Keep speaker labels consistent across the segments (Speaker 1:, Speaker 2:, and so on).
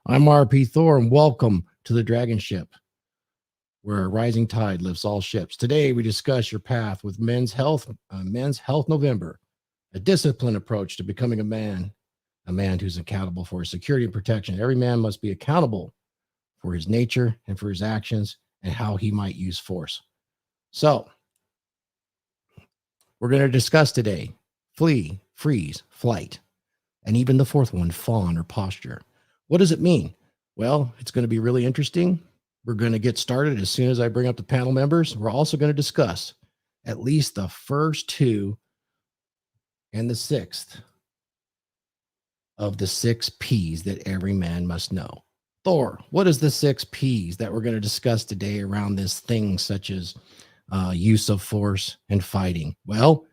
Speaker 1: I'm RP Thor, and welcome to the DragonShip, where a rising tide lifts all ships. Today, we discuss your path with Men's Health November, a disciplined approach to becoming a man who's accountable for his security and protection. Every man must be accountable for his nature and for his actions and how he might use force. So, we're going to discuss today flee, freeze, flight, and even the fourth one, fawn or posture. What does it mean? Well, it's going to be really interesting. We're going to get started as soon as I bring up the panel members. We're also going to discuss at least the first two and the sixth of the 6 P's that every man must know. Thor, what is the 6 P's that we're going to discuss today around this thing such as use of force and fighting? Well,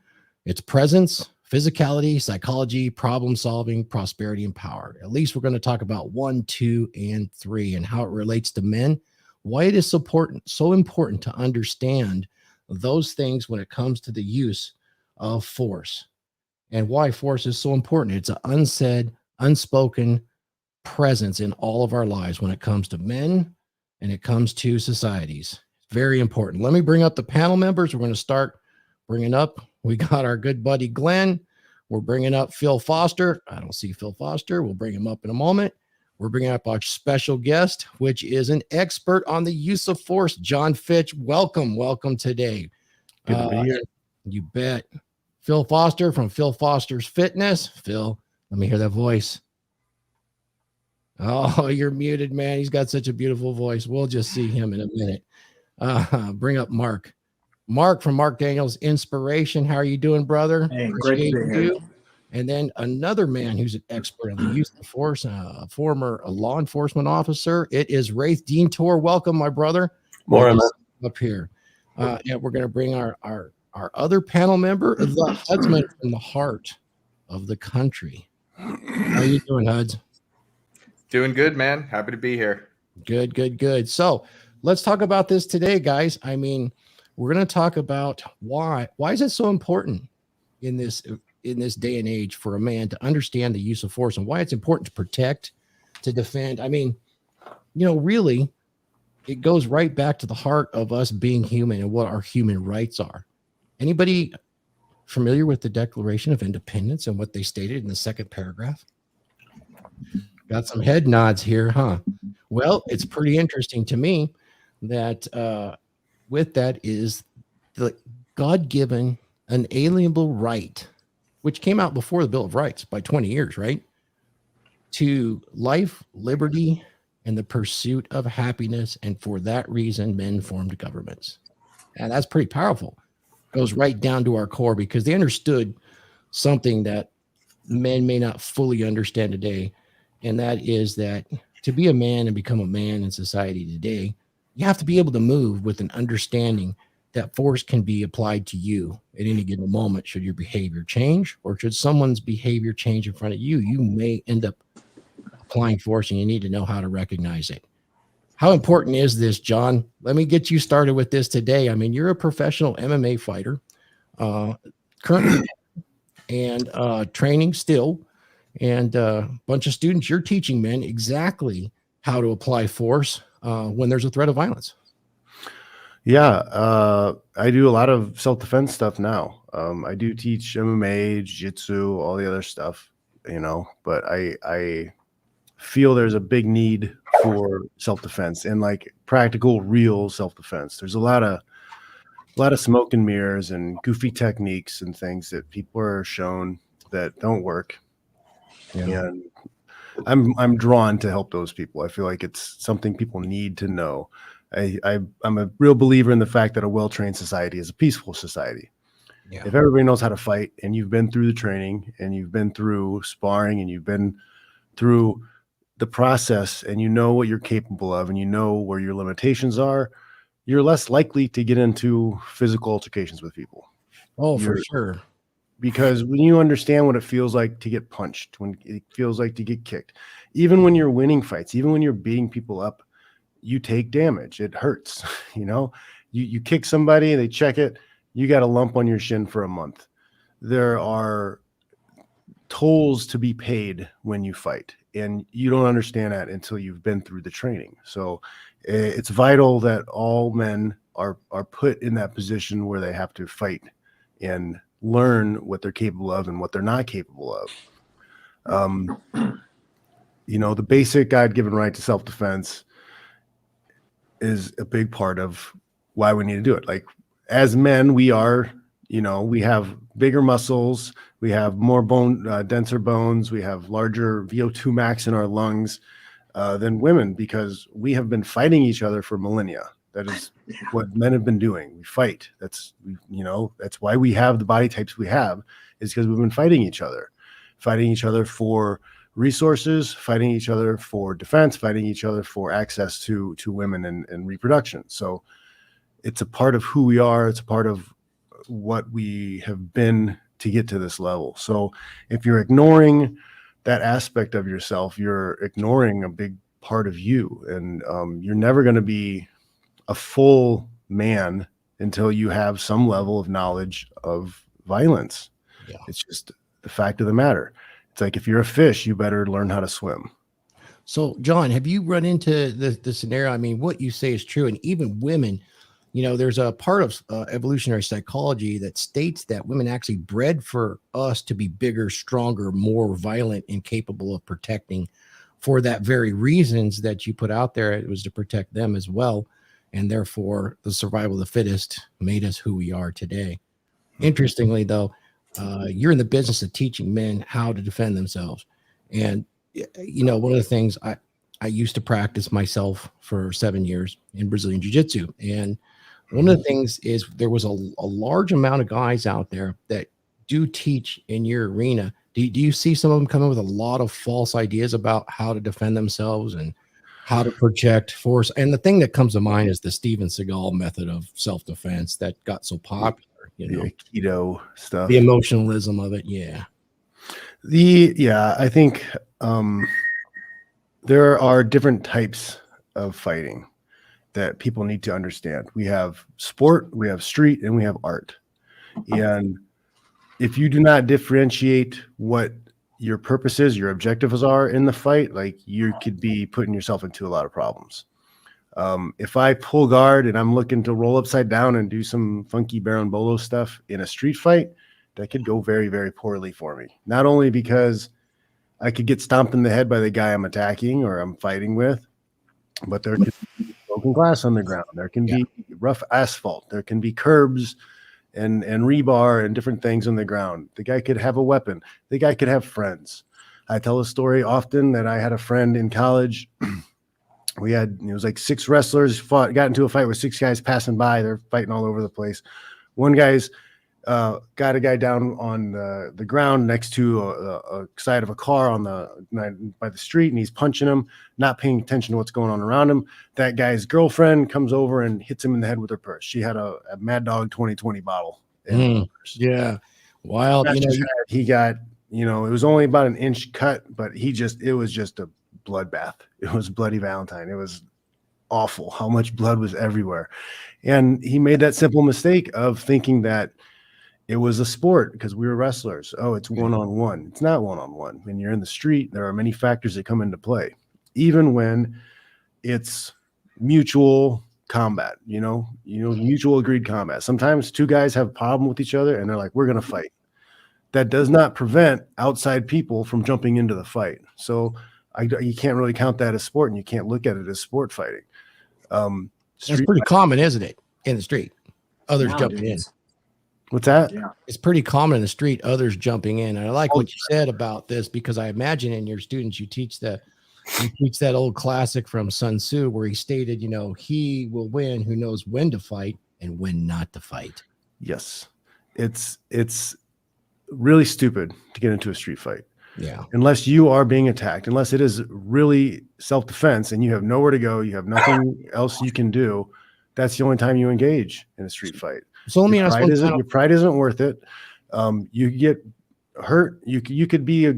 Speaker 1: it's presence, physicality, psychology, problem solving, prosperity, and power. At least we're going to talk about 1, 2, and 3 and how it relates to men, why it is so important to understand those things when it comes to the use of force, and why force is so important. It's an unsaid, unspoken presence in all of our lives when it comes to men and it comes to societies. Very important. Let me bring up the panel members. We're going to start bringing up. We got our good buddy Glenn. We're bringing up Phil Foster. I don't see Phil Foster. We'll bring him up in a moment. We're bringing up our special guest, which is an expert on the use of force, John Fitch. Welcome today.
Speaker 2: Good to be here.
Speaker 1: You bet. Phil Foster from Phil Foster's Fitness. Phil, let me hear that voice. Oh, you're muted, man. He's got such a beautiful voice. We'll just see him in a minute. Bring up Mark. Mark from Mark Daniels Inspiration. How are you doing, brother?
Speaker 3: Hey, great to be here.
Speaker 1: And then another man who's an expert on the use of force, former law enforcement officer. It is Raith Deantior. Welcome, my brother.
Speaker 2: More
Speaker 1: up here. And we're going to bring our other panel member, the Hudsman from the heart of the country. How you doing, Huds?
Speaker 4: Doing good, man. Happy to be here.
Speaker 1: Good. So let's talk about this today, guys. I mean, we're going to talk about why is it so important in this day and age for a man to understand the use of force, and why it's important to protect, to defend. I mean, really, it goes right back to the heart of us being human and what our human rights are. Anybody familiar with the Declaration of Independence and what they stated in the second paragraph? Got some head nods here, huh? Well, it's pretty interesting to me that with that is the God-given unalienable right, which came out before the Bill of Rights by 20 years, right? To life, liberty, and the pursuit of happiness. And for that reason, men formed governments. And that's pretty powerful. Goes right down to our core, because they understood something that men may not fully understand today. And that is that to be a man and become a man in society today, you have to be able to move with an understanding that force can be applied to you at any given moment. Should your behavior change, or should someone's behavior change in front of you, you may end up applying force, and you need to know how to recognize it. How important is this, John? Let me get you started with this today. I mean, you're a professional MMA fighter, currently, and training still, and a bunch of students. You're teaching men exactly how to apply force when there's a threat of violence.
Speaker 2: Yeah, I do a lot of self-defense stuff now. I do teach MMA, jiu-jitsu, all the other stuff, but I feel there's a big need for self-defense, and like practical, real self-defense. There's a lot of smoke and mirrors and goofy techniques and things that people are shown that don't work. Yeah. And I'm drawn to help those people. I feel like it's something people need to know. I'm a real believer in the fact that a well-trained society is a peaceful society. Yeah. If everybody knows how to fight, and you've been through the training, and you've been through sparring, and you've been through the process, and you know what you're capable of, and you know where your limitations are, you're less likely to get into physical altercations with people.
Speaker 1: Oh, for sure.
Speaker 2: Because when you understand what it feels like to get punched, when it feels like to get kicked, even when you're winning fights, even when you're beating people up, you take damage. It hurts. You kick somebody, they check it, you got a lump on your shin for a month. There are tolls to be paid when you fight. and you don't understand that until you've been through the training. So it's vital that all men are put in that position where they have to fight and learn what they're capable of and what they're not capable of. The basic God-given right to self-defense is a big part of why we need to do it. Like, as men, we are, we have bigger muscles, we have more denser bones, we have larger VO2 max in our lungs than women, because we have been fighting each other for millennia. That is what men have been doing. We fight. That's why we have the body types we have, is because we've been fighting each other for resources, fighting each other for defense, fighting each other for access to women and reproduction. So it's a part of who we are. It's a part of what we have been to get to this level. So if you're ignoring that aspect of yourself, you're ignoring a big part of you, and you're never going to be a full man until you have some level of knowledge of violence.
Speaker 1: Yeah.
Speaker 2: It's just the fact of the matter. It's like, if you're a fish, you better learn how to swim.
Speaker 1: So, John, have you run into the scenario? I mean, what you say is true. And even women, there's a part of evolutionary psychology that states that women actually bred for us to be bigger, stronger, more violent, and capable of protecting, for that very reasons that you put out there. It was to protect them as well. And therefore, the survival of the fittest made us who we are today. Interestingly, though, you're in the business of teaching men how to defend themselves. And, one of the things I used to practice myself for 7 years in Brazilian Jiu-Jitsu. And one of the things is, there was a large amount of guys out there that do teach in your arena. Do you see some of them coming with a lot of false ideas about how to defend themselves and how to project force? And the thing that comes to mind is the Steven Seagal method of self-defense that got so popular.
Speaker 2: The keto stuff,
Speaker 1: the emotionalism of it. Yeah.
Speaker 2: I think there are different types of fighting that people need to understand. We have sport, we have street, and we have art. And if you do not differentiate what your purposes, your objectives are in the fight, like, you could be putting yourself into a lot of problems. If I pull guard and I'm looking to roll upside down and do some funky Baron Bolo stuff in a street fight, that could go very, very poorly for me. Not only because I could get stomped in the head by the guy I'm attacking or I'm fighting with, but there could be broken glass on the ground. There can be rough asphalt. There can be curbs and rebar and different things on the ground. The guy could have a weapon. The guy could have friends. I tell a story often that I had a friend in college. It was like 6 wrestlers got into a fight with 6 guys passing by. They're fighting all over the place. One guy's got a guy down on the ground next to a side of a car by the street, and he's punching him, not paying attention to what's going on around him. That guy's girlfriend comes over and hits him in the head with her purse. She had a Mad Dog 2020 bottle.
Speaker 1: Yeah. Wild.
Speaker 2: He got, it was only about an inch cut, but it was just a bloodbath. It was Bloody Valentine. It was awful how much blood was everywhere. And he made that simple mistake of thinking that it was a sport because we were wrestlers. Oh, it's one-on-one. It's not one-on-one. When you're in the street, there are many factors that come into play, even when it's mutual combat, mutual agreed combat. Sometimes 2 guys have a problem with each other and they're like, we're going to fight. That does not prevent outside people from jumping into the fight. So you can't really count that as sport, and you can't look at it as sport fighting.
Speaker 1: It's pretty common, isn't it, in the street? Others jumping in.
Speaker 2: What's that?
Speaker 1: Yeah, it's pretty common in the street. Others jumping in. And I like what you said about this, because I imagine in your students you teach that old classic from Sun Tzu where he stated, he will win who knows when to fight and when not to fight.
Speaker 2: Yes, it's really stupid to get into a street fight.
Speaker 1: Yeah.
Speaker 2: Unless you are being attacked, unless it is really self-defense and you have nowhere to go, you have nothing else you can do, that's the only time you engage in a street fight.
Speaker 1: So let me ask
Speaker 2: your pride isn't worth it. You get hurt. You could be a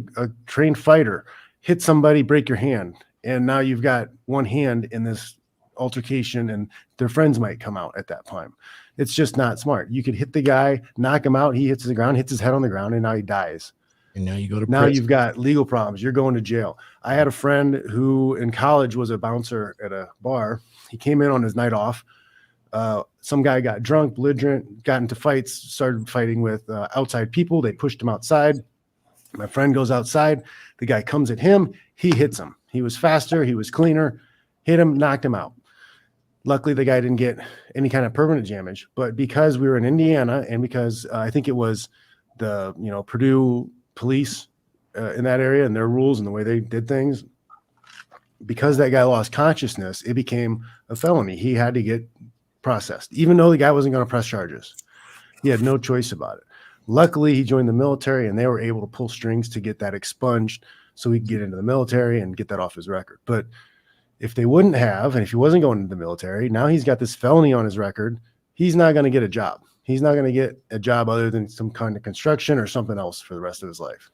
Speaker 2: trained fighter, hit somebody, break your hand, and now you've got one hand in this altercation, and their friends might come out at that time. It's just not smart. You could hit the guy, knock him out, he hits the ground, hits his head on the ground, and now he dies.
Speaker 1: And now you go to
Speaker 2: Now
Speaker 1: prison.
Speaker 2: you've got legal problems. You're going to jail. I had a friend who in college was a bouncer at a bar. He came in on his night off. Some guy got drunk, belligerent, got into fights, started fighting with outside people. They pushed him outside. My friend goes outside. The guy comes at him. He hits him. He was faster. He was cleaner. Hit him, knocked him out. Luckily, the guy didn't get any kind of permanent damage. But because we were in Indiana and because I think it was the Purdue police in that area and their rules and the way they did things, because that guy lost consciousness, it became a felony. He had to get processed, even though the guy wasn't going to press charges. He had no choice about it. Luckily, he joined the military and they were able to pull strings to get that expunged so he could get into the military and get that off his record. But if they wouldn't have, and if he wasn't going into the military, now he's got this felony on his record. He's not going to get a job. He's not going to get a job other than some kind of construction or something else for the rest of his life.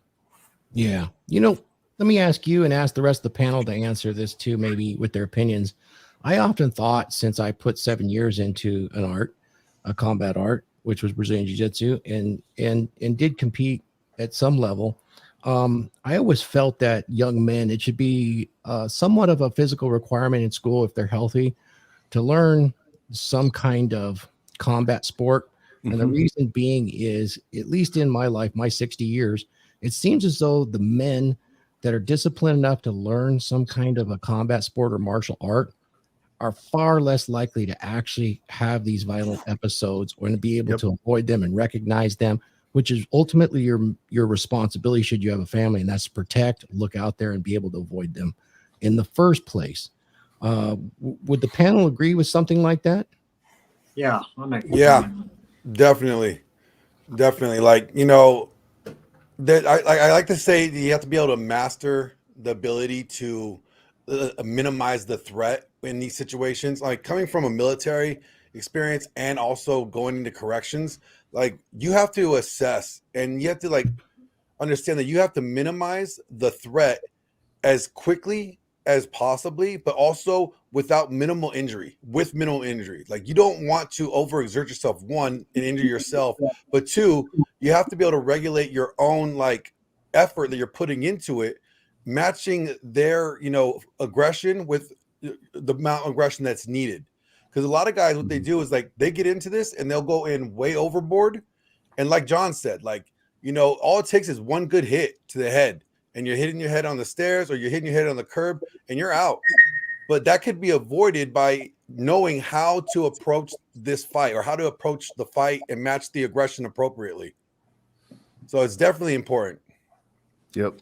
Speaker 1: Yeah. Let me ask you and ask the rest of the panel to answer this too, maybe with their opinions. I often thought, since I put 7 years into an art, a combat art, which was Brazilian Jiu-Jitsu, and did compete at some level, I always felt that young men, it should be somewhat of a physical requirement in school if they're healthy to learn some kind of combat sport. And the reason being is, at least in my life, my 60 years, it seems as though the men that are disciplined enough to learn some kind of a combat sport or martial art are far less likely to actually have these violent episodes or to be able to avoid them and recognize them, which is ultimately your responsibility should you have a family, and that's to protect, look out there, and be able to avoid them in the first place. Would the panel agree with something like that?
Speaker 3: Yeah.
Speaker 5: Definitely. Like, that I like to say that you have to be able to master the ability to minimize the threat in these situations. Like, coming from a military experience and also going into corrections, like, you have to assess and you have to understand that you have to minimize the threat as quickly as possibly, but also with minimal injury. Like, you don't want to overexert yourself, one, and injure yourself, but two, you have to be able to regulate your own effort that you're putting into it, matching their aggression with the amount of aggression that's needed. Because a lot of guys, what they do is they get into this and they'll go in way overboard, and like John said, all it takes is one good hit to the head, and you're hitting your head on the stairs or you're hitting your head on the curb and you're out. But that could be avoided by knowing how to approach this fight or how to approach the fight and match the aggression appropriately. So it's definitely important.
Speaker 2: Yep.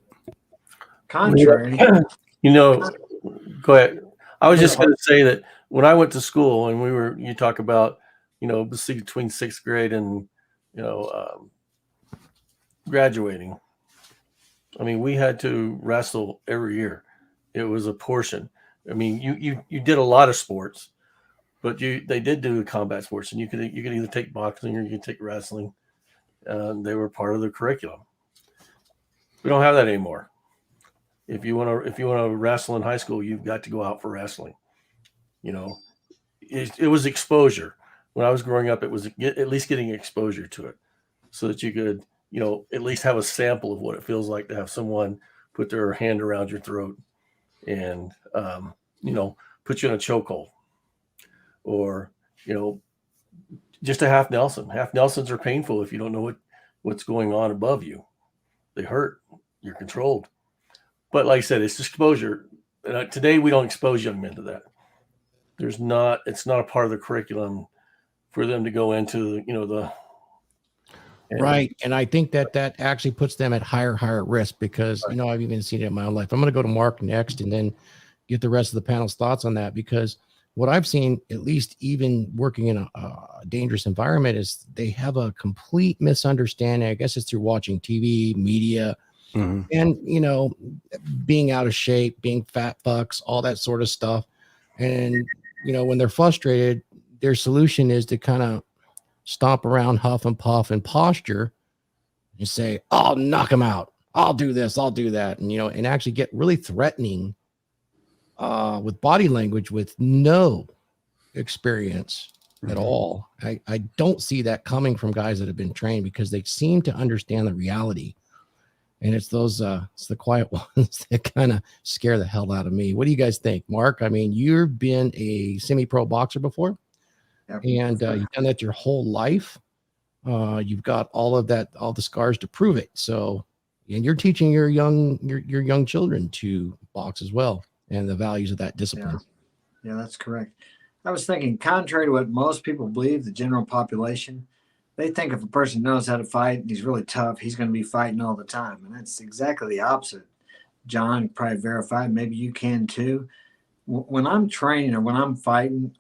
Speaker 3: Contrary.
Speaker 6: Go ahead. I was just going to say that when I went to school and you talk about, between sixth grade and, graduating. I mean, we had to wrestle every year. It was a portion. I mean, you did a lot of sports, but they did do combat sports, and you could either take boxing or you could take wrestling. They were part of the curriculum. We don't have that anymore. If you want to wrestle in high school, you've got to go out for wrestling. It was exposure. When I was growing up, it was at least getting exposure to it, so that you could at least have a sample of what it feels like to have someone put their hand around your throat and put you in a chokehold, or just a half Nelson. Half Nelsons are painful if you don't know what's going on above you. They hurt. You're controlled. But like I said, it's exposure. Today we don't expose young men to that. It's not a part of the curriculum for them to go into
Speaker 1: Right. And I think that actually puts them at higher risk because, I've even seen it in my own life. I'm going to go to Mark next and then get the rest of the panel's thoughts on that, because what I've seen, at least even working in a dangerous environment, is they have a complete misunderstanding. I guess it's through watching TV, media, and, being out of shape, being fat fucks, all that sort of stuff. And, when they're frustrated, their solution is to kind of stomp around, huff and puff and posture and say, I'll knock him out. I'll do this. I'll do that. And, and actually get really threatening with body language with no experience at all. I don't see that coming from guys that have been trained, because they seem to understand the reality And it's it's the quiet ones that kind of scare the hell out of me. What do you guys think, Mark? I mean, you've been a semi-pro boxer before,
Speaker 3: Yep.
Speaker 1: and you've done that your whole life. You've got all the scars to prove it. So, and you're teaching your young children to box as well, and the values of that discipline.
Speaker 3: Yeah, that's correct. I was thinking, contrary to what most people believe, the general population, they think if a person knows how to fight and he's really tough, he's going to be fighting all the time. And that's exactly the opposite. John probably verified, maybe you can too. When I'm training or when I'm fighting,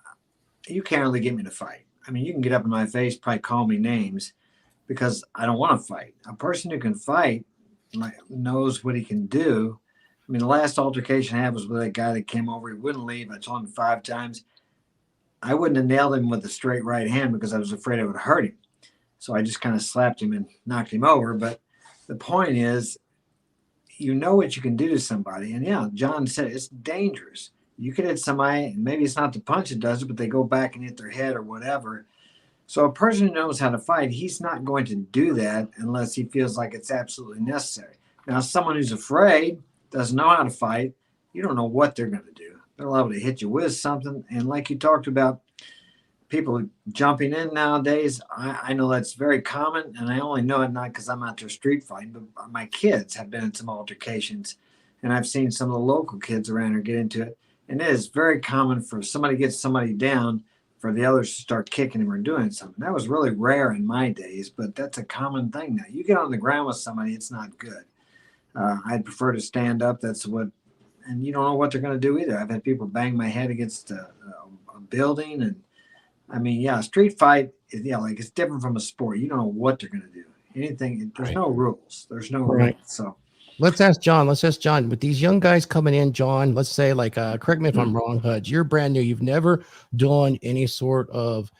Speaker 3: you can't really get me to fight. I mean, you can get up in my face, probably call me names because I don't want to fight. A person who can fight knows what he can do. I mean, the last altercation I had was with that guy that came over. He wouldn't leave. I told him 5 times. I wouldn't have nailed him with a straight right hand because I was afraid I would hurt him. So I just kind of slapped him and knocked him over. But the point is, you know what you can do to somebody. And yeah, John said it's dangerous. You could hit somebody, and maybe it's not the punch that does it, but they go back and hit their head or whatever. So a person who knows how to fight, he's not going to do that unless he feels like it's absolutely necessary. Now, someone who's afraid, doesn't know how to fight, you don't know what they're going to do. They're liable to hit you with something. And like you talked about, people jumping in nowadays, I know that's very common. And I only know it not because I'm out there street fighting, but my kids have been in some altercations. And I've seen some of the local kids around here get into it. And it is very common for somebody to get somebody down for the others to start kicking him or doing something. That was really rare in my days, but that's a common thing now. You get on the ground with somebody, it's not good. I'd prefer to stand up. That's what, and you don't know what they're going to do either. I've had people bang my head against a building. And I mean, yeah, street fight, like it's different from a sport. You don't know what they're going to do. Anything, there's no rules. There's no rules. So
Speaker 1: let's ask John. With these young guys coming in, John, let's say correct me if I'm wrong, Huds, you're brand new. You've never done any sort of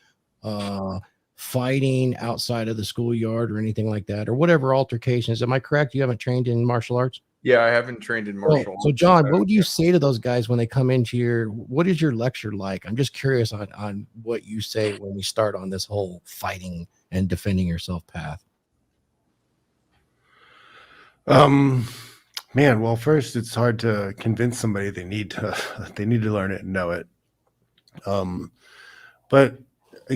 Speaker 1: fighting outside of the schoolyard or anything like that, or whatever altercations. Am I correct? You haven't trained in martial arts?
Speaker 4: Yeah, I haven't trained in martial arts.
Speaker 1: So John, what would you say to those guys when they come into what is your lecture like? I'm just curious on what you say when we start on this whole fighting and defending yourself path.
Speaker 2: Man, well, first it's hard to convince somebody they need to learn it and know it. But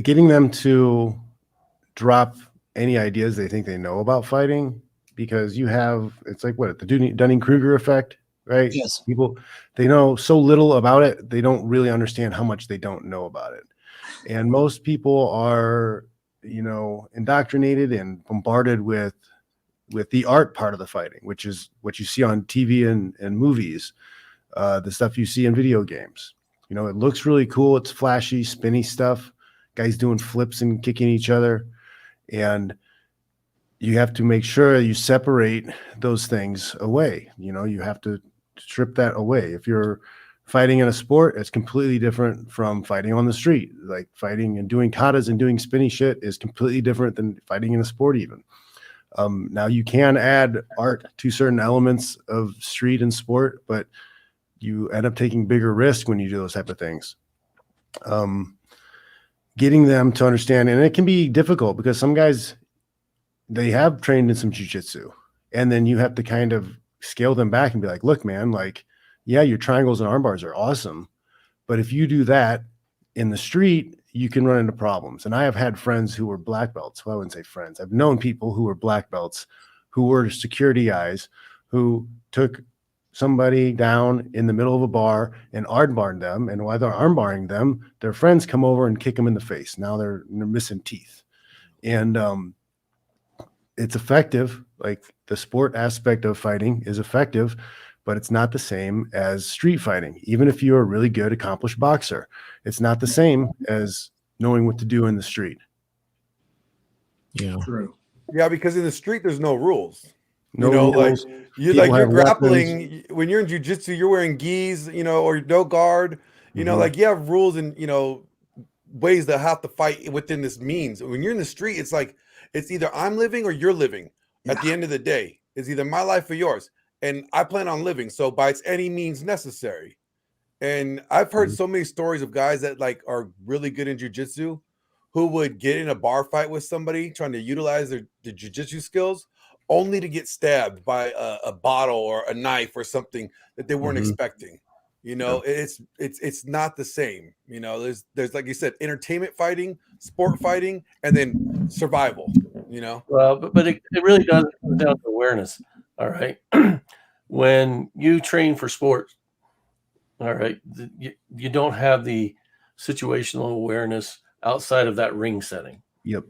Speaker 2: getting them to drop any ideas they think they know about fighting, because it's like the Dunning-Kruger effect, right?
Speaker 1: Yes.
Speaker 2: People, they know so little about it, they don't really understand how much they don't know about it. And most people are, indoctrinated and bombarded with the art part of the fighting, which is what you see on TV and movies, the stuff you see in video games. It looks really cool. It's flashy, spinny stuff. Guys doing flips and kicking each other. And you have to make sure you separate those things away. You have to strip that away. If you're fighting in a sport, it's completely different from fighting on the street. Like fighting and doing katas and doing spinny shit is completely different than fighting in a sport even. Now you can add art to certain elements of street and sport, but you end up taking bigger risk when you do those type of things. Getting them to understand, and it can be difficult because some guys, they have trained in some jiu-jitsu, and then you have to kind of scale them back and be like, look, man, yeah, your triangles and arm bars are awesome, but if you do that in the street, you can run into problems. And I have had friends who were black belts. Well, I wouldn't say friends. I've known people who were black belts, who were security guys, who took somebody down in the middle of a bar and armbarred them. And while they're armbarring them, their friends come over and kick them in the face. Now they're missing teeth. And it's effective. Like the sport aspect of fighting is effective, but it's not the same as street fighting. Even if you're a really good, accomplished boxer, it's not the same as knowing what to do in the street.
Speaker 1: Yeah.
Speaker 3: true.
Speaker 5: Yeah, because in the street there's no rules.
Speaker 2: No rules.
Speaker 5: You're grappling. When you're in jiu-jitsu, you're wearing gis, or no guard. You have rules and ways to have to fight within this means. When you're in the street, it's like it's either I'm living or you're living. At the end of the day, it's either my life or yours. And I plan on living, so by any means necessary. And I've heard so many stories of guys that are really good in jiu-jitsu who would get in a bar fight with somebody trying to utilize their jiu-jitsu skills, only to get stabbed by a bottle or a knife or something that they weren't expecting. You know, it's not the same. You know, there's like you said, entertainment fighting, sport fighting, and then survival. You know,
Speaker 6: Well, but it really does come down to awareness. All right. When you train for sports, all right, you don't have the situational awareness outside of that ring setting.
Speaker 2: Yep.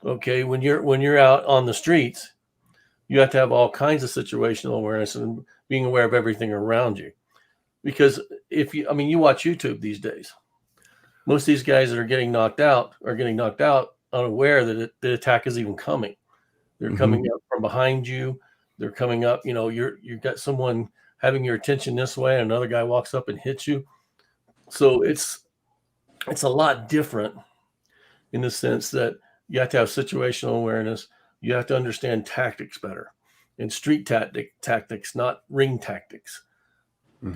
Speaker 6: Okay. When you're out on the streets, you have to have all kinds of situational awareness and being aware of everything around you. Because you watch YouTube these days. Most of these guys that are getting knocked out unaware that the attack is even coming. They're coming up from behind you. They're coming up, you've got someone having your attention this way, and another guy walks up and hits you. So it's a lot different in the sense that you have to have situational awareness. You have to understand tactics better, and street tactics, not ring tactics.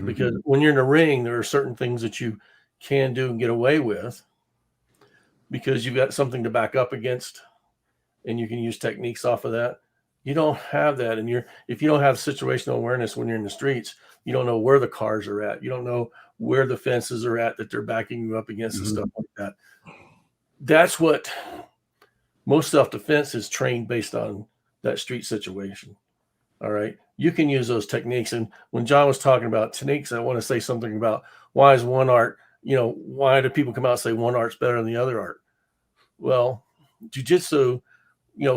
Speaker 6: Because when you're in a ring, there are certain things that you can do and get away with because you've got something to back up against, and you can use techniques off of that. You don't have that, and if you don't have situational awareness when you're in the streets, you don't know where the cars are at. You don't know where the fences are at that they're backing you up against and stuff like that. That's what most self-defense is trained based on, that street situation. All right. You can use those techniques. And when John was talking about techniques, I want to say something about why is one art, why do people come out and say one art's better than the other art? Well, jiu-jitsu,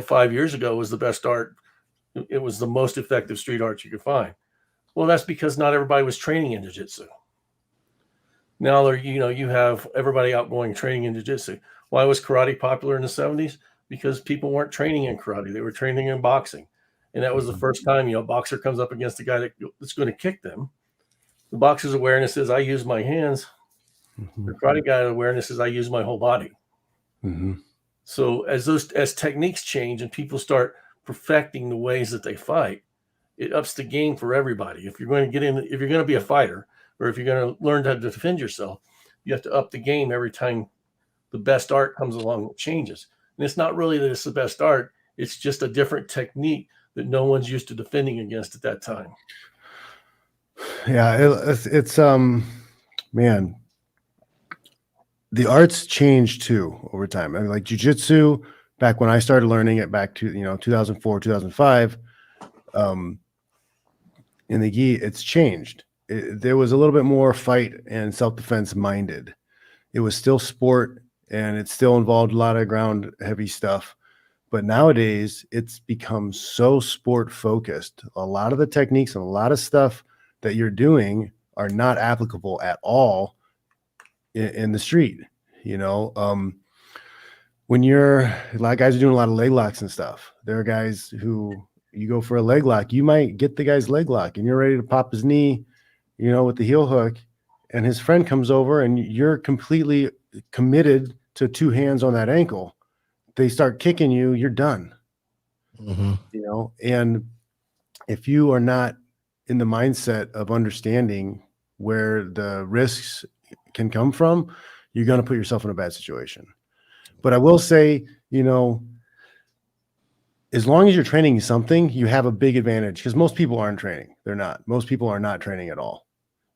Speaker 6: 5 years ago was the best art. It was the most effective street art you could find. Well, that's because not everybody was training in jiu-jitsu. Now, you have everybody out going training in jiu-jitsu. Why was karate popular in the 70s? Because people weren't training in karate. They were training in boxing. And that was the first time, a boxer comes up against a guy that's going to kick them. The boxer's awareness is I use my hands. The karate guy's awareness is I use my whole body. So as techniques change and people start perfecting the ways that they fight, it ups the game for everybody. If you're going to be a fighter, or if you're going to learn how to defend yourself, you have to up the game every time the best art comes along and changes. And it's not really that it's the best art. It's just a different technique that no one's used to defending against at that time.
Speaker 2: Yeah, it's man, the arts change too over time. I mean, like jiu-jitsu, back when I started learning it back to 2004, 2005, in the gi, it's changed. There was a little bit more fight and self-defense minded. It was still sport, and it still involved a lot of ground heavy stuff. But nowadays, it's become so sport focused. A lot of the techniques and a lot of stuff that you're doing are not applicable at all in the street. When a lot of guys are doing a lot of leg locks and stuff. There are guys who you go for a leg lock, you might get the guy's leg lock and you're ready to pop his knee, with the heel hook, and his friend comes over and you're completely committed to two hands on that ankle. They start kicking you, you're done. And if you are not in the mindset of understanding where the risks can come from, you're going to put yourself in a bad situation. But I will say, as long as you're training something, you have a big advantage, because most people aren't training. They're not. Most people are not training at all.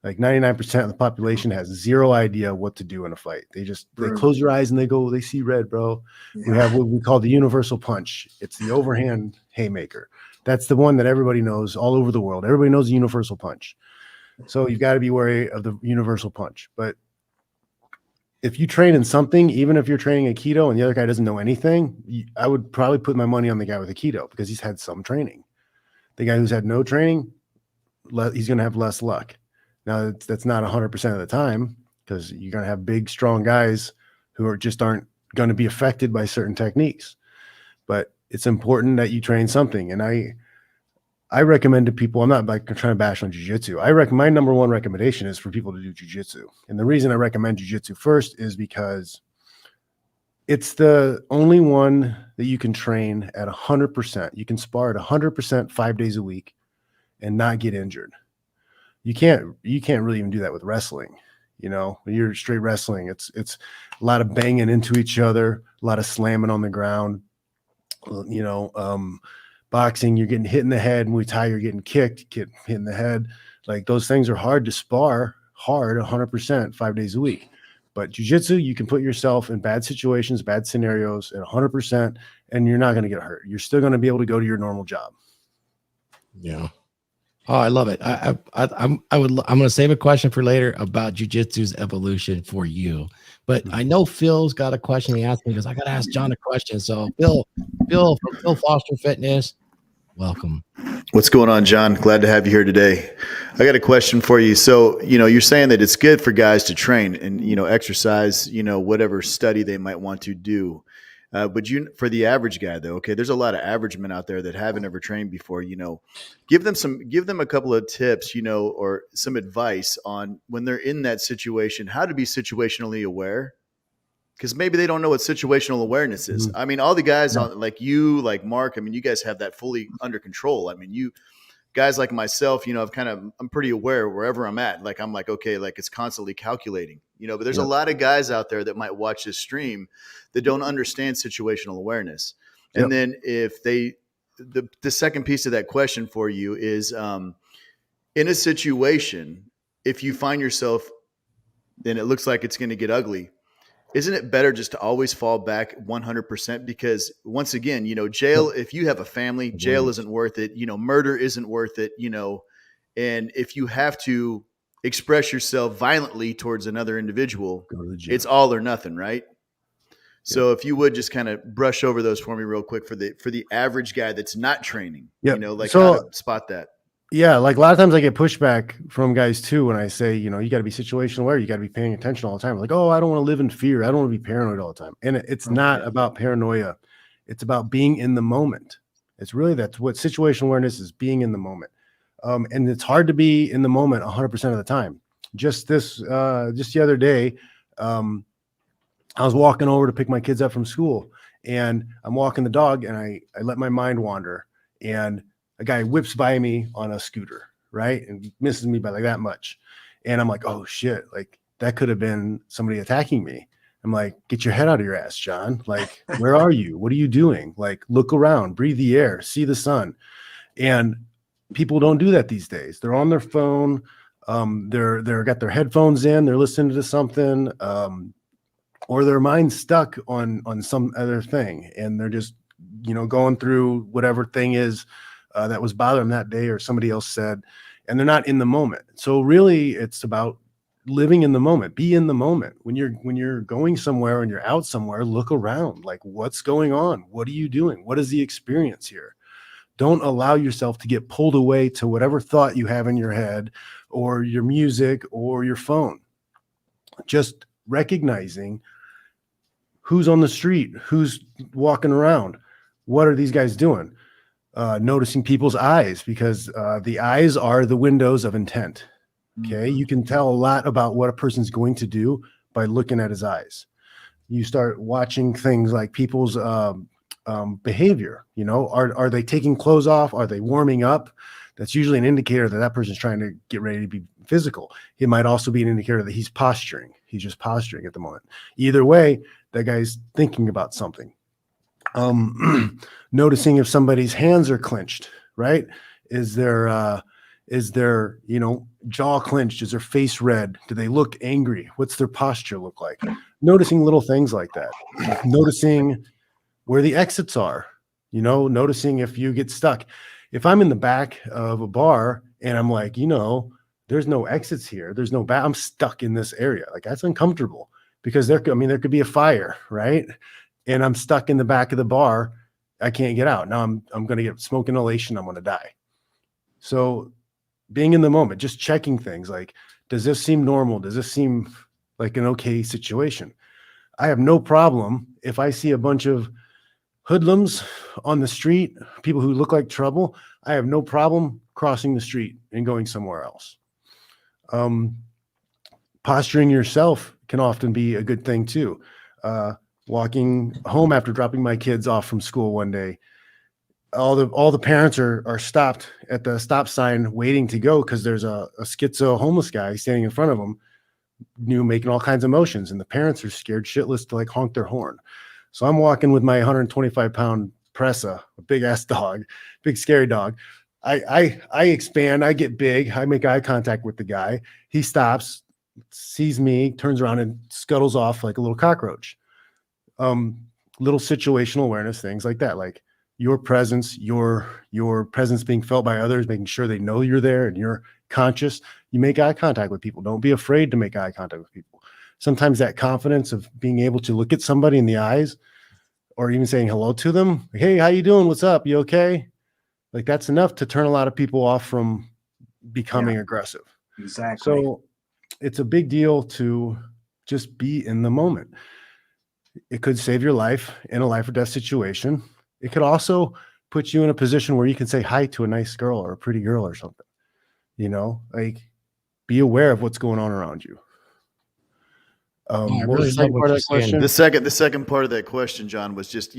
Speaker 2: Like 99% of the population has zero idea what to do in a fight. They close their eyes and they see red, bro. Yeah. We have what we call the universal punch. It's the overhand haymaker. That's the one that everybody knows all over the world. Everybody knows the universal punch. So you've got to be wary of the universal punch. But if you train in something, even if you're training Aikido and the other guy doesn't know anything, I would probably put my money on the guy with Aikido, because he's had some training. The guy who's had no training, he's going to have less luck. Now, that's not 100% of the time, because you're going to have big, strong guys who aren't going to be affected by certain techniques. But it's important that you train something. And I recommend to people, I'm not like trying to bash on jiu-jitsu. My number one recommendation is for people to do jiu-jitsu. And the reason I recommend jiu-jitsu first is because it's the only one that you can train at 100%. You can spar at 100% 5 days a week and not get injured. You can't really even do that with wrestling. When you're straight wrestling, it's a lot of banging into each other, a lot of slamming on the ground, Boxing, you're getting hit in the head. Muay Thai, you're getting kicked, get hit in the head. Like those things are hard to spar hard 100% 5 days a week. But jiu-jitsu, you can put yourself in bad situations, bad scenarios at 100%, and you're not going to get hurt. You're still going to be able to go to your normal job.
Speaker 1: Yeah. Oh, I love it. I'm going to save a question for later about jiu-jitsu's evolution for you. But I know Phil's got a question he asked me because I got to ask John a question. So Phil from Phil Foster Fitness, welcome.
Speaker 7: What's going on, John? Glad to have you here today. I got a question for you. So, you're saying that it's good for guys to train and, exercise, whatever study they might want to do. But for the average guy though, okay, there's a lot of average men out there that haven't ever trained before, give them a couple of tips, or some advice on when they're in that situation, how to be situationally aware. Because maybe they don't know what situational awareness is. I mean, all the guys on like you, like Mark, I mean, you guys have that fully under control. I mean, you guys like myself, I'm pretty aware wherever I'm at. Like, I'm like, okay, like it's constantly calculating, but there's a lot of guys out there that might watch this stream that don't understand situational awareness. And then if the second piece of that question for you is, in a situation, if you find yourself, then it looks like it's going to get ugly. Isn't it better just to always fall back 100%? Because once again, jail, if you have a family, jail isn't worth it. Murder isn't worth it, and if you have to express yourself violently towards another individual, it's all or nothing, right? So if you would just kind of brush over those for me real quick for the average guy that's not training, how to spot that.
Speaker 2: Yeah, like a lot of times I get pushback from guys too when I say, you got to be situational aware. You got to be paying attention all the time. Like, oh, I don't want to live in fear. I don't want to be paranoid all the time. And it's not about paranoia. It's about being in the moment. It's really that's what situational awareness is, being in the moment. And it's hard to be in the moment 100% of the time. Just the other day, I was walking over to pick my kids up from school, and I'm walking the dog, and I let my mind wander, and a guy whips by me on a scooter, right? And misses me by like that much. And I'm like, oh shit, like that could have been somebody attacking me. I'm like, get your head out of your ass, John. Like, where are you? What are you doing? Like, look around, breathe the air, see the sun. And people don't do that these days. They're on their phone. They're got their headphones in, they're listening to something, or their mind's stuck on some other thing. And they're just, going through whatever thing is that was bothering them that day, or somebody else said, and they're not in the moment. So really it's about living in the moment. Be in the moment. When you're going somewhere and you're out somewhere, look around, like what's going on? What are you doing? What is the experience here? Don't allow yourself to get pulled away to whatever thought you have in your head or your music or your phone. Just recognizing who's on the street, who's walking around. What are these guys doing? Noticing people's eyes, because the eyes are the windows of intent. Okay. You can tell a lot about what a person's going to do by looking at his eyes. You start watching things like people's behavior. Are they taking clothes off? Are they warming up? That's usually an indicator that that person's trying to get ready to be physical. It might also be an indicator that he's posturing. He's just posturing at the moment. Either way, that guy's thinking about something. Noticing if somebody's hands are clenched, right? Is their jaw clenched? Is their face red? Do they look angry? What's their posture look like? Noticing little things like that. Noticing where the exits are, noticing if you get stuck. If I'm in the back of a bar and I'm like, there's no exits here. There's no I'm stuck in this area. Like, that's uncomfortable, because there could be a fire, right? And I'm stuck in the back of the bar. I can't get out. Now I'm going to get smoke inhalation. I'm going to die. So being in the moment, just checking things like, does this seem normal? Does this seem like an okay situation? I have no problem if I see a bunch of hoodlums on the street, people who look like trouble. I have no problem crossing the street and going somewhere else. Posturing yourself can often be a good thing too. Walking home after dropping my kids off from school one day, all the parents are stopped at the stop sign waiting to go because there's a schizo homeless guy standing in front of them, making all kinds of motions, and the parents are scared shitless to like honk their horn. So I'm walking with my 125-pound Pressa, a big ass dog, big scary dog. I expand, I get big, I make eye contact with the guy. He stops, sees me, turns around and scuttles off like a little cockroach. Little situational awareness, things like that, like your presence, your presence being felt by others, making sure they know you're there and you're conscious. You make eye contact with people. Don't be afraid to make eye contact with people. Sometimes that confidence of being able to look at somebody in the eyes or even saying hello to them. Like, hey, how you doing? What's up? You okay? Like that's enough to turn a lot of people off from becoming aggressive.
Speaker 3: Exactly.
Speaker 2: So it's a big deal to just be in the moment. It could save your life in a life or death situation. It could also put you in a position where you can say hi to a nice girl or a pretty girl or something. You know, like be aware of what's going on around you.
Speaker 1: I
Speaker 2: What was the
Speaker 1: really
Speaker 2: second
Speaker 1: love what
Speaker 2: part of
Speaker 1: you're
Speaker 2: that
Speaker 1: saying.
Speaker 2: question?
Speaker 7: The second part of that question, John, was just,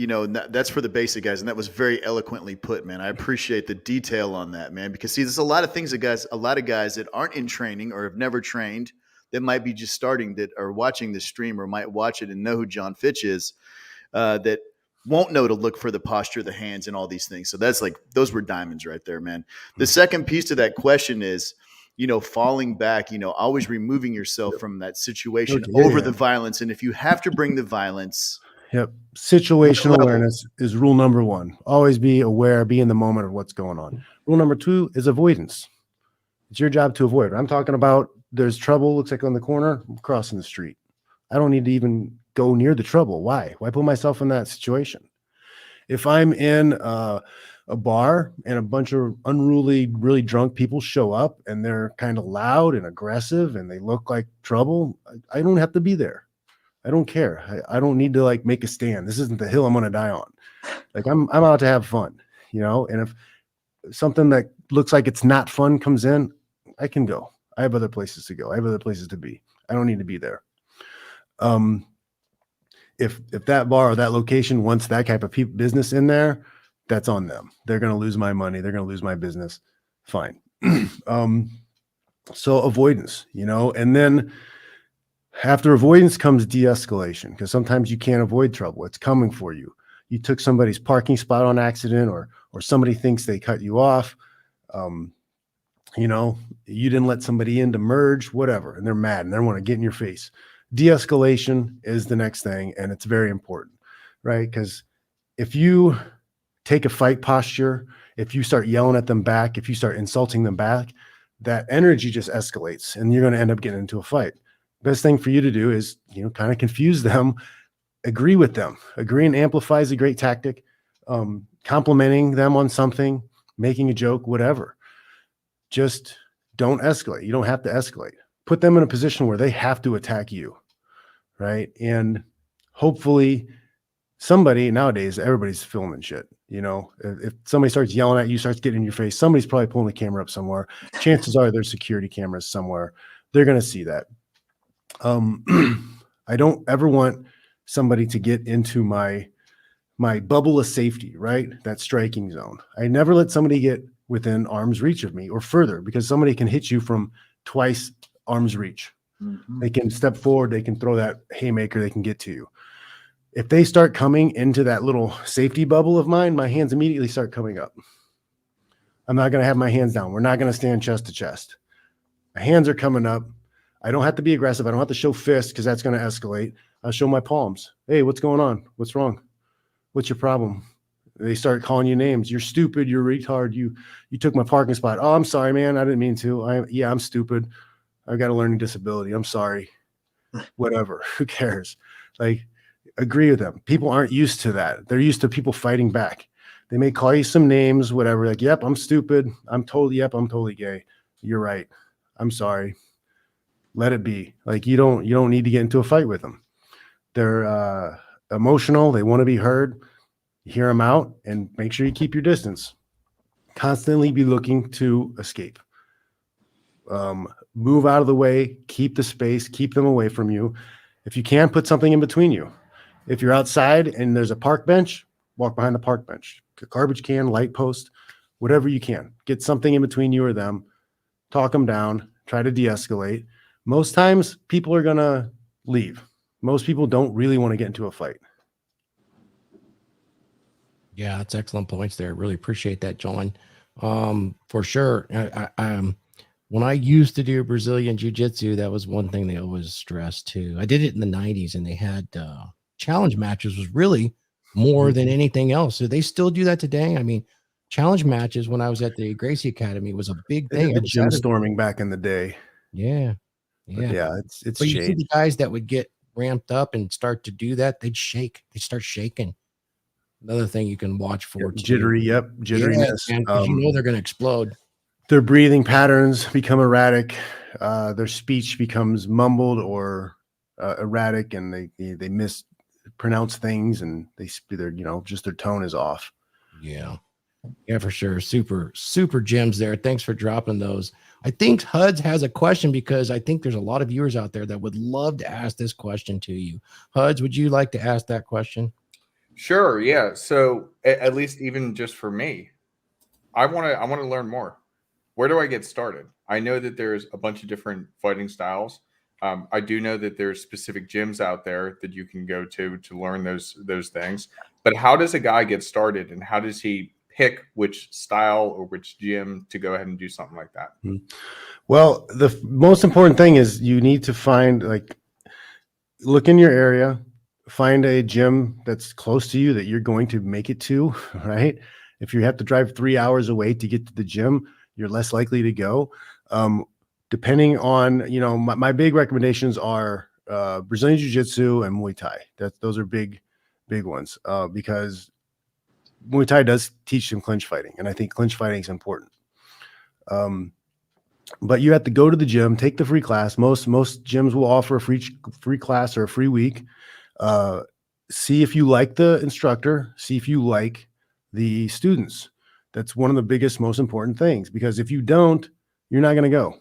Speaker 7: that's for the basic guys. And that was very eloquently put, man. I appreciate the detail on that, man, because see, there's a lot of things that a lot of guys that aren't in training or have never trained that might be just starting that are watching this stream or might watch it and know who John Fitch is, that won't know to look for the posture, the hands, and all these things. So that's like, those were diamonds right there, man. The second piece to that question is, falling back, always removing yourself from that situation over the violence. And if you have to bring the violence.
Speaker 2: Yep. Situational awareness is rule number 1. Always be aware, be in the moment of what's going on. Rule number 2 is avoidance. It's your job to avoid. I'm talking about there's trouble, looks like on the corner, I'm crossing the street. I don't need to even go near the trouble. Why? Why put myself in that situation? If I'm in a bar and a bunch of unruly, really drunk people show up and they're kind of loud and aggressive and they look like trouble, I don't have to be there. I don't care. I don't need to like make a stand. This isn't the hill I'm going to die on. Like I'm out to have fun, and if something that looks like it's not fun comes in, I can go. I have other places to go. I have other places to be. I don't need to be there. If that bar or that location wants that type of business in there, that's on them. They're going to lose my money. They're going to lose my business. Fine. So avoidance, and then after avoidance comes de-escalation, because sometimes you can't avoid trouble. It's coming for you. You took somebody's parking spot on accident, or somebody thinks they cut you off. You didn't let somebody in to merge, whatever, and they're mad and they want to get in your face. De-escalation is the next thing, and it's very important, right? Because if you take a fight posture, if you start yelling at them back, if you start insulting them back, that energy just escalates, and you're going to end up getting into a fight. Best thing for you to do is, kind of confuse them, agree with them. Agreeing amplifies a great tactic. Complimenting them on something, making a joke, whatever. Just don't escalate. You don't have to escalate. Put them in a position where they have to attack you, right? And hopefully somebody nowadays, everybody's filming shit. If somebody starts yelling at you, starts getting in your face, somebody's probably pulling the camera up somewhere. Chances are there's security cameras somewhere. They're going to see that. I don't ever want somebody to get into my bubble of safety, right? That striking zone. I never let somebody get within arm's reach of me or further, because somebody can hit you from twice arm's reach. Mm-hmm. They can step forward, they can throw that haymaker, they can get to you. If they start coming into that little safety bubble of mine, my hands immediately start coming up. I'm not going to have my hands down. We're not going to stand chest to chest. My hands are coming up. I don't have to be aggressive. I don't have to show fists because that's going to escalate. I'll show my palms. Hey, what's going on? What's wrong? What's your problem? They start calling you names. You're stupid. You're a retard. You took my parking spot. Oh, I'm sorry, man. I didn't mean to. I'm stupid. I've got a learning disability. I'm sorry. Whatever. Who cares? Like, agree with them. People aren't used to that. They're used to people fighting back. They may call you some names, whatever. Like, yep, I'm stupid. I'm totally gay. You're right. I'm sorry. Let it be. Like, you don't need to get into a fight with them. They're emotional. They want to be heard. Hear them out and make sure you keep your distance. Constantly be looking to escape. Move out of the way, keep the space, keep them away from you. If you can, put something in between you. If you're outside and there's a park bench, walk behind the park bench. A garbage can, light post, whatever you can. Get something in between you or them. Talk them down. Try to de-escalate. Most times, people are going to leave. Most people don't really want to get into a fight.
Speaker 1: Yeah, that's excellent points there. Really appreciate that, John. For sure. When I used to do Brazilian Jiu-Jitsu, that was one thing they always stressed too. I did it in the 90s and they had challenge matches was really more than anything else. So they still do that today. I mean, challenge matches when I was at the Gracie Academy was a big
Speaker 2: They did
Speaker 1: thing.
Speaker 2: the gym storming back in the day.
Speaker 1: Yeah.
Speaker 2: But
Speaker 1: Yeah.
Speaker 2: yeah, it's
Speaker 1: But you see
Speaker 2: changed.
Speaker 1: the guys that would get ramped up and start to do that, they'd shake. They start shaking. Another thing you can watch for too.
Speaker 2: Jittery, yep, jitteriness.
Speaker 1: Yeah, because you know they're going to explode.
Speaker 2: Their breathing patterns become erratic. Their speech becomes mumbled or erratic, and they mispronounce things, and they're just their tone is off.
Speaker 1: Yeah, for sure. Super gems there. Thanks for dropping those. I think Huds has a question because I think there's a lot of viewers out there that would love to ask this question to you. Huds, would you like to ask that question?
Speaker 4: Sure. Yeah. So at least even just for me, I want to learn more. Where do I get started? I know that there's a bunch of different fighting styles. I do know that there's specific gyms out there that you can go to learn those things. But how does a guy get started, and how does he pick which style or which gym to go ahead and do something like that?
Speaker 2: Well, the most important thing is you need to look in your area, find a gym that's close to you that you're going to make it to, right? If you have to drive 3 hours away to get to the gym, you're less likely to go. Depending on, my big recommendations are Brazilian Jiu-Jitsu and Muay Thai. Those are big ones because Muay Thai does teach some clinch fighting, and I think clinch fighting is important. But you have to go to the gym, take the free class. Most gyms will offer a free class or a free week. See if you like the instructor. See if you like the students. That's one of the biggest, most important things, because if you don't, you're not going to go.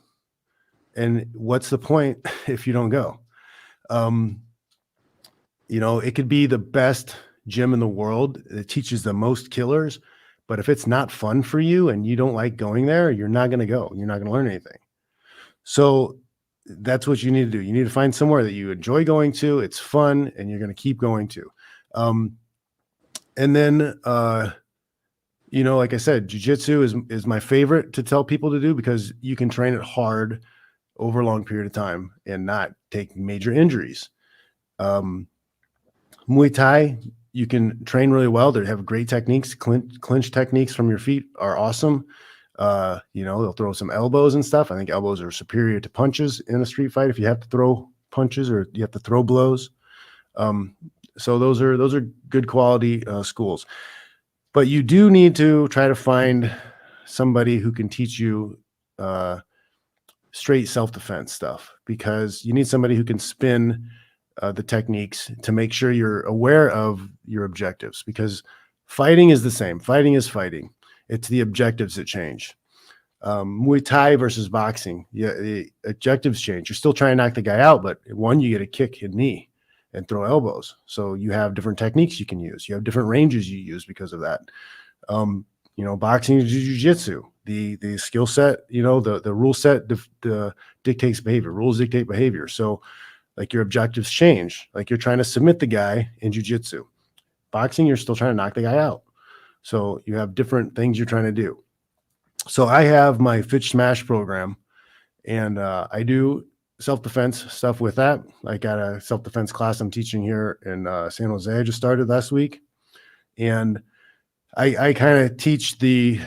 Speaker 2: And what's the point if you don't go? It could be the best gym in the world. It teaches the most killers. But if it's not fun for you and you don't like going there, you're not going to go. You're not going to learn anything. So that's what you need to do. You need to find somewhere that you enjoy going to. It's fun, and you're going to keep going to. And then, like I said, jiu-jitsu is my favorite to tell people to do because you can train it hard over a long period of time and not take major injuries. Muay Thai, you can train really well. They have great techniques. Clinch techniques from your feet are awesome. They'll throw some elbows and stuff. I think elbows are superior to punches in a street fight if you have to throw punches or you have to throw blows. So those are good quality schools. But you do need to try to find somebody who can teach you straight self-defense stuff, because you need somebody who can spin the techniques to make sure you're aware of your objectives, because fighting is the same. Fighting is fighting. It's the objectives that change. Muay Thai versus boxing, the objectives change. You're still trying to knock the guy out, but one, you get a kick and knee and throw elbows. So you have different techniques you can use. You have different ranges you use because of that. Boxing and jiu-jitsu, the skill set, the rule set dictates behavior. Rules dictate behavior. So like your objectives change. Like you're trying to submit the guy in jiu-jitsu. Boxing, you're still trying to knock the guy out. So you have different things you're trying to do. So I have my Fitch Smash program, and I do self-defense stuff with that. I got a self-defense class I'm teaching here in San Jose. I just started last week. And I kind of teach the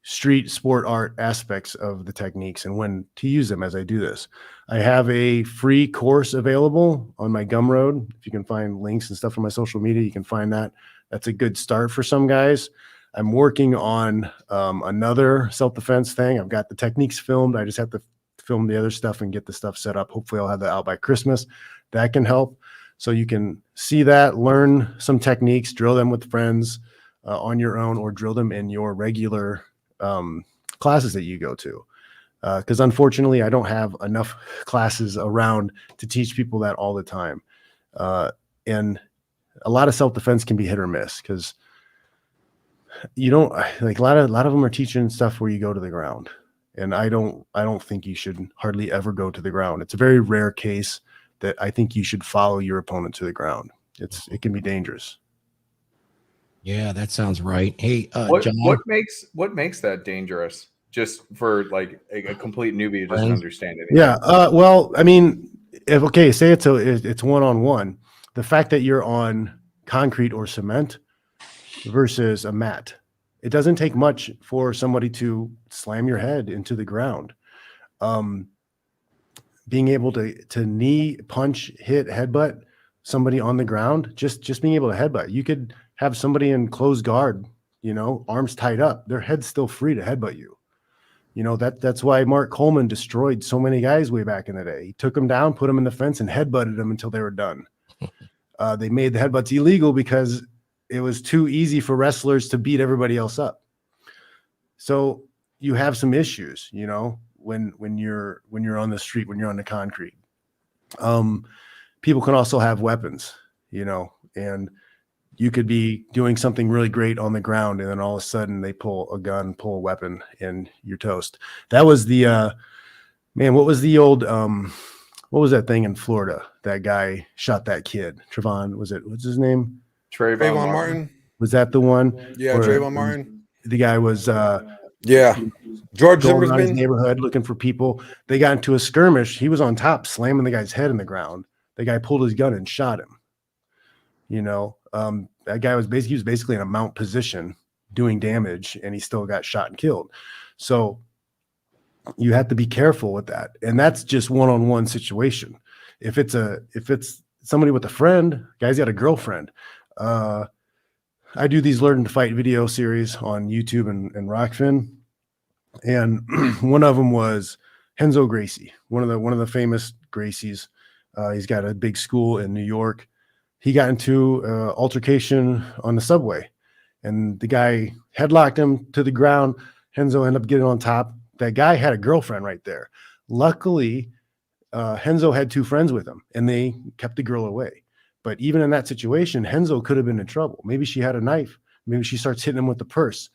Speaker 2: street sport art aspects of the techniques and when to use them as I do this. I have a free course available on my Gumroad. If you can find links and stuff on my social media, you can find that. That's a good start for some guys. I'm working on another self-defense thing. I've got the techniques filmed. I just have to film the other stuff and get the stuff set up. Hopefully I'll have that out by Christmas. That can help. So you can see that, learn some techniques, drill them with friends on your own, or drill them in your regular classes that you go to. Because unfortunately, I don't have enough classes around to teach people that all the time. And a lot of self-defense can be hit or miss, because you don't like a lot of them are teaching stuff where you go to the ground. And I don't think you should hardly ever go to the ground. It's a very rare case that I think you should follow your opponent to the ground. It can be dangerous.
Speaker 1: Yeah, that sounds right. Hey,
Speaker 4: What
Speaker 1: John,
Speaker 4: what makes that dangerous? Just for like a complete newbie who doesn't
Speaker 1: friends.
Speaker 4: understand anything.
Speaker 2: Yeah. Well, I mean, if okay, say it's one-on-one. The fact that you're on concrete or cement versus a mat, it doesn't take much for somebody to slam your head into the ground. Being able to knee, punch, hit, headbutt somebody on the ground, just being able to headbutt. You could have somebody in closed guard, arms tied up, their head's still free to headbutt you. That's why Mark Coleman destroyed so many guys way back in the day. He took them down, put them in the fence, and headbutted them until they were done. They made the headbutts illegal because it was too easy for wrestlers to beat everybody else up. So you have some issues, when you're on the street, when you're on the concrete. People can also have weapons, and you could be doing something really great on the ground, and then all of a sudden they pull a gun, pull a weapon, and you're toast. That was the what was the old what was that thing in Florida? That guy shot that kid. Trayvon, what's his name?
Speaker 4: Trayvon
Speaker 5: Martin.
Speaker 2: Was that the one?
Speaker 5: Yeah, Trayvon Martin.
Speaker 2: The guy was
Speaker 5: Yeah. George
Speaker 2: going around his
Speaker 5: Zimmerman.
Speaker 2: neighborhood looking for people. They got into a skirmish. He was on top, slamming the guy's head in the ground. The guy pulled his gun and shot him. That guy was basically in a mount position doing damage, and he still got shot and killed. So you have to be careful with that. And that's just one-on-one situation. If it's somebody with a friend, guy's got a girlfriend. I do these learn to fight video series on YouTube and Rockfin. And one of them was Renzo Gracie, one of the famous Gracies. He's got a big school in New York. He got into altercation on the subway, and the guy headlocked him to the ground. Renzo ended up getting on top. That guy had a girlfriend right there. Luckily, Renzo had two friends with him, and they kept the girl away. But even in that situation, Renzo could have been in trouble. Maybe she had a knife. Maybe she starts hitting him with the purse.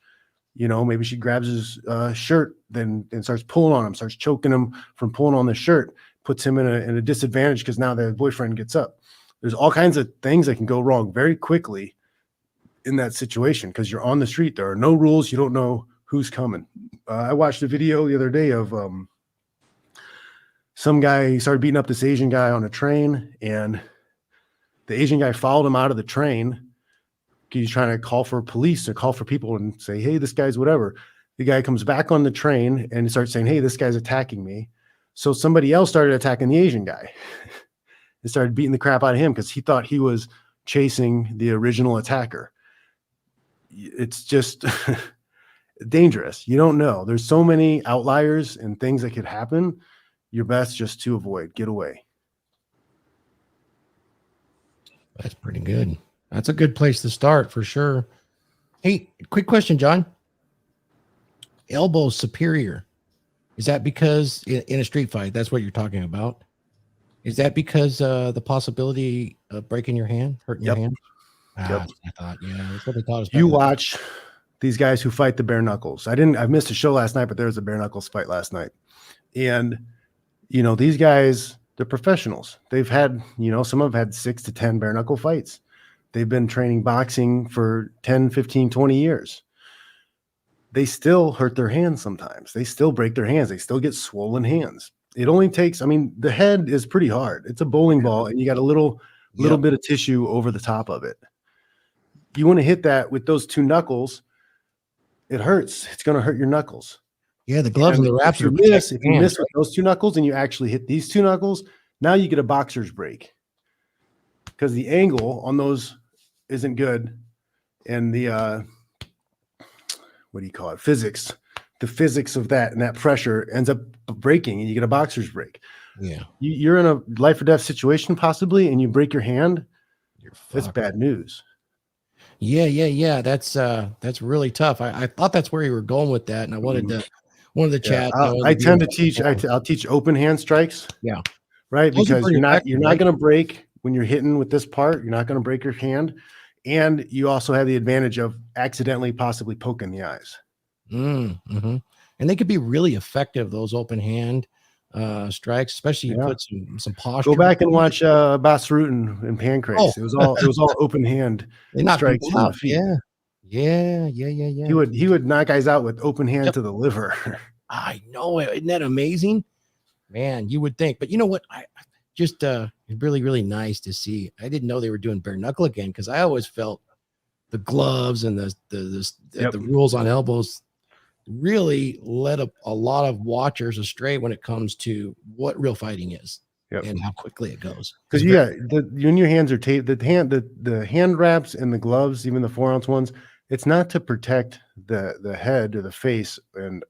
Speaker 2: Maybe she grabs his shirt and starts pulling on him, starts choking him from pulling on the shirt, puts him in a disadvantage because now their boyfriend gets up. There's all kinds of things that can go wrong very quickly in that situation because you're on the street. There are no rules. You don't know who's coming. I watched a video the other day of some guy started beating up this Asian guy on a train, and the Asian guy followed him out of the train. He's trying to call for police or call for people and say, hey, this guy's whatever. The guy comes back on the train and starts saying, hey, this guy's attacking me. So somebody else started attacking the Asian guy. They started beating the crap out of him because he thought he was chasing the original attacker. It's just dangerous. You don't know. There's so many outliers and things that could happen. Your best just to avoid, get away.
Speaker 1: That's pretty good. That's a good place to start for sure. Hey, quick question, John. Elbow superior. Is that because in a street fight, that's what you're talking about? Is that because the possibility of breaking your hand, hurting your hand?
Speaker 2: Yep.
Speaker 1: I thought, yeah, that's what they thought.
Speaker 2: You watch these guys who fight the bare knuckles. I missed a show last night, but there was a bare knuckles fight last night. And, these guys, they're professionals. They've had, some have had 6 to 10 bare knuckle fights. They've been training boxing for 10, 15, 20 years. They still hurt their hands sometimes. They still break their hands. They still get swollen hands. It only takes, the head is pretty hard. It's a bowling ball, and you got a little bit of tissue over the top of it. You want to hit that with those two knuckles, it hurts. It's going to hurt your knuckles.
Speaker 1: Yeah, the gloves and the wraps are
Speaker 2: if you miss with those two knuckles and you actually hit these two knuckles, now you get a boxer's break because the angle on those isn't good. And the, physics, the physics of that and that pressure ends up breaking and you get a boxer's break.
Speaker 1: Yeah.
Speaker 2: You're in a life or death situation possibly, and you break your hand. That's bad news.
Speaker 1: Yeah. That's really tough. I thought that's where you were going with that, and I wanted to chat.
Speaker 2: I tend to teach. I'll teach open hand strikes.
Speaker 1: Yeah,
Speaker 2: right. Because you're not going to break when you're hitting with this part. You're not going to break your hand, and you also have the advantage of accidentally possibly poking the eyes.
Speaker 1: Mm-hmm. And they could be really effective. Those open hand strikes, especially you put some posture.
Speaker 2: Go back and watch Bassroot and Pancrase. It was all open hand strikes.
Speaker 1: Yeah. Yeah.
Speaker 2: He would knock guys out with open hand
Speaker 1: Yep.
Speaker 2: to the liver.
Speaker 1: I know it. Isn't that amazing? Man, you would think. But you know what? I just really, really nice to see. I didn't know they were doing bare knuckle again because I always felt the gloves and the rules on elbows really led a lot of watchers astray when it comes to what real fighting is and how quickly it goes.
Speaker 2: Because when your hands are taped, the hand wraps and the gloves, even the 4-ounce ones, it's not to protect the head or the face and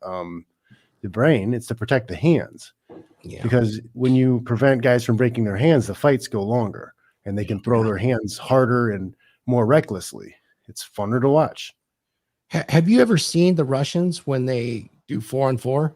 Speaker 2: the brain. It's to protect the hands.
Speaker 1: Yeah.
Speaker 2: Because when you prevent guys from breaking their hands, the fights go longer and they can throw their hands harder and more recklessly. It's funner to watch.
Speaker 1: Have you ever seen the Russians when they do 4-on-4?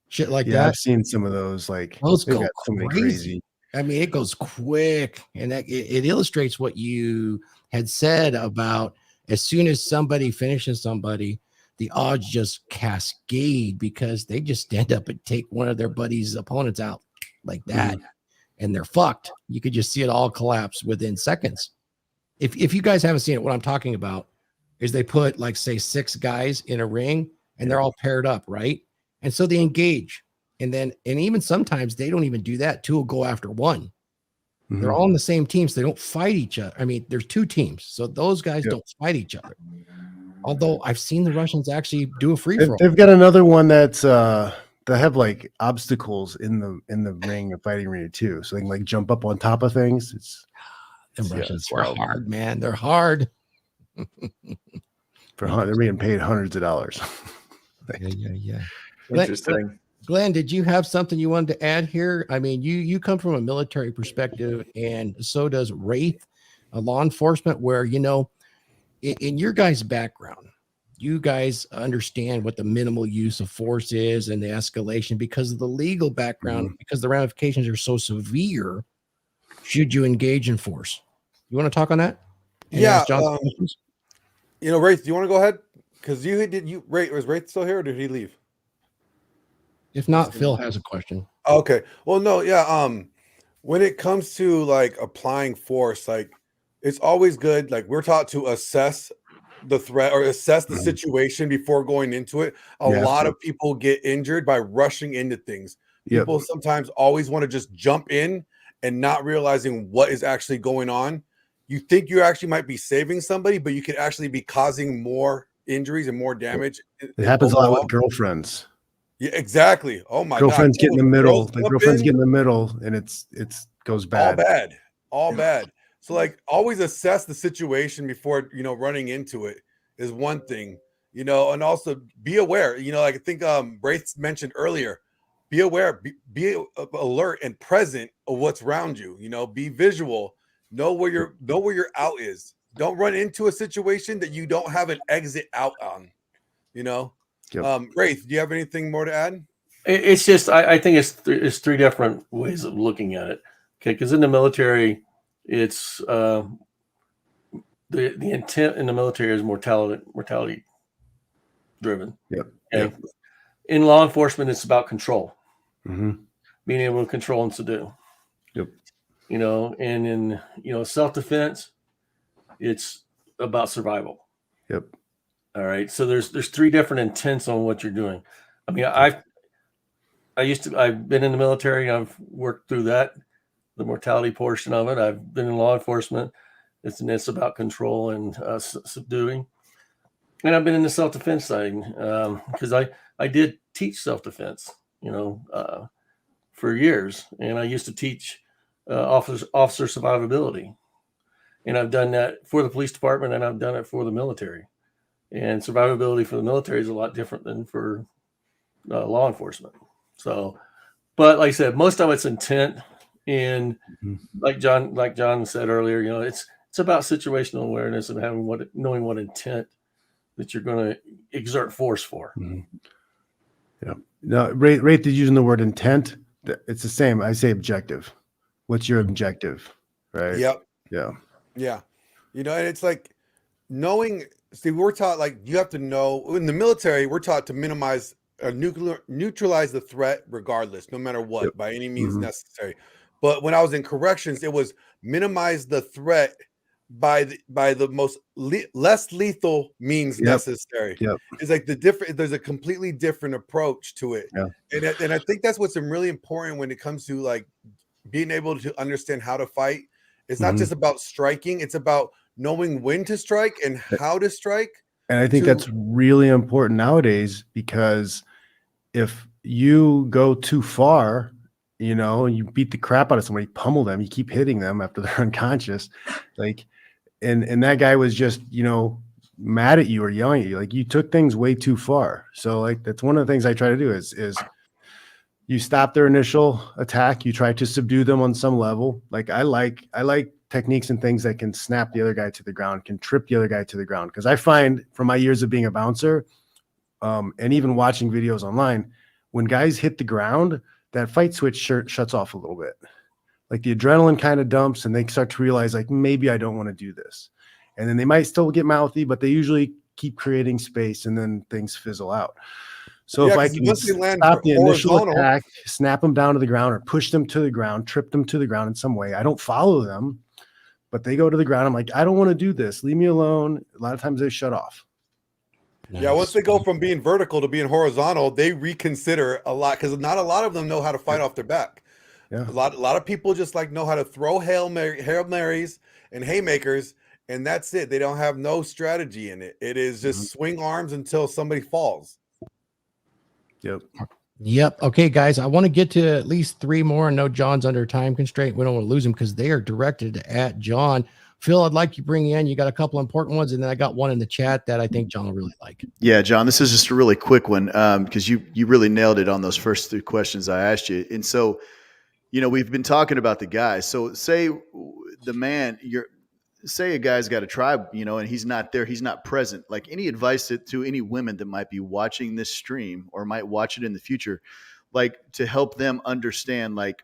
Speaker 1: Shit like that?
Speaker 2: I've seen some of those. Like
Speaker 1: those
Speaker 2: they
Speaker 1: go
Speaker 2: got somebody
Speaker 1: crazy. I mean, it goes quick, and it illustrates what you had said about as soon as somebody finishes somebody, the odds just cascade because they just stand up and take one of their buddies' opponents out like that, and they're fucked. You could just see it all collapse within seconds. If you guys haven't seen it, what I'm talking about is they put like say 6 guys in a ring and they're all paired up, right? And so they engage. And even sometimes they don't even do that. 2 will go after 1. They're all on the same team, so they don't fight each other. I mean, there's 2 teams, so those guys don't fight each other. Although I've seen the Russians actually do a free for all.
Speaker 2: They've got another one that's they have like obstacles in the ring, a fighting arena too, so they can like jump up on top of things.
Speaker 1: The Russians are hard, man. They're hard.
Speaker 2: They're being paid hundreds of dollars.
Speaker 1: Yeah.
Speaker 4: Interesting.
Speaker 1: Glenn, did you have something you wanted to add here? I mean, you come from a military perspective, and so does Raith, a law enforcement, where, you know, in your guys' background, you guys understand what the minimal use of force is and the escalation because of the legal background, because the ramifications are so severe. Should you engage in force? You want to talk on that?
Speaker 5: Yeah. You know, Raith, do you want to go ahead? Because was Raith still here or did he leave?
Speaker 1: If not, Phil has a question.
Speaker 5: Okay. Well, no, yeah. When it comes to like applying force, like it's always good. Like we're taught to assess the threat or assess the situation before going into it. A lot of people get injured by rushing into things. People sometimes always want to just jump in and not realizing what is actually going on. You think you actually might be saving somebody, but you could actually be causing more injuries and more damage.
Speaker 2: It happens a lot with girlfriends.
Speaker 5: Yeah, exactly. Oh my
Speaker 2: girlfriends
Speaker 5: God.
Speaker 2: Get in the middle. The girlfriends get in the middle, and it goes bad.
Speaker 5: All bad. So like, always assess the situation before running into it is one thing. And also be aware. Like I think Raith mentioned earlier, be aware, be alert and present of what's around you. Be visual. Know where your out is. Don't run into a situation that you don't have an exit out on. Raith, do you have anything more to add?
Speaker 6: It's just I think it's 3 different ways of looking at it. Okay, because in the military, it's the intent in the military is mortality driven. Okay? In law enforcement, it's about control, being able to control and subdue. And in self-defense, it's about survival. All right. So there's 3 different intents on what you're doing. I mean, I've been in the military. I've worked through that, the mortality portion of it. I've been in law enforcement. It's about control and subduing. And I've been in the self-defense side because I did teach self-defense, for years. And I used to teach officer survivability. And I've done that for the police department and I've done it for the military. And survivability for the military is a lot different than for law enforcement. So, but like I said, most of it's intent. And like John said earlier, it's about situational awareness and knowing what intent that you're going to exert force for.
Speaker 2: Now, Raith is using the word intent. It's the same. I say objective. What's your objective? Right.
Speaker 5: Yep.
Speaker 2: Yeah.
Speaker 5: And it's like knowing. See, we're taught like you have to know in the military. We're taught to minimize or neutralize the threat, regardless, no matter what, by any means necessary. But when I was in corrections, it was minimize the threat by the most less lethal means
Speaker 2: Yep.
Speaker 5: necessary.
Speaker 2: Yep.
Speaker 5: It's like there's a completely different approach to it.
Speaker 2: Yeah.
Speaker 5: And I think that's what's really important when it comes to like being able to understand how to fight. It's not just about striking, it's about knowing when to strike and how to strike.
Speaker 2: And I think that's really important nowadays, because if you go too far, you know, you beat the crap out of somebody, pummel them, you keep hitting them after they're unconscious, like, and that guy was just, you know, mad at you or yelling at you, like you took things way too far. So like that's one of the things I try to do is you stop their initial attack, you try to subdue them on some level. Like I like techniques and things that can snap the other guy to the ground, can trip the other guy to the ground. Because I find from my years of being a bouncer, and even watching videos online, when guys hit the ground, that fight switch shuts off a little bit. Like the adrenaline kind of dumps and they start to realize like, maybe I don't want to do this. And then they might still get mouthy, but they usually keep creating space and then things fizzle out. So if I can stop the initial attack, snap them down to the ground or push them to the ground, trip them to the ground in some way, I don't follow them, but they go to the ground. I'm like, I don't want to do this. Leave me alone. A lot of times they shut off.
Speaker 5: Yeah, once they go from being vertical to being horizontal, they reconsider a lot, because not a lot of them know how to fight off their back.
Speaker 2: Yeah,
Speaker 5: a lot of people just like know how to throw Hail Marys and haymakers, and that's it. They don't have no strategy in it. It is just swing arms until somebody falls.
Speaker 1: Yep. Okay, guys, I want to get to at least 3 more. I know John's under time constraint. We don't want to lose him because they are directed at John. Phil, I'd like you to bring in. You got a couple important ones, and then I got one in the chat that I think John will really like.
Speaker 7: Yeah, John, this is just a really quick one because you really nailed it on those first 3 questions I asked you. And so, you know, we've been talking about the guys. So say the man, say a guy's got a tribe, you know, and he's not there, he's not present. Like any advice to any women that might be watching this stream or might watch it in the future, like to help them understand, like,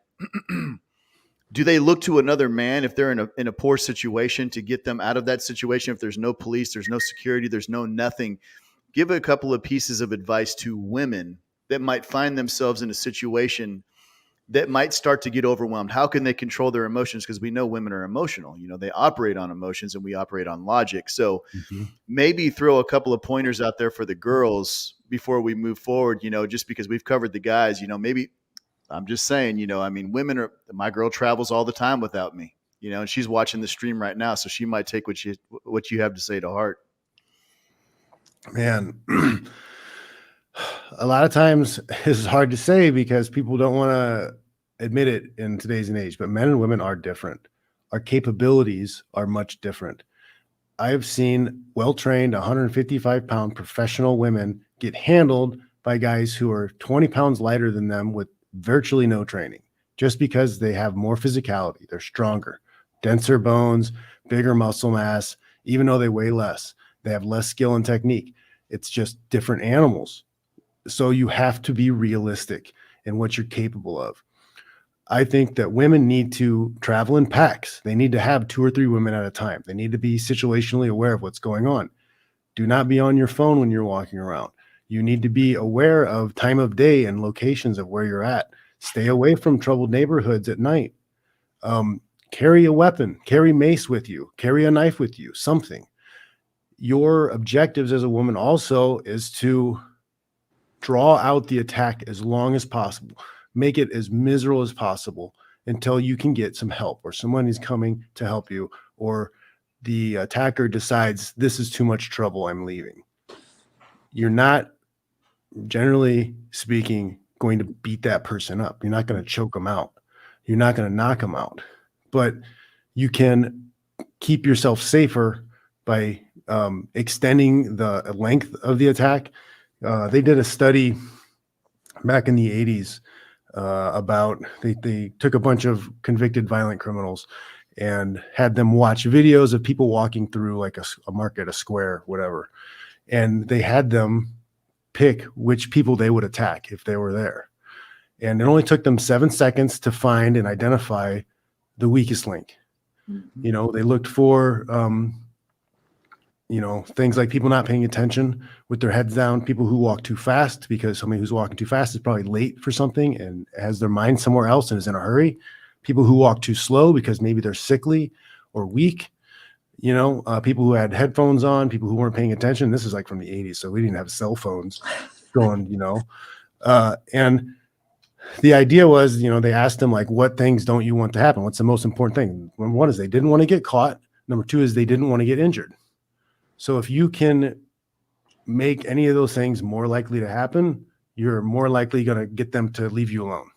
Speaker 7: do they look to another man if they're in a poor situation to get them out of that situation? If there's no police, there's no security, there's no nothing. Give a couple of pieces of advice to women that might find themselves in a situation that might start to get overwhelmed. How can they control their emotions? Because we know women are emotional. You know, they operate on emotions and we operate on logic. So maybe throw a couple of pointers out there for the girls before we move forward, you know, just because we've covered the guys, you know, maybe I'm just saying, you know, I mean, my girl travels all the time without me, you know, and she's watching the stream right now. So she might take what you have to say to heart.
Speaker 2: Man, a lot of times this is hard to say because people don't want to admit it in today's age, but men and women are different. Our capabilities are much different. I've seen well-trained 155-pound professional women get handled by guys who are 20 pounds lighter than them with virtually no training, just because they have more physicality. They're stronger, denser bones, bigger muscle mass, even though they weigh less. They have less skill and technique. It's just different animals. So you have to be realistic in what you're capable of. I think that women need to travel in packs. They need to have 2 or 3 women at a time. They need to be situationally aware of what's going on. Do not be on your phone when you're walking around. You need to be aware of time of day and locations of where you're at. Stay away from troubled neighborhoods at night. Carry a weapon, carry mace with you, carry a knife with you, something. Your objectives as a woman also is to draw out the attack as long as possible. Make it as miserable as possible until you can get some help or someone is coming to help you, or the attacker decides this is too much trouble, I'm leaving. You're not, generally speaking, going to beat that person up. You're not going to choke them out. You're not going to knock them out. But you can keep yourself safer by extending the length of the attack. They did a study back in the 80s about, they took a bunch of convicted violent criminals and had them watch videos of people walking through like a market, a square, whatever. And they had them pick which people they would attack if they were there. And it only took them 7 seconds to find and identify the weakest link. You know, they looked for, you know, things like people not paying attention with their heads down, people who walk too fast, because somebody who's walking too fast is probably late for something and has their mind somewhere else and is in a hurry. People who walk too slow because maybe they're sickly or weak. people who had headphones on, people who weren't paying attention. This is like from the 80s, so we didn't have cell phones going, and the idea was, they asked them, like, what things don't you want to happen? What's the most important thing? Number one is they didn't want to get caught. Number two is they didn't want to get injured. So if you can make any of those things more likely to happen, you're more likely going to get them to leave you alone.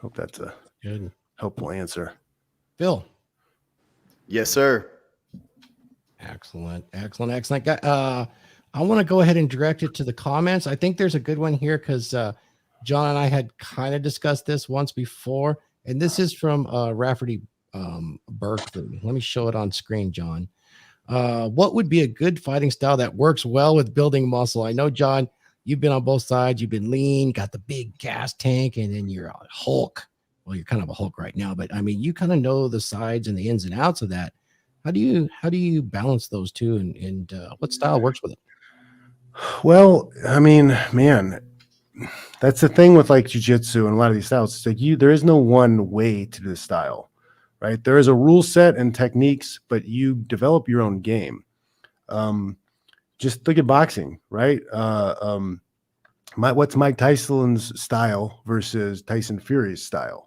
Speaker 2: Hope that's a
Speaker 1: Good.
Speaker 2: helpful answer.
Speaker 1: Phil.
Speaker 7: Yes, sir.
Speaker 1: Excellent. I want to go ahead and direct it to the comments. I think there's a good one here because John and I had kind of discussed this once before, and this is from Rafferty Berkeley. Let me show it on screen, John. What would be a good fighting style that works well with building muscle? I know, John, you've been on both sides. You've been lean, got the big gas tank, and then you're a Hulk. Well, you're kind of a Hulk right now, but I mean, you kind of know the sides and the ins and outs of that. How do you balance those two, and what style works with it?
Speaker 2: Well, I mean, man, that's the thing with like jiu-jitsu and a lot of these styles. It's like there is no one way to do the style, right? There is a rule set and techniques, but you develop your own game. Just look at boxing, right? What's Mike Tyson's style versus Tyson Fury's style?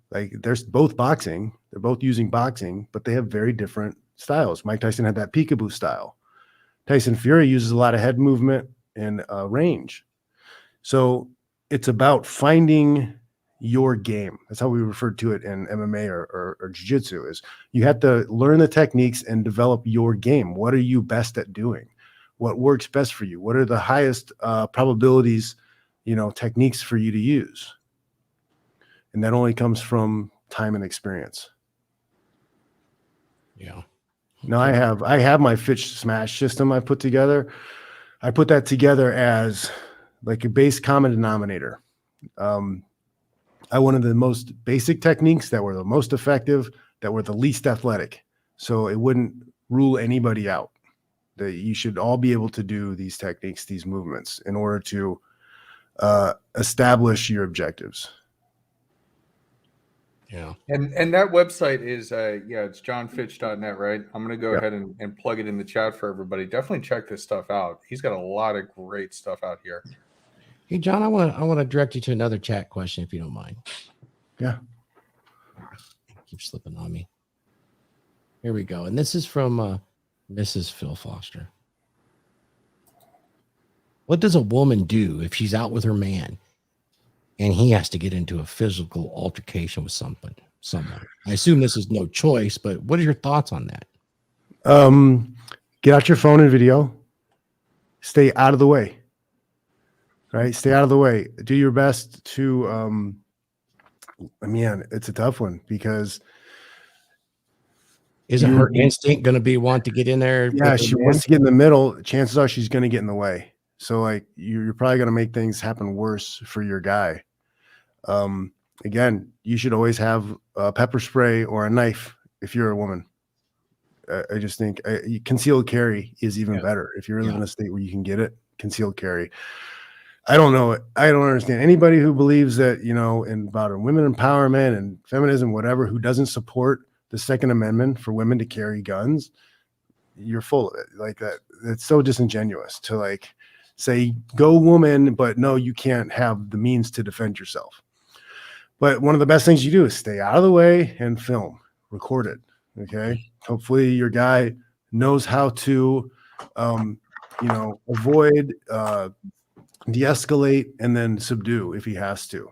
Speaker 2: Like they're both boxing. They're both using boxing, but they have very different styles. Mike Tyson had that peekaboo style. Tyson Fury uses a lot of head movement and range. So it's about finding your game. That's how we refer to it in MMA or jiu-jitsu, is you have to learn the techniques and develop your game. What are you best at doing? What works best for you? What are the highest probabilities, techniques for you to use? And that only comes from time and experience.
Speaker 1: Yeah.
Speaker 2: Now I have my Fitch Smash system I put together. I put that together as like a base common denominator. I wanted the most basic techniques that were the most effective, that were the least athletic. So it wouldn't rule anybody out. That you should all be able to do these techniques, these movements, in order to establish your objectives.
Speaker 1: Yeah.
Speaker 4: And that website is it's johnfitch.net, right? I'm gonna go ahead and plug it in the chat for everybody. Definitely check this stuff out. He's got a lot of great stuff out here.
Speaker 1: Hey, John, I want to direct you to another chat question, if you don't mind.
Speaker 2: Yeah.
Speaker 1: Keep slipping on me. Here we go. And this is from Mrs. Phil Foster. What does a woman do if she's out with her man and he has to get into a physical altercation with someone? I assume this is no choice, but what are your thoughts on that?
Speaker 2: Get out your phone and video. Stay out of the way. Right? Stay out of the way. Do your best to, it's a tough one because.
Speaker 1: Isn't her instinct going to be want to get in there?
Speaker 2: Yeah, she wants to get in the middle. Chances are she's going to get in the way. So like you're probably going to make things happen worse for your guy. Again, you should always have a pepper spray or a knife if you're a woman. I just think concealed carry is even better. If you're in a state where you can get it, concealed carry. I don't know. I don't understand anybody who believes that, about women empowerment and feminism, whatever, who doesn't support the Second Amendment for women to carry guns. You're full of it. Like that. It's so disingenuous to like say, go woman, but no, you can't have the means to defend yourself. But one of the best things you do is stay out of the way and film, record it. Okay. Hopefully your guy knows how to, avoid, de-escalate and then subdue if he has to.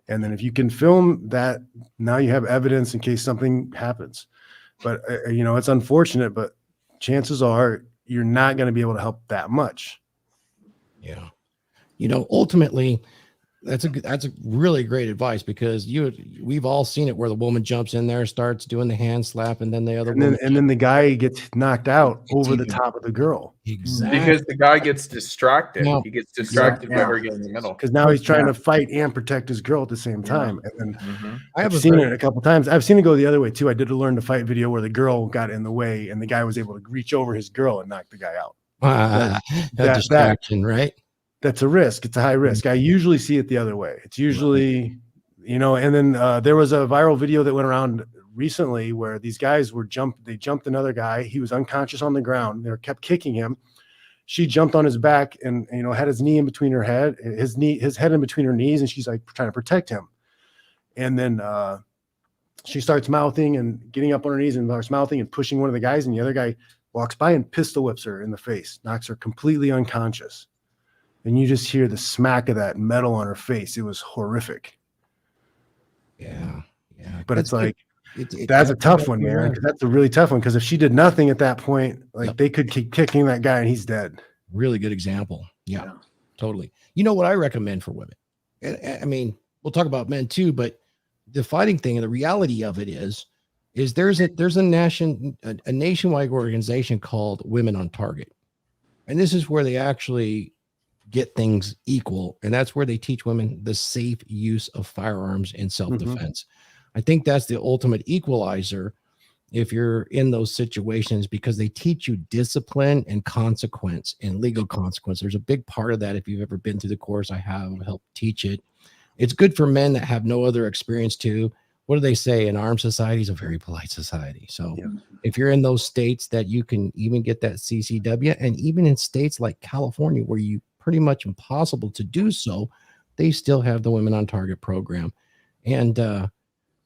Speaker 2: And then if you can film that, now you have evidence in case something happens. But, it's unfortunate, but chances are you're not going to be able to help that much.
Speaker 1: Yeah. Ultimately, that's a really great advice because we've all seen it where the woman jumps in there, starts doing the hand slap, and then the other
Speaker 2: and then the guy gets knocked out over the top of the girl.
Speaker 1: Exactly.
Speaker 4: Because the guy gets distracted.
Speaker 1: No.
Speaker 4: He gets distracted by her getting in the middle.
Speaker 2: Because now he's trying to fight and protect his girl at the same time. And then
Speaker 1: I've
Speaker 2: seen it a couple times. I've seen it go the other way too. I did a learn to fight video where the girl got in the way and the guy was able to reach over his girl and knock the guy out.
Speaker 1: That distraction, right?
Speaker 2: That's a risk. It's a high risk. I usually see it the other way. It's usually you know, and then there was a viral video that went around recently where these guys they jumped another guy. He was unconscious on the ground. They kept kicking him. She jumped on his back and, you know, had his knee in between her head, his head in between her knees. And she's like trying to protect him. And then she starts mouthing and getting up on her knees and starts mouthing and pushing one of the guys. And the other guy walks by and pistol whips her in the face, knocks her completely unconscious. And you just hear the smack of that metal on her face. It was horrific.
Speaker 1: Yeah.
Speaker 2: But
Speaker 1: That's
Speaker 2: it's like,
Speaker 1: it-
Speaker 2: that's a tough one,
Speaker 1: you're
Speaker 2: man.
Speaker 1: right.
Speaker 2: That's a really tough one. Because if she did nothing at that point, like
Speaker 1: Yep.
Speaker 2: they could keep kicking that guy and he's dead.
Speaker 1: Really good example. Yeah,
Speaker 3: Yeah.
Speaker 1: totally. You know what I recommend for women? I mean, we'll talk about men too, but the fighting thing and the reality of it is there's a nationwide organization called Women on Target. And this is where they actually get things equal. And that's where they teach women the safe use of firearms in self-defense. I think that's the ultimate equalizer if you're in those situations, because they teach you discipline and consequence and legal consequence. There's a big part of that. If you've ever been through the course, I have helped teach it. It's good for men that have no other experience too. What do they say? An armed society is a very polite society. So if you're in those states that you can even get that CCW, and even in states like California, where you pretty much impossible to do so, they still have the Women on Target program. And,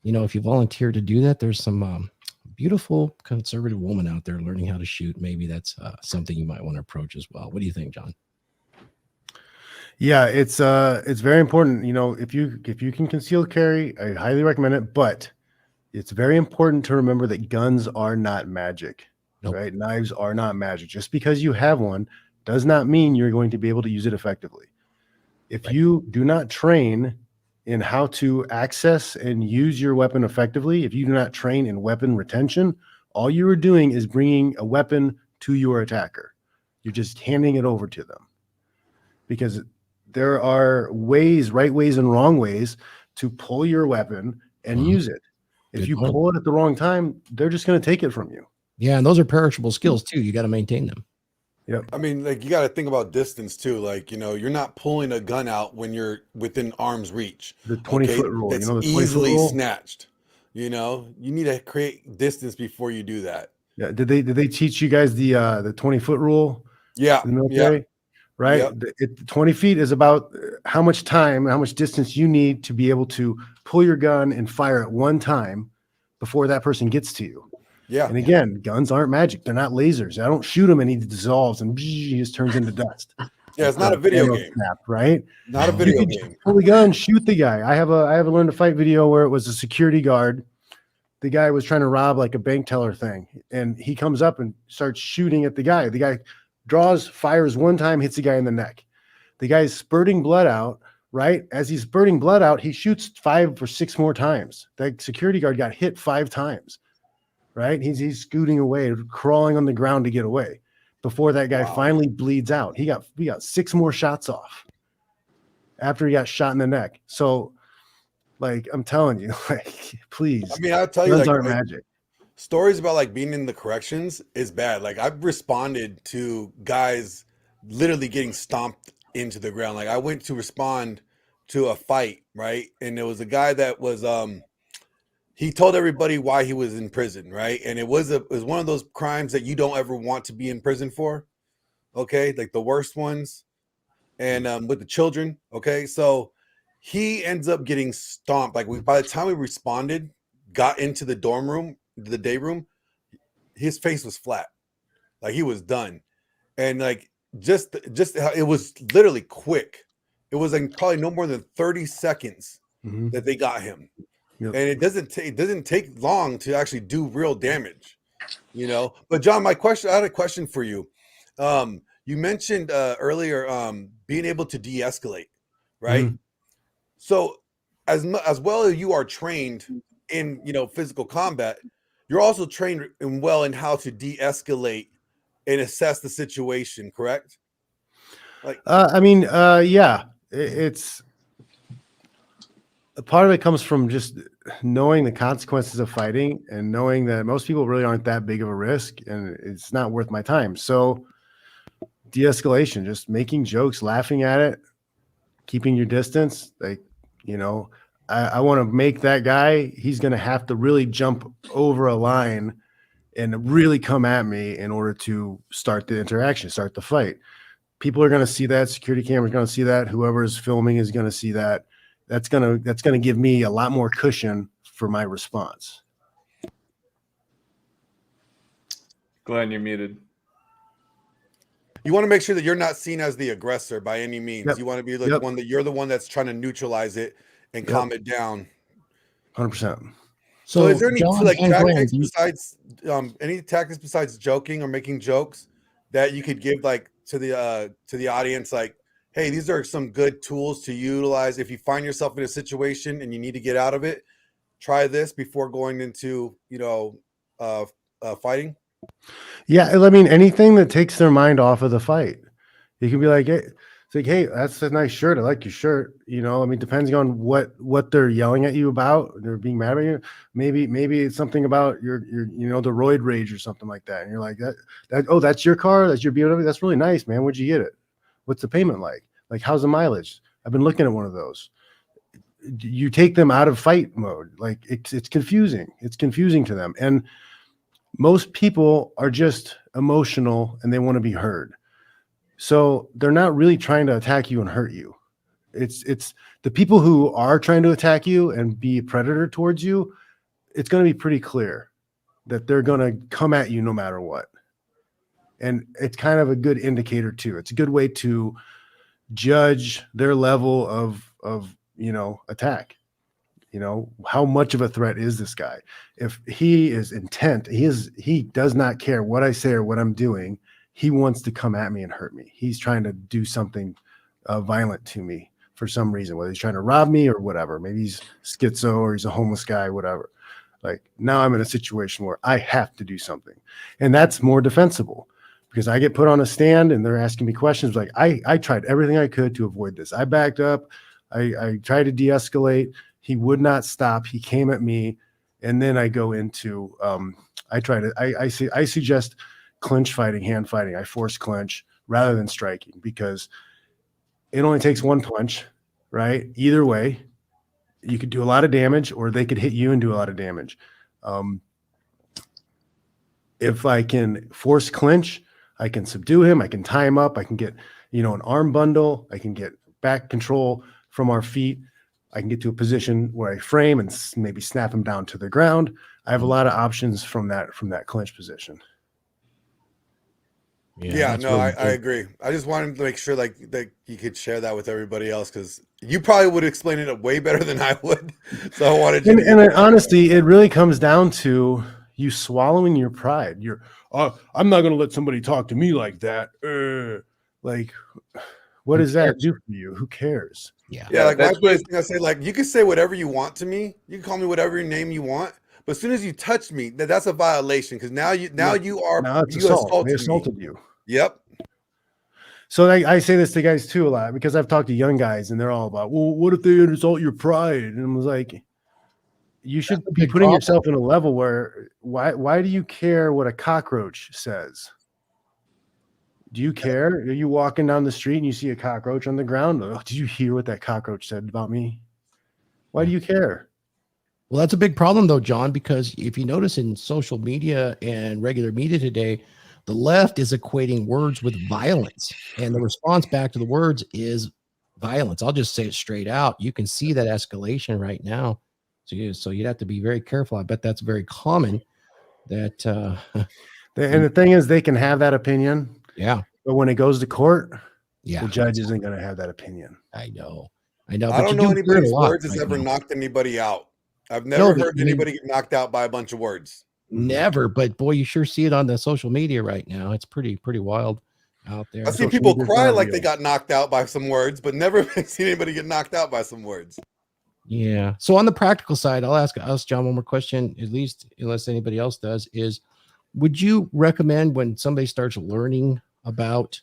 Speaker 1: you know, if you volunteer to do that, there's some beautiful conservative woman out there learning how to shoot. Maybe that's something you might want to approach as well. What do you think, John?
Speaker 2: Yeah, it's very important. You know, if you can conceal carry, I highly recommend it. But it's very important to remember that guns are not magic,
Speaker 1: Nope.
Speaker 2: right? Knives are not magic. Just because you have one does not mean you're going to be able to use it effectively. If you do not train in how to access and use your weapon effectively, if you do not train in weapon retention, all you are doing is bringing a weapon to your attacker. You're just handing it over to them, because there are ways, right ways and wrong ways to pull your weapon and use it. If
Speaker 1: Good
Speaker 2: you
Speaker 1: point.
Speaker 2: pull it at the wrong time, they're just going to take it from you.
Speaker 1: Yeah, and those are perishable skills too. You got to maintain them.
Speaker 2: Yep.
Speaker 5: I mean, like, you got to think about distance too. Like, you know, you're not pulling a gun out when you're within arm's reach.
Speaker 2: The 20-foot rule.
Speaker 5: That's
Speaker 2: You know, the 20-foot
Speaker 5: easily
Speaker 2: rule?
Speaker 5: snatched. You know, you need to create distance before you do that.
Speaker 2: Yeah. Did they teach you guys the 20-foot rule
Speaker 5: Yeah.
Speaker 2: in the military? Right.
Speaker 5: Yep.
Speaker 2: 20 feet is about how much time, how much distance you need to be able to pull your gun and fire at one time before that person gets to you.
Speaker 5: Yeah.
Speaker 2: And again, guns aren't magic. They're not lasers. I don't shoot him and he dissolves and he just turns into dust.
Speaker 5: Yeah. It's not a video
Speaker 2: Arrow
Speaker 5: game.
Speaker 2: snap, right?
Speaker 5: Not a
Speaker 1: You
Speaker 5: video
Speaker 2: You
Speaker 5: game.
Speaker 2: can pull the gun, shoot the guy. I have a learn to fight video where it was a security guard. The guy was trying to rob like a bank teller thing, and he comes up and starts shooting at the guy. The guy draws, fires one time, hits the guy in the neck. The guy is spurting blood out. Right as he's spurting blood out, he shoots 5 or 6 more times. That security guard got hit 5 times. Right, he's scooting away, crawling on the ground to get away before that guy finally bleeds out. He got 6 more shots off after he got shot in the neck. So, like, I'm telling you, like, please.
Speaker 5: I mean, I'll tell you,
Speaker 2: guns
Speaker 5: like,
Speaker 2: aren't magic.
Speaker 5: stories about like being in the corrections is bad. Like, I've responded to guys literally getting stomped into the ground. Like, I went to respond to a fight, right? And there was a guy that was he told everybody why he was in prison, right? And it was one of those crimes that you don't ever want to be in prison for. Okay, like the worst ones. And with the children, okay? So he ends up getting stomped. Like, by the time we responded, got into the dorm room, the day room, his face was flat. Like, he was done. And like just it was literally quick. It was like probably no more than 30 seconds that they got him.
Speaker 2: Yep.
Speaker 5: And it doesn't take long to actually do real damage, you know. But John, I had a question for you. You mentioned earlier being able to de-escalate, right? So as well as you are trained in, you know, physical combat, you're also trained in how to de-escalate and assess the situation, correct? Like,
Speaker 2: yeah, it's a part of it comes from just knowing the consequences of fighting and knowing that most people really aren't that big of a risk and it's not worth my time. So de-escalation, just making jokes, laughing at it, keeping your distance. Like, you know, I want to make that guy, he's going to have to really jump over a line and really come at me in order to start the interaction, start the fight. People are going to see that. Security cameras going to see that. Whoever is filming is going to see that. That's going to give me a lot more cushion for my response.
Speaker 4: Glenn, you're muted.
Speaker 5: You want to make sure that you're not seen as the aggressor by any means.
Speaker 2: Yep.
Speaker 5: You want to be the one that you're the one that's trying to neutralize it and calm it down.
Speaker 2: 100%.
Speaker 5: So is there any
Speaker 1: John
Speaker 5: like
Speaker 1: and Glenn,
Speaker 5: tactics besides any tactics besides joking or making jokes that you could give like to the audience, like, hey, these are some good tools to utilize if you find yourself in a situation and you need to get out of it. Try this before going into fighting.
Speaker 2: Yeah, I mean, anything that takes their mind off of the fight. You can be like, hey, it's like, hey, that's a nice shirt. I like your shirt. You know, I mean, depending on what they're yelling at you about, they're being mad at you. Maybe it's something about your the roid rage or something like that. And you're like, oh, that's your car, that's your BMW. That's really nice, man. Where'd you get it? What's the payment like? Like, how's the mileage? I've been looking at one of those. You take them out of fight mode. Like, it's confusing. It's confusing to them. And most people are just emotional and they want to be heard. So they're not really trying to attack you and hurt you. It's the people who are trying to attack you and be a predator towards you. It's going to be pretty clear that they're going to come at you no matter what. And it's kind of a good indicator too. It's a good way to judge their level of attack. You know, how much of a threat is this guy? If he is intent, he does not care what I say or what I'm doing. He wants to come at me and hurt me. He's trying to do something violent to me for some reason, whether he's trying to rob me or whatever. Maybe he's schizo or he's a homeless guy, whatever. Like, now I'm in a situation where I have to do something. And that's more defensible because I get put on a stand and they're asking me questions. Like, I tried everything I could to avoid this. I backed up. I tried to de-escalate. He would not stop. He came at me. And then I go into, I suggest clinch fighting, hand fighting. I force clinch rather than striking because it only takes one punch, right? Either way, you could do a lot of damage or they could hit you and do a lot of damage. If I can force clinch, I can subdue him. I can tie him up. I can get, an arm bundle. I can get back control from our feet. I can get to a position where I frame and maybe snap him down to the ground. I have a lot of options from that clinch position.
Speaker 5: Yeah, no, I agree. I just wanted to make sure like that you could share that with everybody else because you probably would explain it way better than I would. So I wanted you.
Speaker 2: And honestly, it really comes down to you swallowing your pride. I'm not going to let somebody talk to me like that. Like, what does that do for you? Who cares?
Speaker 5: Yeah. Like my biggest thing I say, like, you can say whatever you want to me. You can call me whatever name you want. But as soon as you touch me, that's a violation because now you assaulted
Speaker 2: you.
Speaker 5: Yep.
Speaker 2: So I say this to guys too a lot because I've talked to young guys and they're all about, well, what if they insult your pride? And I was like, you should be putting yourself in a level where why do you care what a cockroach says? Do you care? Are you walking down the street and you see a cockroach on the ground? Oh, did you hear what that cockroach said about me? Why do you care?
Speaker 1: Well, that's a big problem, though, John, because if you notice in social media and regular media today, the left is equating words with violence, and the response back to the words is violence. I'll just say it straight out. You can see that escalation right now. So you'd have to be very careful. I bet that's very common. That
Speaker 2: and the thing is, they can have that opinion.
Speaker 1: Yeah.
Speaker 2: But when it goes to court,
Speaker 1: the
Speaker 2: judge isn't going to have that opinion.
Speaker 1: I know.
Speaker 5: I don't know anybody's words has ever knocked anybody out. I've never heard anybody get knocked out by a bunch of words.
Speaker 1: Never, but boy, you sure see it on the social media right now. It's pretty wild out there.
Speaker 5: I've seen people cry like they got knocked out by some words, but never seen anybody get knocked out by some words.
Speaker 1: Yeah. So on the practical side, I'll ask John one more question, at least unless anybody else does, is would you recommend when somebody starts learning about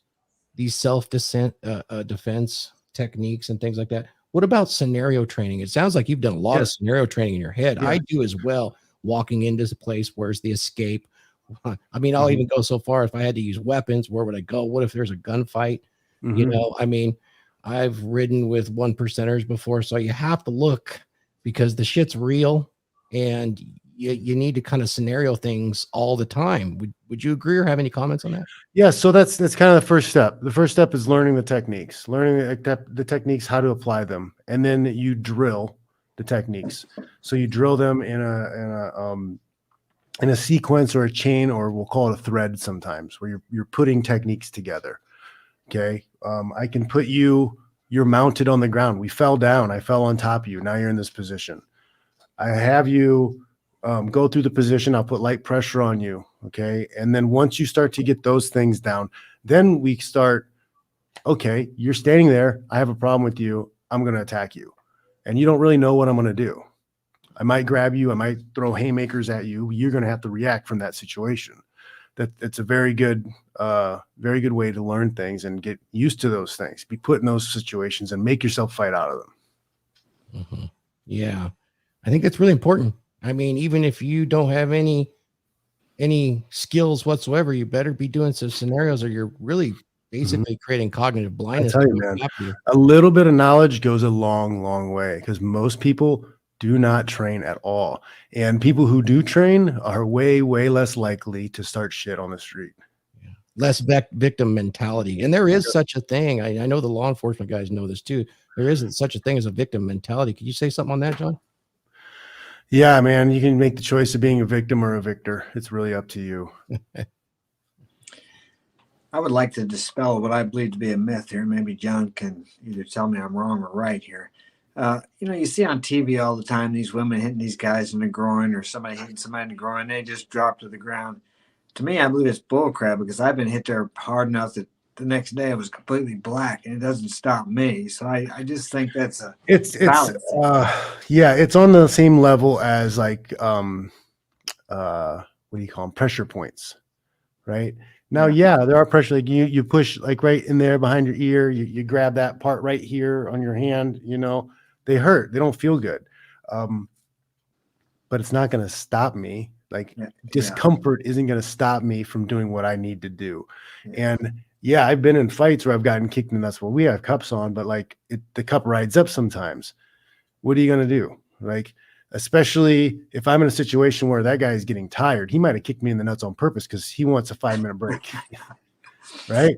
Speaker 1: these self-defense techniques and things like that, what about scenario training? It sounds like you've done a lot of scenario training in your head. Yeah. I do as well. Walking into a place, where's the escape? I mean, I'll even go so far. If I had to use weapons, where would I go? What if there's a gunfight? I mean, I've ridden with 1%ers before, so you have to look because the shit's real and you need to kind of scenario things all the time. Would you agree or have any comments on that?
Speaker 2: Yeah, so that's kind of the first step. The first step is learning the techniques, learning the techniques, how to apply them, and then you drill the techniques. So you drill them in a sequence or a chain, or we'll call it a thread sometimes, where you're putting techniques together. Okay, I can put you're mounted on the ground. We fell down. I fell on top of you. Now you're in this position. I have you go through the position. I'll put light pressure on you. Okay. And then once you start to get those things down, then we start, okay, you're standing there. I have a problem with you. I'm going to attack you. And you don't really know what I'm going to do. I might grab you. I might throw haymakers at you. You're going to have to react from that situation. It's a very good way to learn things and get used to those things. Be put in those situations and make yourself fight out of them.
Speaker 1: Mm-hmm. Yeah. I think that's really important. I mean, even if you don't have any skills whatsoever, you better be doing some scenarios or you're really basically creating cognitive blindness.
Speaker 2: I tell you, man, a little bit of knowledge goes a long, long way, because most people do not train at all. And people who do train are way, way less likely to start shit on the street.
Speaker 1: Yeah. Less victim mentality. And there is such a thing. I know the law enforcement guys know this too. There isn't such a thing as a victim mentality. Could you say something on that, John?
Speaker 2: Yeah, man, you can make the choice of being a victim or a victor. It's really up to you.
Speaker 3: I would like to dispel what I believe to be a myth here. Maybe John can either tell me I'm wrong or right here. You see on TV all the time, these women hitting these guys in the groin, or somebody hitting somebody in the groin, they just drop to the ground. To me, I believe it's bullcrap, because I've been hit there hard enough that the next day it was completely black, and it doesn't stop me. So I just think that's it's
Speaker 2: on the same level as like what do you call them, pressure points, right? Now, there are pressure, like you push like right in there behind your ear, you grab that part right here on your hand, they hurt, they don't feel good, but it's not going to stop me. Like discomfort isn't going to stop me from doing what I need to do. And I've been in fights where I've gotten kicked in the nuts. Well, we have cups on, but like the cup rides up sometimes. What are you going to do? Like, especially if I'm in a situation where that guy is getting tired, he might have kicked me in the nuts on purpose because he wants a 5-minute break. Right?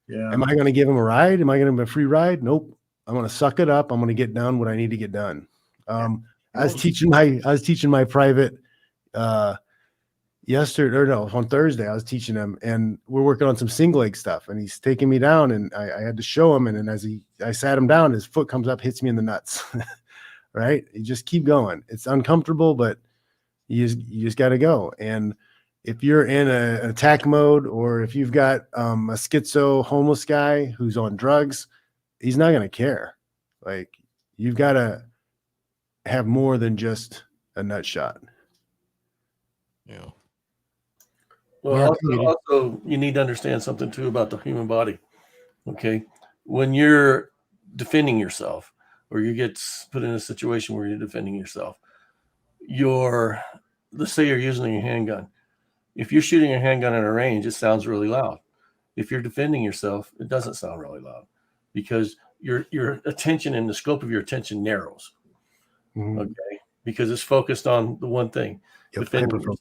Speaker 2: Yeah. Am I going to give him a ride? Am I going to give him a free ride? Nope. I'm going to suck it up. I'm going to get done what I need to get done. I was teaching my private on Thursday. I was teaching him, and we're working on some single leg stuff, and he's taking me down, and I had to show him. And then as I sat him down, his foot comes up, hits me in the nuts. Right? You just keep going. It's uncomfortable, but you just got to go. And if you're in an attack mode, or if you've got a schizo homeless guy who's on drugs, he's not going to care. Like, you've got to have more than just a nut shot.
Speaker 1: Yeah.
Speaker 6: Well, also, you need to understand something too about the human body. Okay. When you're defending yourself, or you get put in a situation where you're defending yourself, let's say you're using a handgun. If you're shooting a handgun at a range, it sounds really loud. If you're defending yourself, it doesn't sound really loud, because your attention and the scope of your attention narrows. Mm-hmm. Okay. Because it's focused on the one thing, defending yourself.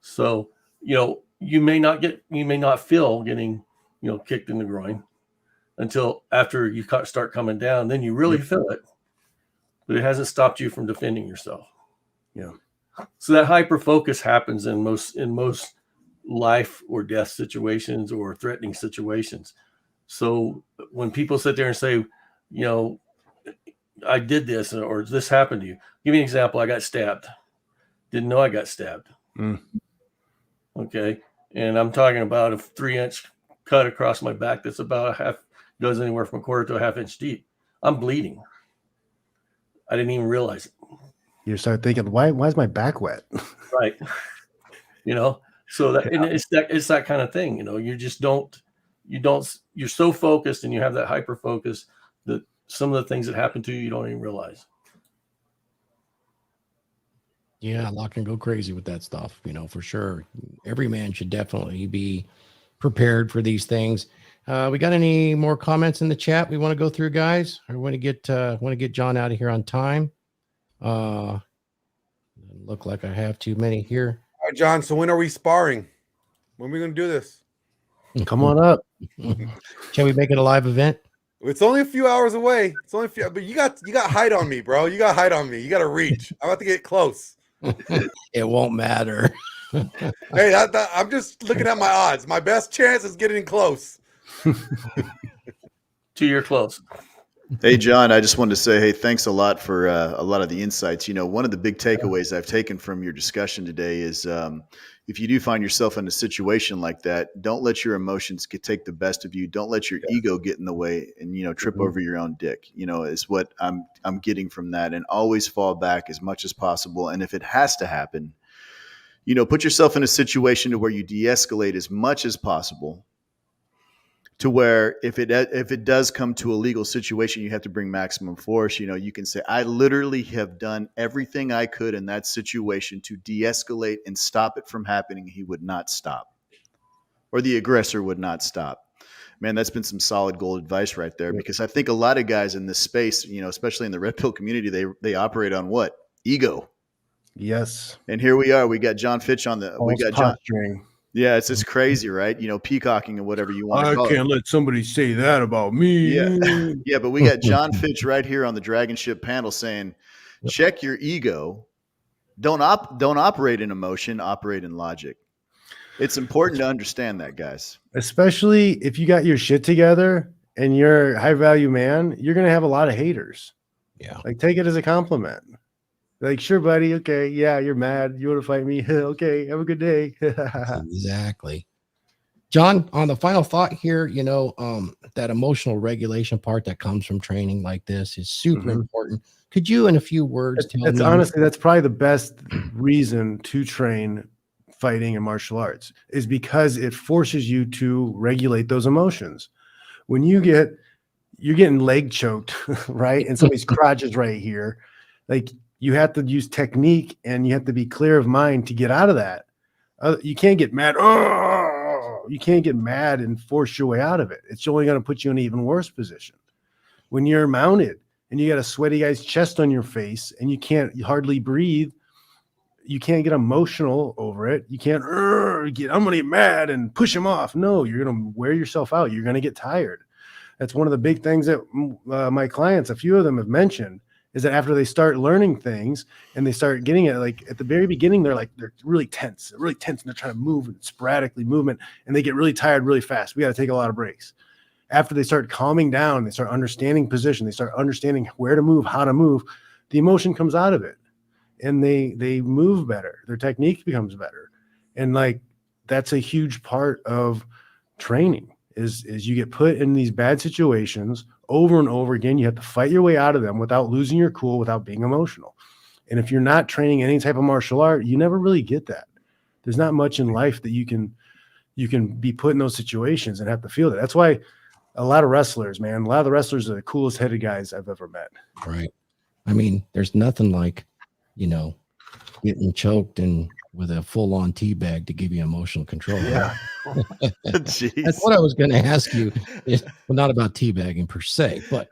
Speaker 6: So, you may not feel getting, kicked in the groin until after you start coming down. Then you really feel it, but it hasn't stopped you from defending yourself.
Speaker 2: Yeah.
Speaker 6: So that hyper focus happens in most life or death situations or threatening situations. So when people sit there and say, I did this, or this happened to you. Give me an example. I got stabbed. Didn't know I got stabbed. Mm. Okay. And I'm talking about a 3-inch cut across my back that's about goes anywhere from 1/4 to a 1/2 inch deep. I'm bleeding. I didn't even realize it.
Speaker 2: You start thinking, why is my back wet?
Speaker 6: Right. So that, and it's that kind of thing, you just you're so focused, and you have that hyper focus that some of the things that happen to you don't even realize.
Speaker 1: Yeah, a lot can go crazy with that stuff, for sure. Every man should definitely be prepared for these things. We got any more comments in the chat we want to go through, guys? I want to get John out of here on time. Look like I have too many here.
Speaker 5: All right, John. So when are we sparring? When are we going to do this?
Speaker 2: Come on up.
Speaker 1: Shall we make it a live event?
Speaker 5: It's only a few hours away. It's only a few, but you got height on me, bro. You got height on me. You got to reach. I'm about to get close.
Speaker 1: It won't matter.
Speaker 5: Hey, I'm just looking at my odds. My best chance is getting close.
Speaker 6: 2 year close.
Speaker 7: Hey, John, I just wanted to say, hey, thanks a lot for a lot of the insights. You know, one of the big takeaways I've taken from your discussion today is if you do find yourself in a situation like that, don't let your emotions take the best of you. Don't let your ego get in the way and, you know, trip over your own dick, you know, is what I'm getting from that. And always fall back as much as possible. And if it has to happen, you know, put yourself in a situation to where you de-escalate as much as possible, to where if it does come to a legal situation, you have to bring maximum force. You know, you can say, I literally have done everything I could in that situation to de-escalate and stop it from happening. He would not stop, or the aggressor would not stop. Man, that's been some solid gold advice right there, because I think a lot of guys in this space, you know, especially in the red pill community, they operate on what? Ego.
Speaker 2: Yes.
Speaker 7: And here we are. We got John Fitch on the. We got
Speaker 2: posturing.
Speaker 7: John. Yeah, it's just crazy, right? You know, peacocking and whatever you want to call it.
Speaker 2: I can't let somebody say that about me.
Speaker 7: Yeah. Yeah, but we got John Fitch right here on the DragonShip panel saying, check your ego. Don't operate in emotion, operate in logic. It's important to understand that, guys.
Speaker 2: Especially if you got your shit together and you're a high value man, you're going to have a lot of haters.
Speaker 1: Yeah.
Speaker 2: Like, take it as a compliment. Like, sure, buddy. Okay. Yeah. You're mad. You want to fight me? Okay. Have a good day.
Speaker 1: Exactly. John, on the final thought here, you know, that emotional regulation part that comes from training like this is super important. Could you, in a few words, tell me?
Speaker 2: Honestly, that's probably the best reason to train fighting and martial arts, is because it forces you to regulate those emotions. When you're getting leg choked, right? And somebody's crotch is right here. Like, you have to use technique and you have to be clear of mind to get out of that. You can't get mad. Oh, you can't get mad and force your way out of it. It's only going to put you in an even worse position. When you're mounted and you got a sweaty guy's chest on your face and you can't hardly breathe, you can't get emotional over it. You can't I'm going to get mad and push him off. No, you're going to wear yourself out. You're going to get tired. That's one of the big things that my clients, a few of them have mentioned, is that after they start learning things and they start getting it, like at the very beginning, they're really tense, and they're trying to move and sporadically movement, and they get really tired really fast. We got to take a lot of breaks. After they start calming down, they start understanding position, they start understanding where to move, how to move, the emotion comes out of it, and they move better. Their technique becomes better. And like, that's a huge part of training is you get put in these bad situations over and over again. You have to fight your way out of them without losing your cool, without being emotional. And if you're not training any type of martial art, you never really get that. There's not much in life that you can be put in those situations and have to feel that. That's why a lot of wrestlers, man, a lot of the wrestlers are the coolest headed guys I've ever met.
Speaker 1: Right. I mean, there's nothing like, you know, getting choked and with a full-on tea bag to give you emotional control.
Speaker 2: Yeah.
Speaker 1: That's what I was going to ask you. Well, not about teabagging per se, but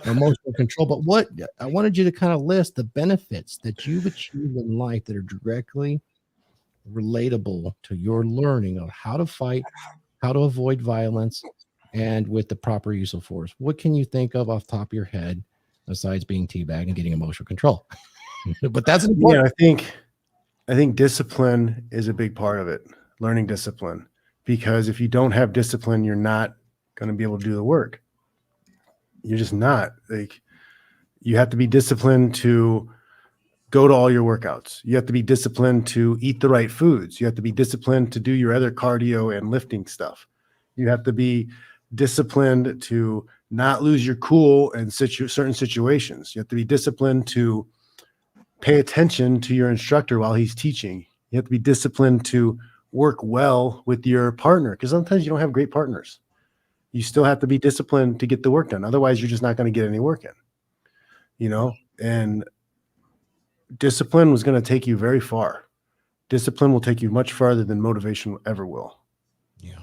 Speaker 1: emotional control. But what I wanted you to kind of list the benefits that you've achieved in life that are directly relatable to your learning of how to fight, how to avoid violence, and with the proper use of force. What can you think of off the top of your head besides being teabagged and getting emotional control? But that's important.
Speaker 2: Yeah, I think discipline is a big part of it. Learning discipline, because if you don't have discipline, you're not going to be able to do the work. You're just not. Like, you have to be disciplined to go to all your workouts. You have to be disciplined to eat the right foods. You have to be disciplined to do your other cardio and lifting stuff. You have to be disciplined to not lose your cool in certain situations. You have to be disciplined to pay attention to your instructor while he's teaching. You have to be disciplined to work well with your partner, because sometimes you don't have great partners. You still have to be disciplined to get the work done. Otherwise, you're just not going to get any work in, you know, and discipline was going to take you very far. Discipline will take you much farther than motivation ever will.
Speaker 1: Yeah.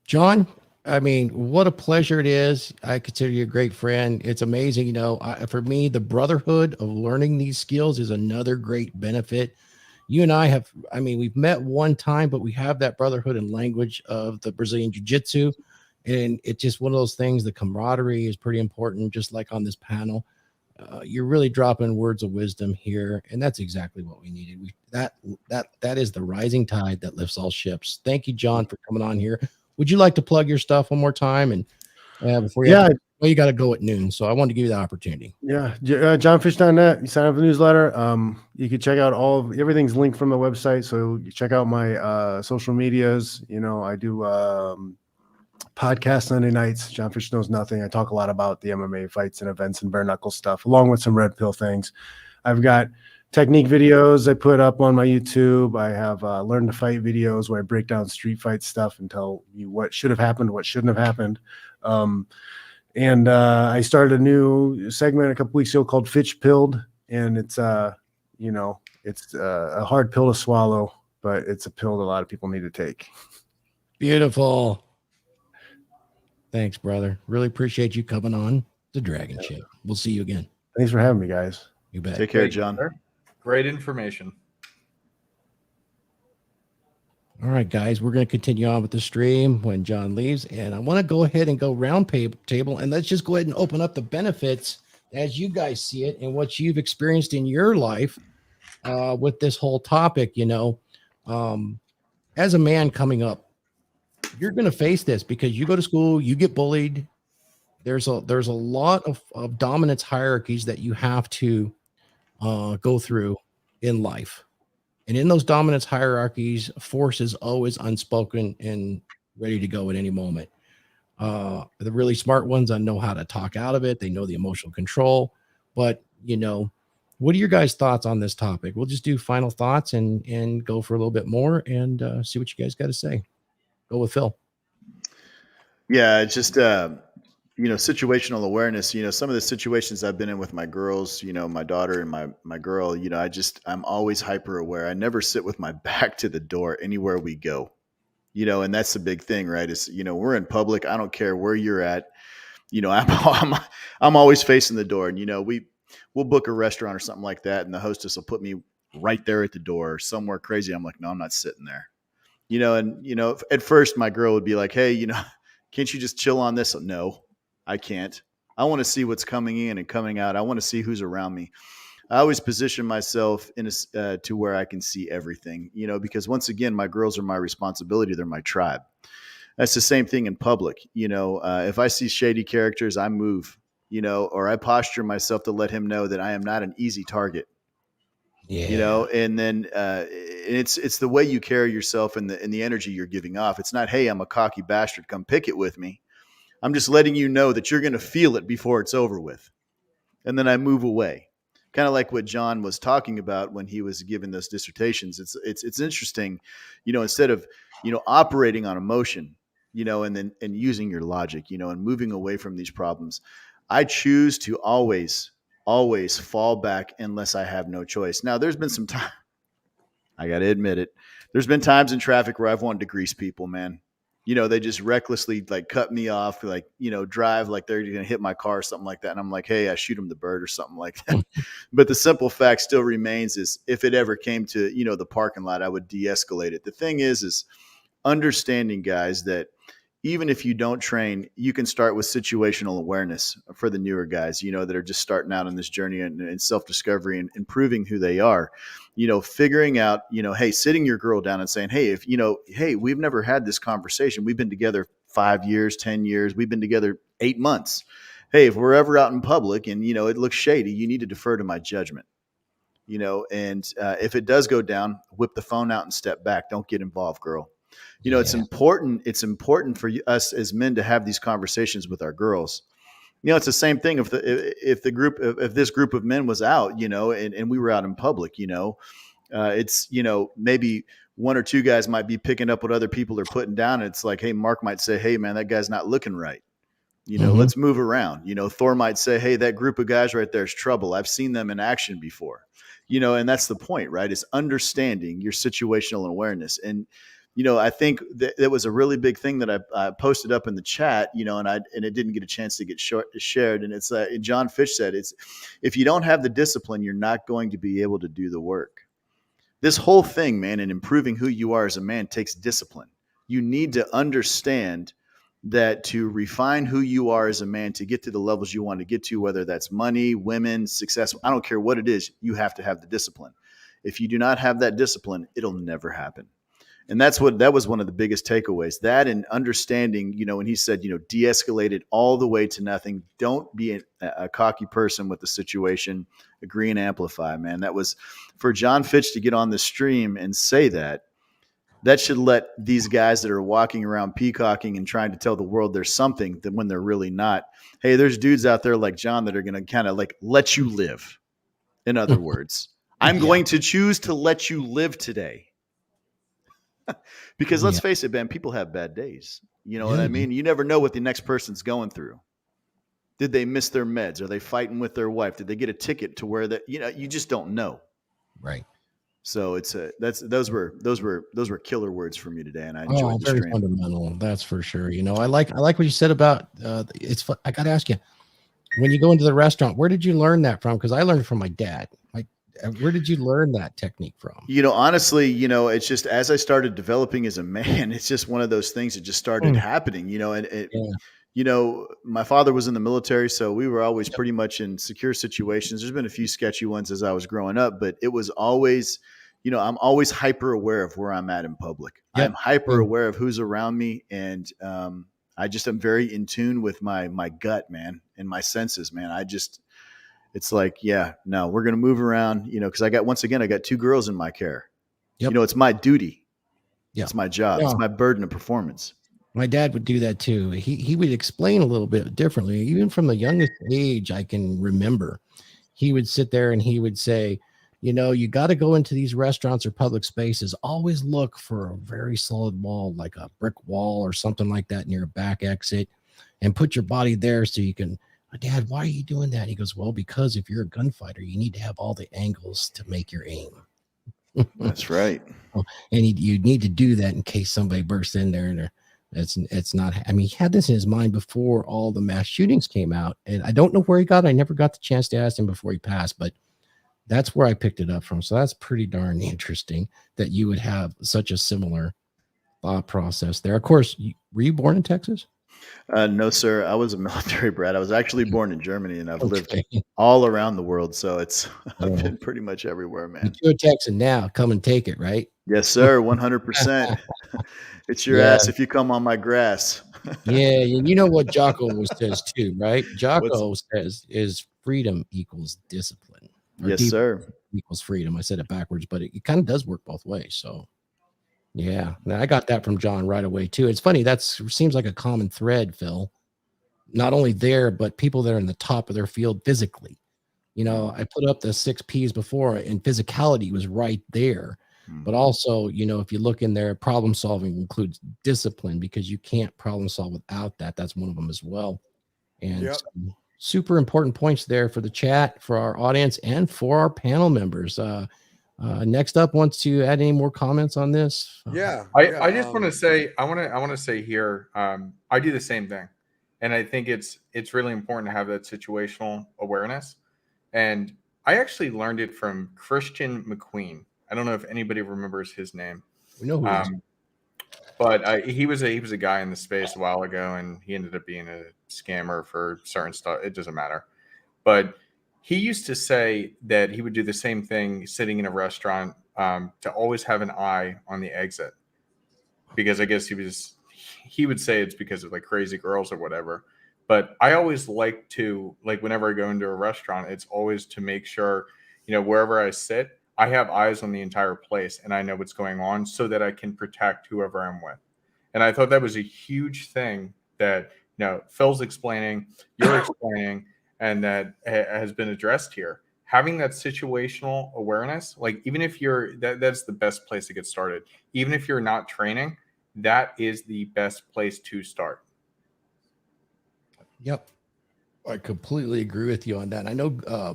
Speaker 1: John, I mean, what a pleasure it is. I consider you a great friend. It's amazing. For me, the brotherhood of learning these skills is another great benefit. You and I have, I mean, we've met one time, but we have that brotherhood and language of the Brazilian Jiu Jitsu. And it's just one of those things. The camaraderie is pretty important, just like on this panel. You're really dropping words of wisdom here, and that's exactly what we needed. That is the rising tide that lifts all ships. Thank you, John, for coming on here. Would you like to plug your stuff one more time? And before you, well, you got to go at noon, so I wanted to give you the opportunity.
Speaker 2: Yeah, johnfish.net. You sign up for the newsletter. You can check out everything's linked from the website. So you check out my social medias. I do podcast Sunday nights. John Fish Knows Nothing. I talk a lot about the MMA fights and events and bare knuckle stuff, along with some red pill things. I've got technique videos I put up on my YouTube. I have learn to fight videos where I break down street fight stuff and tell you what should have happened, what shouldn't have happened. And I started a new segment a couple weeks ago called Fitch Pilled, and it's it's a hard pill to swallow, but it's a pill that a lot of people need to take.
Speaker 1: Beautiful. Thanks, brother. Really appreciate you coming on the DragonShip. We'll see you again.
Speaker 2: Thanks for having me, guys.
Speaker 1: You bet.
Speaker 7: Take care, John.
Speaker 4: Great information.
Speaker 1: All right, guys, we're going to continue on with the stream when John leaves. And I want to go ahead and go round table, and let's just go ahead and open up the benefits as you guys see it and what you've experienced in your life with this whole topic. As a man coming up, you're going to face this because you go to school, you get bullied. There's a lot of dominance hierarchies that you have to go through in life. And in those dominance hierarchies, force is always unspoken and ready to go at any moment. The really smart ones know how to talk out of it. They know the emotional control. But, what are your guys' thoughts on this topic? We'll just do final thoughts and go for a little bit more and see what you guys got to say. Go with Phil.
Speaker 7: Yeah, it's just situational awareness. Some of the situations I've been in with my girls, my daughter and my girl, I'm always hyper aware. I never sit with my back to the door anywhere we go. And that's the big thing, right? Is we're in public. I don't care where you're at. I'm always facing the door, and we'll book a restaurant or something like that, and the hostess will put me right there at the door or somewhere crazy. I'm like, no, I'm not sitting there. At first my girl would be like, hey, can't you just chill on this? No, I can't. I want to see what's coming in and coming out. I want to see who's around me. I always position myself to where I can see everything, because once again, my girls are my responsibility. They're my tribe. That's the same thing in public. If I see shady characters, I move, or I posture myself to let him know that I am not an easy target. Yeah. And then it's the way you carry yourself and the energy you're giving off. It's not, hey, I'm a cocky bastard, come pick it with me. I'm just letting you know that you're going to feel it before it's over with. And then I move away. Kind of like what John was talking about when he was giving those dissertations. It's interesting, instead of, operating on emotion, and using your logic, and moving away from these problems, I choose to always fall back unless I have no choice. Now, there's been some time, I got to admit it. There's been times in traffic where I've wanted to grease people, man. They just recklessly cut me off, drive like they're going to hit my car or something like that. And I'm like, hey, I shoot them the bird or something like that. But the simple fact still remains is if it ever came to, the parking lot, I would de-escalate it. The thing is understanding, guys, that even if you don't train, you can start with situational awareness for the newer guys, that are just starting out on this journey and self-discovery and improving who they are, figuring out, hey, sitting your girl down and saying, hey, hey, we've never had this conversation. We've been together 5 years, 10 years. We've been together 8 months. Hey, if we're ever out in public and, it looks shady, you need to defer to my judgment, and if it does go down, whip the phone out and step back. Don't get involved, girl. It's important. It's important for us as men to have these conversations with our girls. It's the same thing if this group of men was out, and we were out in public, it's, maybe one or two guys might be picking up what other people are putting down. And it's like, hey, Mark might say, hey, man, that guy's not looking right. Let's move around. Thor might say, hey, that group of guys right there is trouble. I've seen them in action before, and that's the point, right? Is understanding your situational awareness. And I think that was a really big thing that I posted up in the chat, and it didn't get a chance to get shared. And it's John Fitch said, it's, if you don't have the discipline, you're not going to be able to do the work. This whole thing, man, and improving who you are as a man takes discipline. You need to understand that to refine who you are as a man, to get to the levels you want to get to, whether that's money, women, success, I don't care what it is, you have to have the discipline. If you do not have that discipline, it'll never happen. And that was one of the biggest takeaways, that and understanding, when he said, de-escalate it all the way to nothing. Don't be a cocky person with the situation, agree and amplify, man. That was for John Fitch to get on the stream and say that should let these guys that are walking around peacocking and trying to tell the world there's something that when they're really not. Hey, there's dudes out there like John that are going to kind of like let you live. In other words, I'm going to choose to let you live today. Because let's face it, man, people have bad days. You know what I mean? You never know what the next person's going through. Did they miss their meds? Are they fighting with their wife? Did they get a ticket to where that, you just don't know.
Speaker 1: Right.
Speaker 7: So it's those were killer words for me today, and I enjoyed the
Speaker 1: very
Speaker 7: stream.
Speaker 1: fundamental. That's for sure. I like what you said about it's. I got to ask you, when you go into the restaurant, where did you learn that from? Because I learned it from my dad. Like, where did you learn that technique from?
Speaker 7: Honestly, it's just as I started developing as a man, it's just one of those things that just started happening. My father was in the military, so we were always pretty much in secure situations. There's been a few sketchy ones as I was growing up, but it was always, I'm always hyper aware of where I'm at in public. I'm hyper aware of who's around me. And I just am very in tune with my gut, man, and my senses, man. It's like, we're going to move around, because I got 2 girls in my care.
Speaker 1: Yep.
Speaker 7: It's my duty.
Speaker 1: Yep.
Speaker 7: It's my job. It's my burden of performance.
Speaker 1: My dad would do that too. He would explain a little bit differently. Even from the youngest age I can remember, he would sit there and he would say, you got to go into these restaurants or public spaces. Always look for a very solid wall, like a brick wall or something like that near a back exit, and put your body there so you can. Dad, why are you doing that? He goes, well, because if you're a gunfighter, you need to have all the angles to make your aim.
Speaker 7: That's right.
Speaker 1: And you need to do that in case somebody bursts in there and it's not. I mean, he had this in his mind before all the mass shootings came out, and I don't know where he got it. I never got the chance to ask him before he passed, but that's where I picked it up from. So that's pretty darn interesting that you would have such a similar thought process there. Of course, were you born in Texas?
Speaker 7: No, sir. I was a military brat. I was actually born in Germany, and I've lived all around the world. So I've been pretty much everywhere, man.
Speaker 1: You're a Texan now. Come and take it, right?
Speaker 7: Yes, sir. 100%. It's your ass if you come on my grass.
Speaker 1: Yeah, you know what Jocko says too, right? Jocko says is freedom equals discipline.
Speaker 7: Yes, sir.
Speaker 1: Equals freedom. I said it backwards, but it kind of does work both ways. So yeah, now I got that from John right away too. It's funny, that seems like a common thread, Phil. Not only there, but people that are in the top of their field physically. I put up the 6 P's before, and physicality was right there. But also, if you look in there, problem solving includes discipline, because you can't problem solve without that. That's one of them as well. And super important points there for the chat, for our audience, and for our panel members. Next up, wants to add any more comments on this?
Speaker 4: I just want to say, I want to say here, I do the same thing, and I think it's really important to have that situational awareness. And I actually learned it from Christian McQueen. I don't know if anybody remembers his name.
Speaker 1: We know who he is.
Speaker 4: But he was a guy in the space a while ago, and he ended up being a scammer for certain stuff. It doesn't matter. But he used to say that he would do the same thing sitting in a restaurant, to always have an eye on the exit, because I guess he would say it's because of like crazy girls or whatever. But I always like to, whenever I go into a restaurant, it's always to make sure, wherever I sit, I have eyes on the entire place and I know what's going on, so that I can protect whoever I'm with. And I thought that was a huge thing that, Phil's explaining, you're explaining, and that has been addressed here. Having that situational awareness, even if that's the best place to get started. Even if you're not training, that is the best place to start.
Speaker 1: Yep. I completely agree with you on that. I know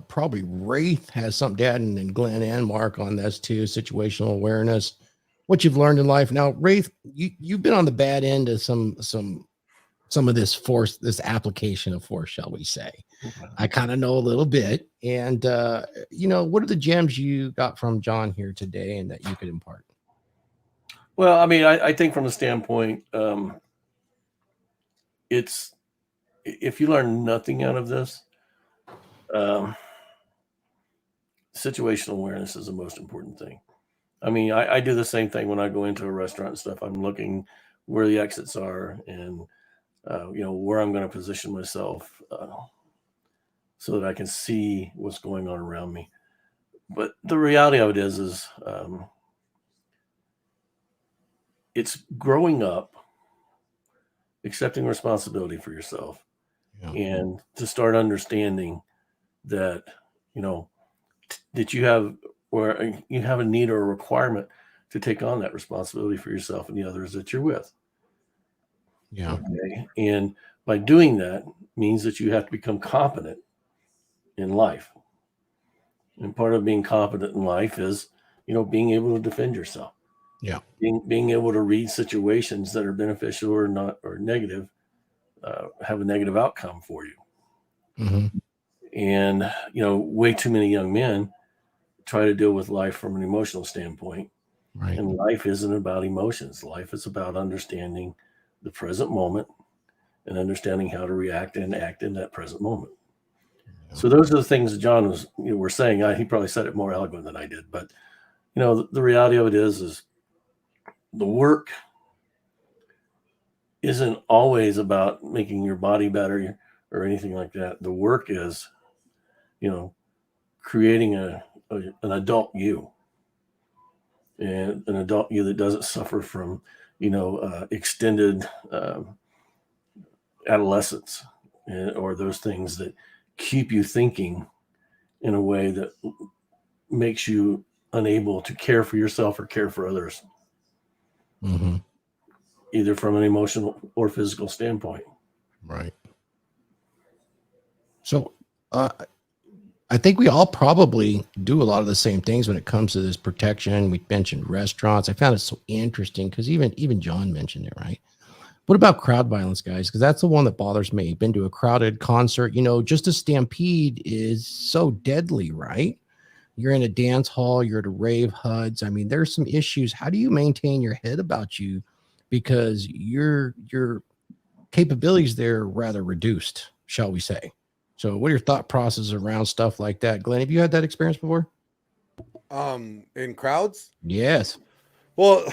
Speaker 1: probably Raith has something to add, and Glenn and Mark on this too, situational awareness. what you've learned in life. Now, Raith, you've been on the bad end of some of this force, this application of force, shall we say. I kind of know a little bit. And what are the gems you got from John here today and that you could impart?
Speaker 6: Well, I mean, I think from a standpoint, it's, if you learn nothing out of this, situational awareness is the most important thing. I mean, I do the same thing when I go into a restaurant and stuff. I'm looking where the exits are and, where I'm going to position myself so that I can see what's going on around me. But the reality of it is it's growing up, accepting responsibility for yourself, and to start understanding that, that you have a need or a requirement to take on that responsibility for yourself and the others that you're with.
Speaker 1: Yeah.
Speaker 6: Okay. And by doing that means that you have to become competent in life. And part of being competent in life is, being able to defend yourself.
Speaker 1: Yeah.
Speaker 6: Being able to read situations that are beneficial or not, or negative, have a negative outcome for you.
Speaker 1: Mm-hmm.
Speaker 6: And, way too many young men try to deal with life from an emotional standpoint.
Speaker 1: Right.
Speaker 6: And life isn't about emotions. Life is about understanding the present moment and understanding how to react and act in that present moment. So those are the things that John was, were saying. He probably said it more eloquent than I did, but the reality of it is the work isn't always about making your body better or anything like that. The work is, creating an adult you, and an adult you that doesn't suffer from, extended adolescence, or those things that keep you thinking in a way that makes you unable to care for yourself or care for others,
Speaker 1: Mm-hmm.
Speaker 6: either from an emotional or physical standpoint.
Speaker 1: Right. So I think we all probably do a lot of the same things when it comes to this protection. We mentioned restaurants. I found it so interesting because even John mentioned it, right? What about crowd violence, guys? Because that's the one that bothers me. Been to a crowded concert, just a stampede is so deadly, right? You're in a dance hall, you're at a rave, Huds. I mean, there's some issues. How do you maintain your head about you? Because your capabilities there are rather reduced, shall we say. So what are your thought processes around stuff like that? Glenn, have you had that experience before?
Speaker 5: In crowds?
Speaker 1: Yes.
Speaker 5: Well,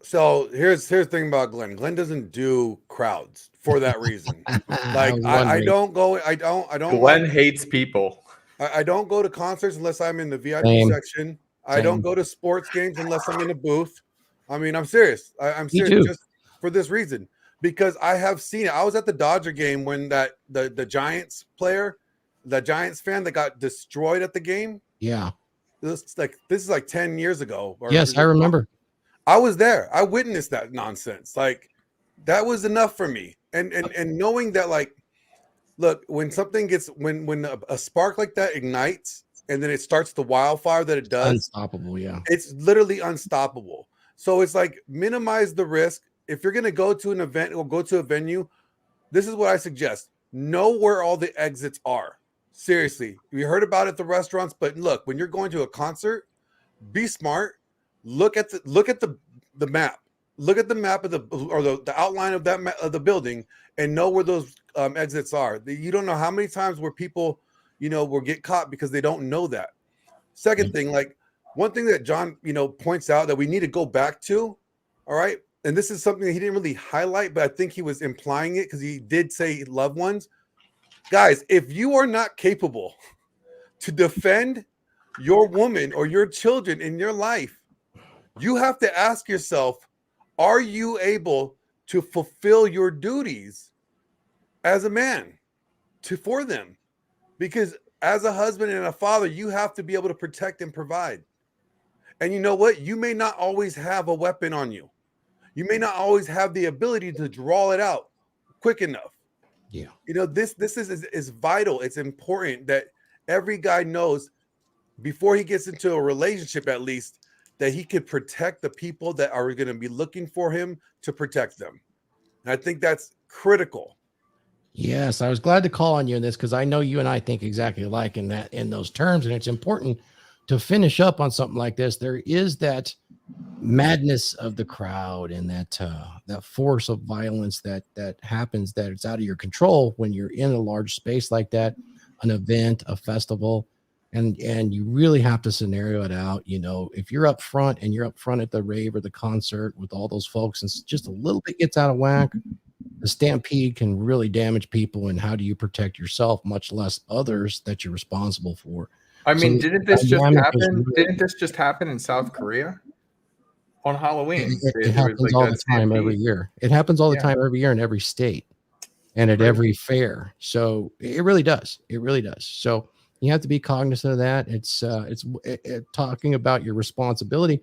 Speaker 5: so here's the thing about Glenn. Glenn doesn't do crowds for that reason. Like I don't go. I don't.
Speaker 4: Glenn hates people.
Speaker 5: I don't go to concerts unless I'm in the VIP
Speaker 1: Same.
Speaker 5: section. I don't go to sports games unless I'm in a booth. I mean, I'm serious. I'm
Speaker 1: Me
Speaker 5: serious
Speaker 1: too.
Speaker 5: just for this reason, because I have seen it. I was at the Dodger game when the Giants player, the Giants fan that got destroyed at the game.
Speaker 1: Yeah.
Speaker 5: This is like 10 years ago.
Speaker 1: Yes, I remember.
Speaker 5: I was there. I witnessed that nonsense. Like, that was enough for me. And knowing that, like, look, when something gets when a spark like that ignites and then it starts the wildfire that it does,
Speaker 1: Unstoppable. Yeah.
Speaker 5: it's literally unstoppable. So it's like, minimize the risk. If you're going to go to an event or go to a venue, this is what I suggest. Know where all the exits are. Seriously. We heard about it at the restaurants, but look, when you're going to a concert, be smart. Look at the map. Look at the map of the outline of that of the building and know where those exits are. You don't know how many times where people, will get caught because they don't know that. Second thing, like, one thing that John, points out that we need to go back to, all right? And this is something that he didn't really highlight, but I think he was implying it because he did say loved ones. Guys, if you are not capable to defend your woman or your children in your life, you have to ask yourself, are you able to fulfill your duties as a man for them? Because as a husband and a father, you have to be able to protect and provide. And you know what? You may not always have a weapon on you. You may not always have the ability to draw it out quick enough.
Speaker 1: Yeah.
Speaker 5: This is vital. It's important that every guy knows before he gets into a relationship, at least, that he could protect the people that are going to be looking for him to protect them. And I think that's critical.
Speaker 1: Yes, I was glad to call on you in this because I know you and I think exactly alike in those terms, and it's important to finish up on something like this. There is that madness of the crowd and that force of violence that happens, that it's out of your control when you're in a large space like that, an event, a festival, and you really have to scenario it out. You know, if you're up front and you're up front at the rave or the concert with all those folks, and just a little bit gets out of whack, the stampede can really damage people. And how do you protect yourself, much less others that you're responsible for?
Speaker 4: I mean,
Speaker 1: So
Speaker 4: didn't this just
Speaker 1: dynamic is
Speaker 4: happen?
Speaker 1: really-
Speaker 4: Didn't this just happen in South Korea on Halloween?
Speaker 1: It
Speaker 4: There was
Speaker 1: happens all
Speaker 4: that
Speaker 1: the time every
Speaker 4: stampede.
Speaker 1: year. It happens all the
Speaker 4: Yeah.
Speaker 1: time every year in every state and at
Speaker 4: Right.
Speaker 1: every fair. So it really does. It really does. So you have to be cognizant of that. It's talking about your responsibility.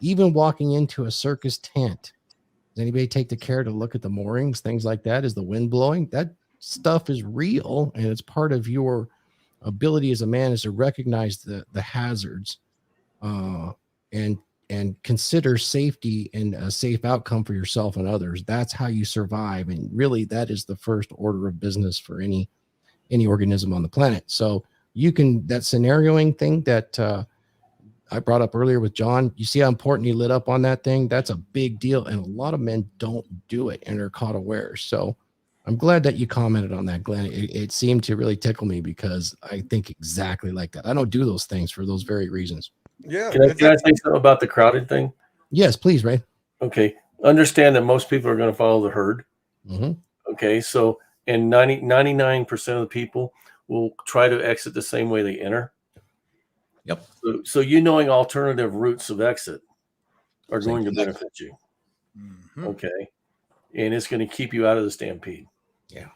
Speaker 1: Even walking into a circus tent, does anybody take the care to look at the moorings, things like that? Is the wind blowing? That stuff is real, and it's part of your ability as a man is to recognize the hazards and consider safety and a safe outcome for yourself and others. That's how you survive, and really that is the first order of business for any organism on the planet. So you can, that scenarioing thing that I brought up earlier with John, you see how important he lit up on that thing? That's a big deal, and a lot of men don't do it and are caught aware. So I'm glad that you commented on that, Glenn. It seemed to really tickle me because I think exactly like that. I don't do those things for those very reasons.
Speaker 5: Yeah.
Speaker 6: Can I say something about the crowded thing?
Speaker 1: Yes, please, Ray.
Speaker 6: Okay. Understand that most people are going to follow the herd.
Speaker 1: Mm-hmm.
Speaker 6: Okay. So, and 99% of the people will try to exit the same way they enter.
Speaker 1: Yep.
Speaker 6: So you knowing alternative routes of exit are going to benefit you.
Speaker 5: Mhm.
Speaker 6: Okay. And it's going to keep you out of the stampede.
Speaker 1: Yeah.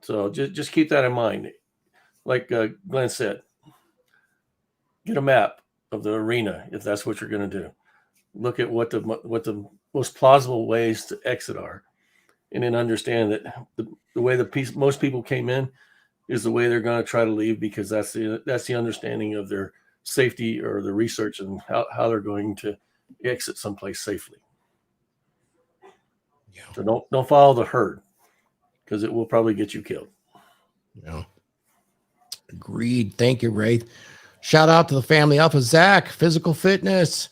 Speaker 6: So just keep that in mind. Like Glenn said, get a map of the arena if that's what you're going to do. Look at what the most plausible ways to exit are, and then understand that the way most people came in is the way they're going to try to leave, because that's the understanding of their safety or the research and how they're going to exit someplace safely.
Speaker 1: Yeah.
Speaker 6: So don't follow the herd, because it will probably get you killed.
Speaker 1: Yeah. Agreed. Thank you, Raith. Shout out to the family Alpha Zach. Physical fitness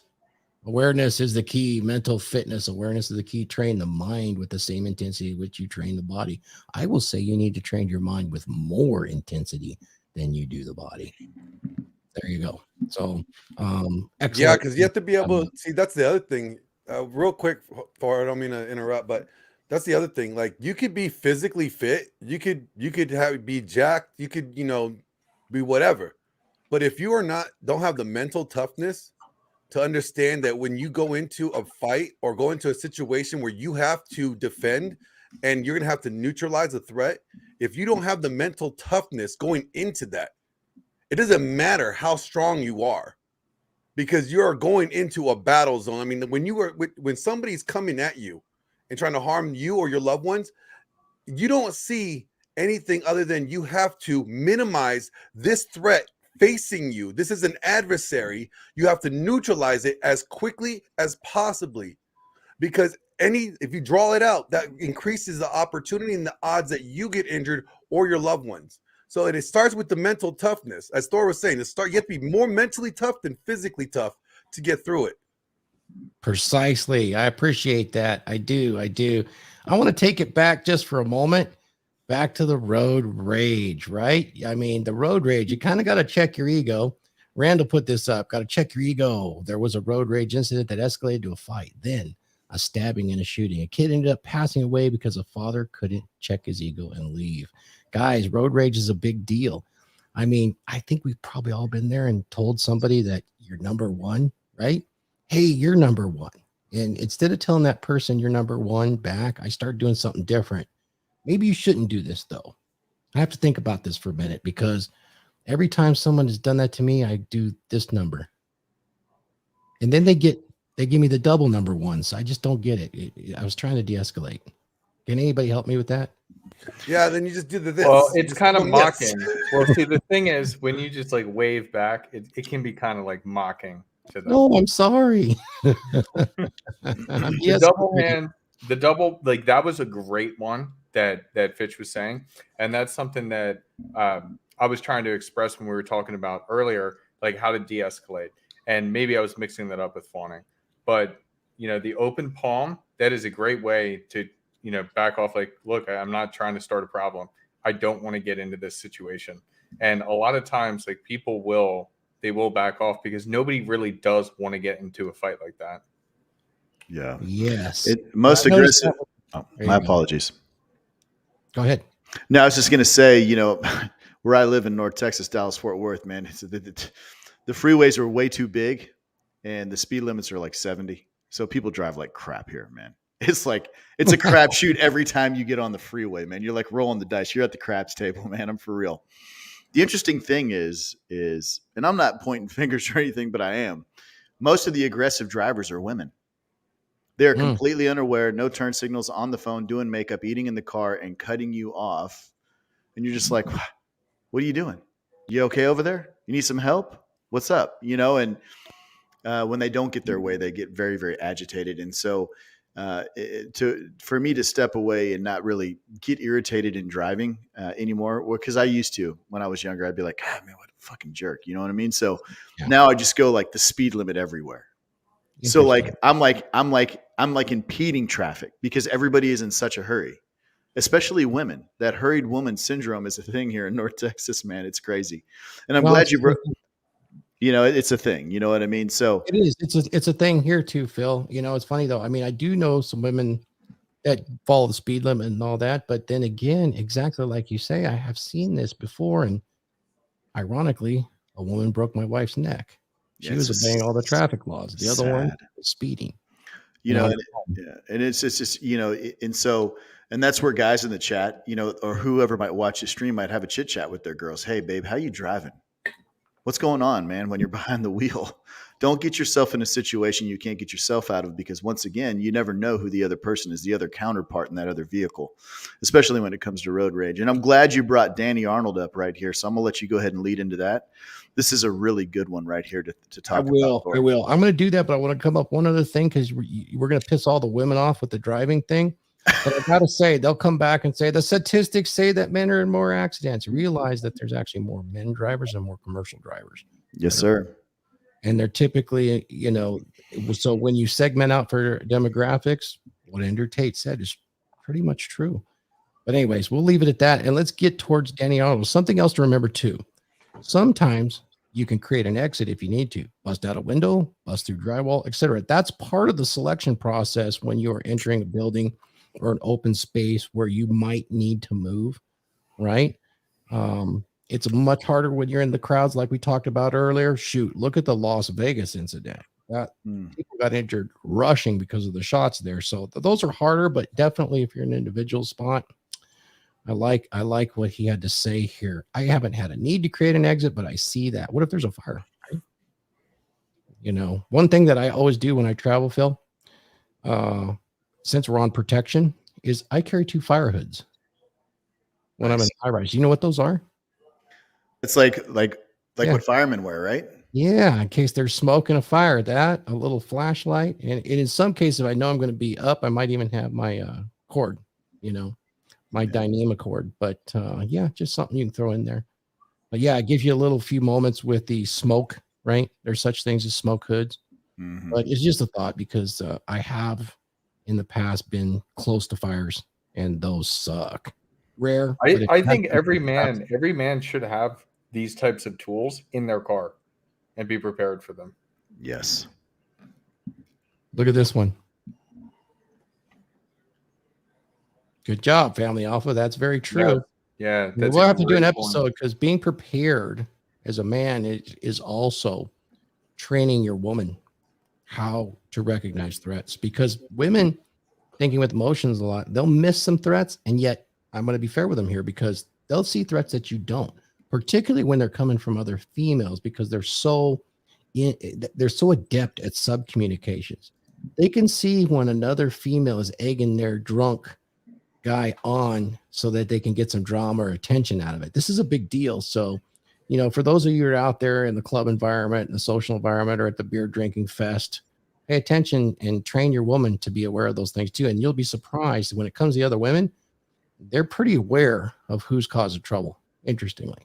Speaker 1: awareness is the key. Mental fitness awareness is the key. Train the mind with the same intensity which you train the body. I will say you need to train your mind with more intensity than you do the body. There you go. So excellent.
Speaker 5: Yeah, because you have to be able to see. That's the other thing. Real quick, Thor, I don't mean to interrupt, but that's the other thing. Like, you could be physically fit, you could be jacked, you could be whatever, but if you don't have the mental toughness to understand that when you go into a fight or go into a situation where you have to defend and you're gonna have to neutralize a threat, if you don't have the mental toughness going into that, it doesn't matter how strong you are, because you're going into a battle zone. I mean, when somebody's coming at you and trying to harm you or your loved ones, you don't see anything other than you have to minimize this threat facing you. This is an adversary. You have to neutralize it as quickly as possibly, because if you draw it out, that increases the opportunity and the odds that you get injured or your loved ones. So it starts with the mental toughness. As Thor was saying, you have to be more mentally tough than physically tough to get through it.
Speaker 1: Precisely. I appreciate that. I do. I want to take it back just for a moment, back to the road rage, right? I mean, the road rage, you kind of got to check your ego. Randall put this up, got to check your ego. There was a road rage incident that escalated to a fight, then a stabbing and a shooting. A kid ended up passing away because a father couldn't check his ego and leave. Guys, road rage is a big deal. I mean, I think we've probably all been there and told somebody that you're number one, right? Hey, you're number one. And instead of telling that person you're number one back, I start doing something different. Maybe you shouldn't do this, though. I have to think about this for a minute, because every time someone has done that to me, I do this number. And then they give me the double number one. So I just don't get it. I was trying to de-escalate. Can anybody help me with that?
Speaker 5: Yeah, then you just do this.
Speaker 4: Well, it's kind of
Speaker 5: yes.
Speaker 4: mocking. Well, see, the thing is, when you just like wave back, it can be kind of like mocking. to them.
Speaker 1: No, I'm sorry.
Speaker 4: The double hand, the double, like that was a great one that Fitch was saying, and that's something that I was trying to express when we were talking about earlier, like how to de-escalate. And maybe I was mixing that up with fawning, but the open palm, that is a great way to back off. Like, look, I'm not trying to start a problem. I don't want to get into this situation. And a lot of times, like people will back off because nobody really does want to get into a fight like that.
Speaker 7: Yeah.
Speaker 1: Yes.
Speaker 7: Most
Speaker 1: I noticed
Speaker 7: aggressive. Oh,
Speaker 1: There
Speaker 7: my
Speaker 1: you go.
Speaker 7: apologies.
Speaker 1: Go ahead.
Speaker 7: No, I was just going to say, where I live in North Texas, Dallas, Fort Worth, man, the freeways are way too big and the speed limits are like 70. So people drive like crap here, man. It's like, it's a crapshoot every time you get on the freeway, man. You're like rolling the dice. You're at the craps table, man. I'm for real. The interesting thing is, and I'm not pointing fingers or anything, but I am. Most of the aggressive drivers are women. They're completely unaware, no turn signals, on the phone, doing makeup, eating in the car, and cutting you off. And you're just like, what are you doing? You okay over there? You need some help? What's up? And when they don't get their way, they get very, very agitated. And so for me to step away and not really get irritated in driving anymore, because I used to when I was younger, I'd be like, God, man, what a fucking jerk. You know what I mean? So now I just go like the speed limit everywhere. So like I'm like impeding traffic because everybody is in such a hurry, especially women. That hurried woman syndrome is a thing here in North Texas, man. It's crazy. And I'm glad you brought, it's a thing, you know what I mean? So
Speaker 1: it is. It's a thing here too, Phil. It's funny though. I mean, I do know some women that follow the speed limit and all that, but then again, exactly like you say, I have seen this before, and ironically, a woman broke my wife's neck. She was obeying all the traffic laws. The other one was speeding.
Speaker 7: and it's just, and that's where guys in the chat, or whoever might watch the stream might have a chit chat with their girls. Hey, babe, how you driving? What's going on, man? When you're behind the wheel, don't get yourself in a situation you can't get yourself out of, because once again, you never know who the other person is, the other counterpart in that other vehicle, especially when it comes to road rage. And I'm glad you brought Danny Arnold up right here. So I'm gonna let you go ahead and lead into that. This is a really good one right here to talk about.
Speaker 1: I will. I'm going to do that, but I want to come up one other thing, because we're going to piss all the women off with the driving thing. But I got to say, they'll come back and say the statistics say that men are in more accidents. Realize that there's actually more men drivers and more commercial drivers.
Speaker 7: Yes, sir.
Speaker 1: And they're typically, so when you segment out for demographics, what Ender Tate said is pretty much true. But anyways, we'll leave it at that. And let's get towards Danny Arnold. Something else to remember too. Sometimes you can create an exit if you need to, bust out a window, bust through drywall, etc. That's part of the selection process when you are entering a building or an open space where you might need to move, right? It's much harder when you're in the crowds, like we talked about earlier. Shoot, look at the Las Vegas incident. People got injured rushing because of the shots there. So those are harder, but definitely if you're in an individual spot, I like what he had to say here. I haven't had a need to create an exit, but I see that. What if there's a fire? Right? One thing that I always do when I travel, Phil, since we're on protection, is I carry 2 fire hoods when I'm in high rise. You know what those are?
Speaker 7: It's like what firemen wear, right?
Speaker 1: Yeah, in case there's smoke and a fire, a little flashlight. And in some cases, if I know I'm going to be up, I might even have my cord, my dynamic cord. But just something you can throw in there. But yeah, it gives you a little few moments with the smoke, right? There's such things as smoke hoods. But it's just a thought, because I have in the past been close to fires, and those suck. Rare.
Speaker 4: I think every man should have these types of tools in their car and be prepared for them.
Speaker 7: Yes.
Speaker 1: Look at this one. Good job, Family Alpha. That's very true.
Speaker 4: Yeah.
Speaker 1: We'll have to do an episode, because being prepared as a man is also training your woman how to recognize threats, because women, thinking with emotions a lot, they'll miss some threats. And yet I'm going to be fair with them here, because they'll see threats that you don't, particularly when they're coming from other females, because they're so adept at sub communications. They can see when another female is egging their drunk guy on so that they can get some drama or attention out of it. This is a big deal. So you know, for those of you who are out there in the club environment, in the social environment, or at the beer drinking fest, pay attention and train your woman to be aware of those things too. And you'll be surprised when it comes to the other women, they're pretty aware of who's causing trouble. Interestingly.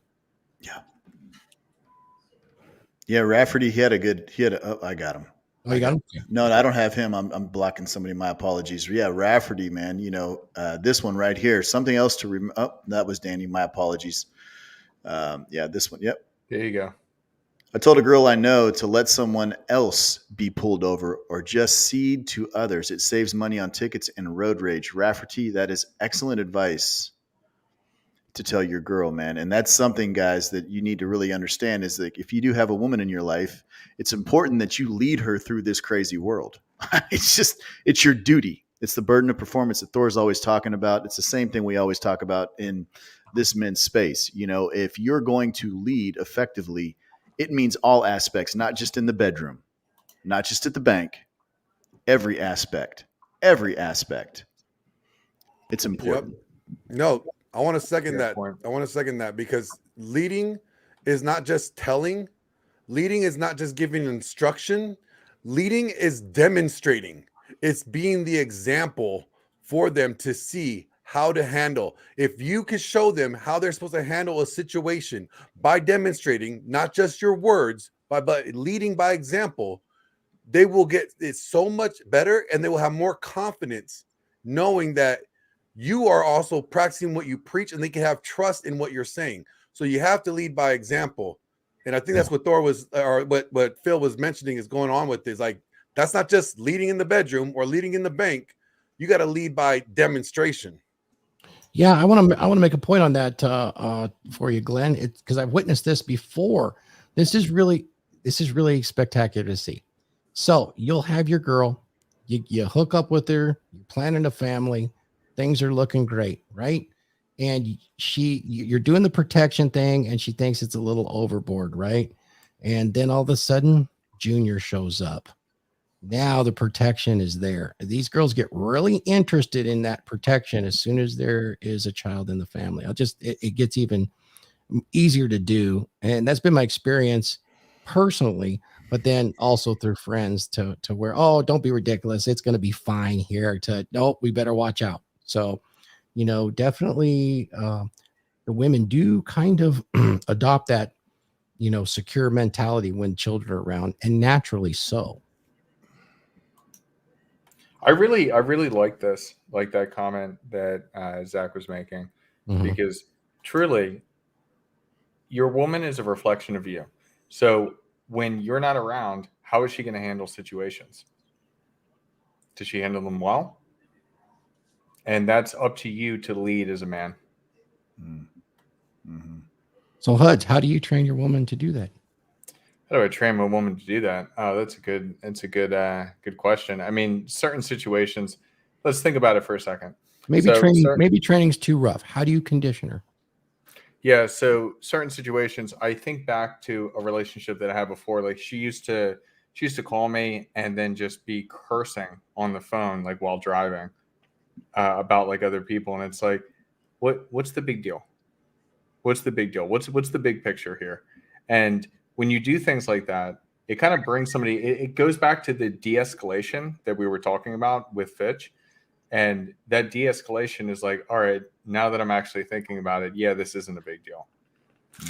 Speaker 7: Yeah, Rafferty, I got him.
Speaker 1: Oh, you got him? Yeah.
Speaker 7: No, I don't have him. I'm blocking somebody. My apologies. Yeah, Rafferty, man. You know, this one right here. Something else to that was Danny. My apologies. Yeah, this one. Yep.
Speaker 4: There you go.
Speaker 7: I told a girl I know to let someone else be pulled over or just cede to others. It saves money on tickets and road rage. Rafferty, that is excellent advice to tell your girl, man. And that's something, guys, that you need to really understand is that if you do have a woman in your life, it's important that you lead her through this crazy world. It's your duty. It's the burden of performance that Thor's always talking about. It's the same thing we always talk about in this men's space. You know, if you're going to lead effectively, it means all aspects, not just in the bedroom, not just at the bank, every aspect. It's important.
Speaker 5: Yep. No, I want to second
Speaker 4: Good
Speaker 5: that.
Speaker 4: point.
Speaker 5: I want to second that because leading is not just telling. Leading is not just giving instruction. Leading is demonstrating. It's being the example for them to see how to handle. If you can show them how they're supposed to handle a situation by demonstrating, not just your words, but leading by example, they will get it so much better and they will have more confidence knowing that you are also practicing what you preach and they can have trust in what you're saying. So you have to lead by example. And I think that's what Thor was, or what Phil was mentioning is going on with this. Like, that's not just leading in the bedroom or leading in the bank. You got to lead by demonstration.
Speaker 1: Yeah, I want to make a point on that for you, Glenn. It's because I've witnessed this before. This is really spectacular to see. So you'll have your girl, you hook up with her, you're planning a family, things are looking great, right? And you're doing the protection thing, and she thinks it's a little overboard, right? And then all of a sudden, Junior shows up. Now the protection is there. These girls get really interested in that protection as soon as there is a child in the family. It gets even easier to do. And that's been my experience personally, but then also through friends to where, oh, don't be ridiculous. It's going to be fine here nope, we better watch out. So, you know, definitely the women do kind of adopt that, you know, secure mentality when children are around, and naturally so.
Speaker 4: I really like that comment that Zach was making, because truly, your woman is a reflection of you. So when you're not around, how is she going to handle situations? Does she handle them well? And that's up to you to lead as a man.
Speaker 7: Mm-hmm.
Speaker 1: So Huds, how do you train your woman to do that?
Speaker 4: How do I train my woman to do that? Oh, that's a good question. I mean, certain situations, let's think about it for a second.
Speaker 1: Maybe training's too rough. How do you condition her?
Speaker 4: Yeah, so certain situations, I think back to a relationship that I had before. Like she used to call me and then just be cursing on the phone, like while driving, about like other people, and it's like, what's the big deal? What's the big deal? What's the big picture here? And when you do things like that, it kind of brings somebody. It goes back to the de-escalation that we were talking about with Fitch. And that de-escalation is like, all right, now that I'm actually thinking about it, yeah, this isn't a big deal.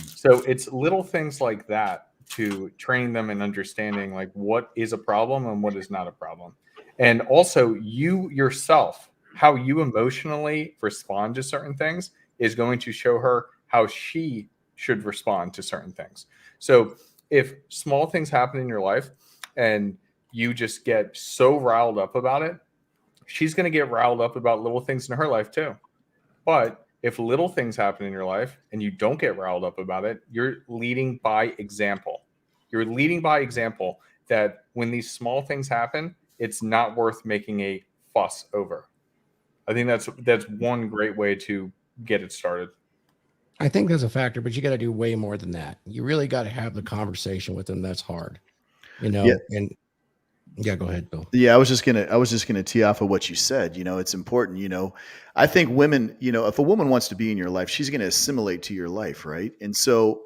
Speaker 4: So it's little things like that to train them in understanding like what is a problem and what is not a problem. And also you yourself, how you emotionally respond to certain things is going to show her how she should respond to certain things. So if small things happen in your life and you just get so riled up about it, she's going to get riled up about little things in her life too. But if little things happen in your life and you don't get riled up about it, you're leading by example. You're leading by example that when these small things happen, it's not worth making a fuss over. I think that's one great way to get it started.
Speaker 1: I think that's a factor, but you got to do way more than that. You really got to have the conversation with them. That's hard, you know.
Speaker 7: Yeah.
Speaker 1: And yeah, go ahead, Bill.
Speaker 7: Yeah, I was just gonna tee off of what you said. You know, it's important. You know, I think women. You know, if a woman wants to be in your life, she's going to assimilate to your life, right? And so,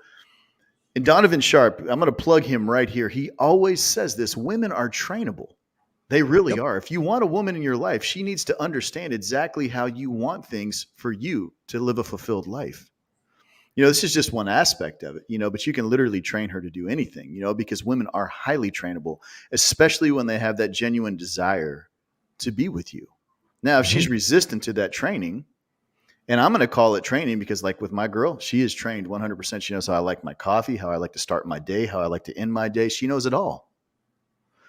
Speaker 7: And Donovan Sharp, I'm going to plug him right here. He always says this: women are trainable. They really are. If you want a woman in your life, she needs to understand exactly how you want things for you to live a fulfilled life. This is just one aspect of it, but you can literally train her to do anything, because women are highly trainable, especially when they have that genuine desire to be with you. Now, if she's resistant to that training, and I'm going to call it training because, like with my girl, she is trained 100%. She knows how I like my coffee, how I like to start my day, how I like to end my day. She knows it all.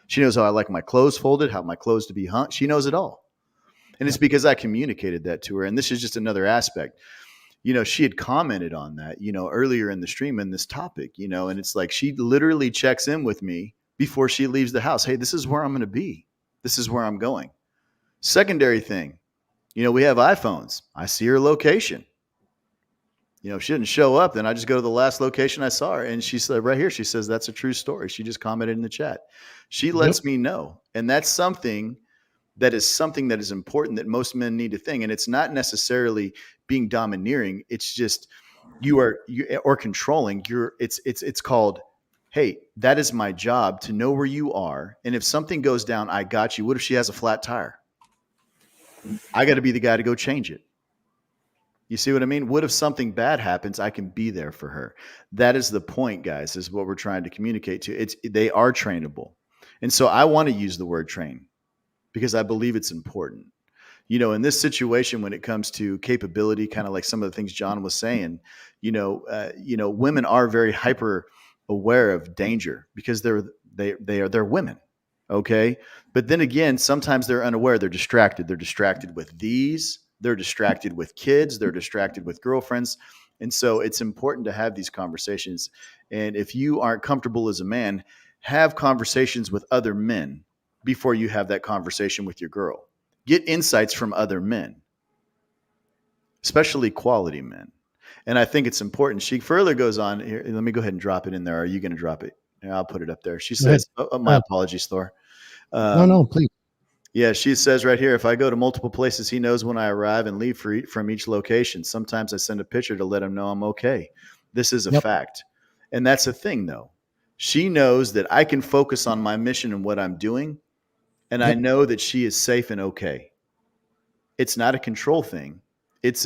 Speaker 7: She knows how I like my clothes folded, how my clothes to be hung. She knows it all. And it's because I communicated that to her. And this is just another aspect. She had commented on that, earlier in the stream in this topic, and it's like she literally checks in with me before she leaves the house. Hey, this is where I'm going to be. This is where I'm going. Secondary thing. We have iPhones. I see her location. If she didn't show up, then I just go to the last location I saw her. And she said right here, she says, that's a true story. She just commented in the chat. She lets me know. And that's something that is important that most men need to think. And it's not necessarily being domineering. It's just or controlling. It's called, hey, that is my job to know where you are. And if something goes down, I got you. What if she has a flat tire? I got to be the guy to go change it. You see what I mean? What if something bad happens? I can be there for her. That is the point, guys, is what we're trying to communicate to. They are trainable. And so I want to use the word train because I believe it's important. In this situation, when it comes to capability, kind of like some of the things John was saying, women are very hyper aware of danger because they're women. Okay. But then again, sometimes they're unaware. They're distracted. They're distracted with they're distracted with kids. They're distracted with girlfriends. And so it's important to have these conversations. And if you aren't comfortable as a man, have conversations with other men before you have that conversation with your girl. Get insights from other men, especially quality men. And I think it's important. She further goes on here. Let me go ahead and drop it in there. Are you going to drop it? Yeah, I'll put it up there. She says, my apologies, Thor.
Speaker 1: No, please.
Speaker 7: Yeah, she says right here, if I go to multiple places, he knows when I arrive and leave from each location. Sometimes I send a picture to let him know I'm okay. This is a fact. And that's a thing, though. She knows that I can focus on my mission and what I'm doing. And I know that she is safe and okay. It's not a control thing. It's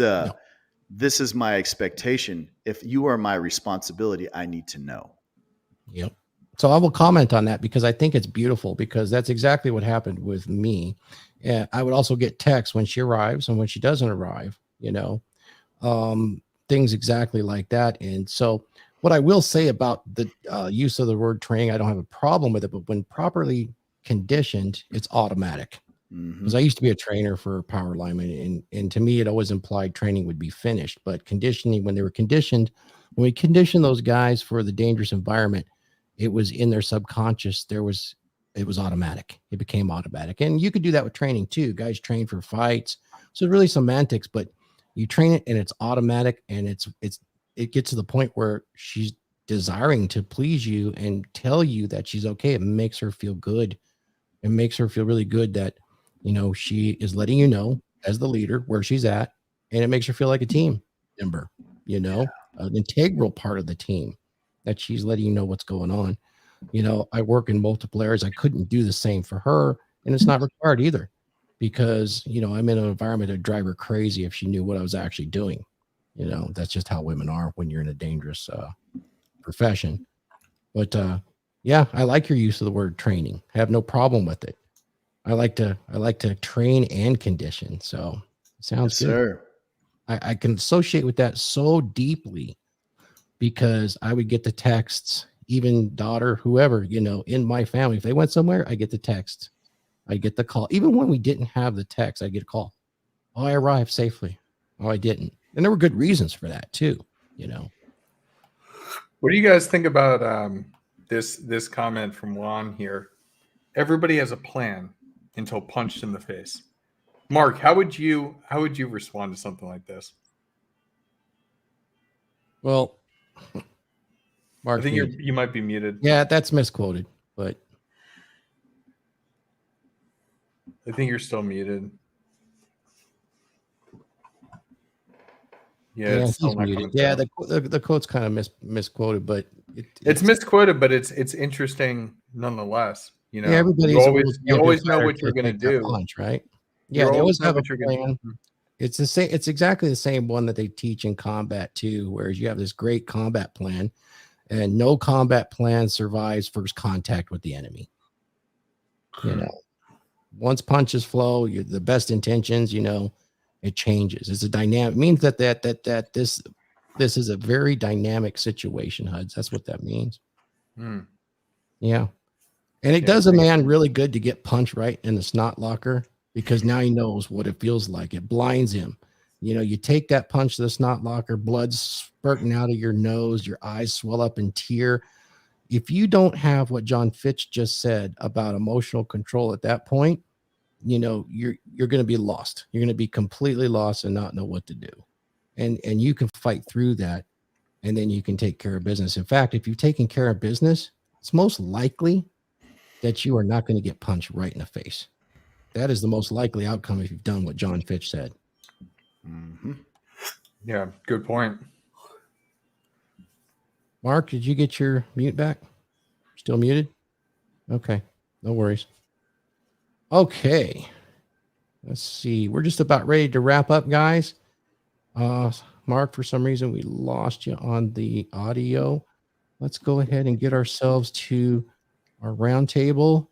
Speaker 7: this is my expectation. If you are my responsibility, I need to know.
Speaker 1: Yep. So I will comment on that because I think it's beautiful because that's exactly what happened with me. I would also get texts when she arrives and when she doesn't arrive, things exactly like that. And so what I will say about the use of the word training, I don't have a problem with it, but when properly conditioned, it's automatic. Because I used to be a trainer for power linemen, and to me, it always implied training would be finished. But conditioning, when we conditioned those guys for the dangerous environment, it was in their subconscious. It was automatic. It became automatic, and you could do that with training too. Guys train for fights, so it's really semantics. But you train it, and it's automatic, and it gets to the point where she's desiring to please you and tell you that she's okay. It makes her feel good. It makes her feel really good that, she is letting you know as the leader where she's at, and it makes her feel like a team member, an integral part of the team, that she's letting you know what's going on. I work in multiple areas. I couldn't do the same for her, and it's not required either because, I'm in an environment that would drive her crazy if she knew what I was actually doing. That's just how women are when you're in a dangerous profession. But yeah, I like your use of the word training. I have no problem with it. I like to train and condition. So it sounds good.
Speaker 7: Sir.
Speaker 1: I can associate with that so deeply because I would get the texts, even daughter, whoever, in my family. If they went somewhere, I get the text. I get the call. Even when we didn't have the text, I get a call. Oh, I arrived safely. Oh, I didn't. And there were good reasons for that too,
Speaker 4: What do you guys think about this comment from Juan here? Everybody has a plan until punched in the face. Mark, how would you respond to something like this?
Speaker 1: Well, Mark,
Speaker 4: I think you might be muted.
Speaker 1: Yeah, that's misquoted, but
Speaker 4: I think you're still muted. Yeah, it's still
Speaker 1: he's muted. Yeah, the quote's kind of misquoted, but
Speaker 4: It's misquoted, but it's interesting nonetheless. You know,
Speaker 1: yeah, everybody's
Speaker 4: you
Speaker 1: a
Speaker 4: always
Speaker 1: world
Speaker 4: you always
Speaker 1: champion
Speaker 4: know
Speaker 1: fighter
Speaker 4: what you're
Speaker 1: can't
Speaker 4: going to
Speaker 1: take that
Speaker 4: do.
Speaker 1: punch, right?
Speaker 4: You
Speaker 1: Yeah, they always
Speaker 4: know
Speaker 1: have a
Speaker 4: what you're going
Speaker 1: plan.
Speaker 4: to.
Speaker 1: It's the same. It's exactly the same one that they teach in combat too, whereas you have this great combat plan, and no combat plan survives first contact with the enemy. You know, once punches flow, the best intentions, you know, it changes. It's a dynamic. It means that this is a very dynamic situation, Huds. That's what that means.
Speaker 4: Hmm.
Speaker 1: Yeah. And it
Speaker 4: Yeah,
Speaker 1: does a man really good to get punched right in the snot locker, because now he knows what it feels like. It blinds him. You know, you take that punch to the snot locker, blood spurting out of your nose, your eyes swell up in tear. If you don't have what John Fitch just said about emotional control at that point, you know, you're going to be lost. You're going to be completely lost and not know what to do. And you can fight through that, and then you can take care of business. In fact, if you've taken care of business, it's most likely that you are not going to get punched right in the face. That is the most likely outcome if you've done what John Fitch said.
Speaker 7: Mm-hmm.
Speaker 4: Yeah, good point.
Speaker 1: Mark, did you get your mute back? Still muted? Okay, no worries. Okay, let's see. We're just about ready to wrap up, guys. Mark, for some reason, we lost you on the audio. Let's go ahead and get ourselves to our round table,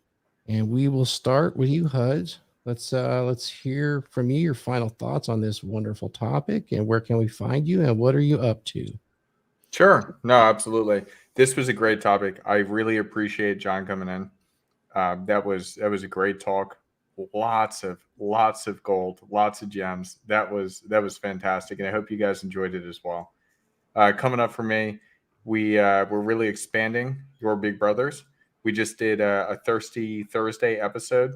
Speaker 1: and we will start with you, Huds. Let's hear from you your final thoughts on this wonderful topic, and where can we find you, and what are you up to?
Speaker 4: Sure. No, absolutely. This was a great topic. I really appreciate John coming in. That was a great talk. Lots of gold, lots of gems. That was fantastic, and I hope you guys enjoyed it as well. Coming up for me, we're really expanding Your Big Brothers. We just did a Thirsty Thursday episode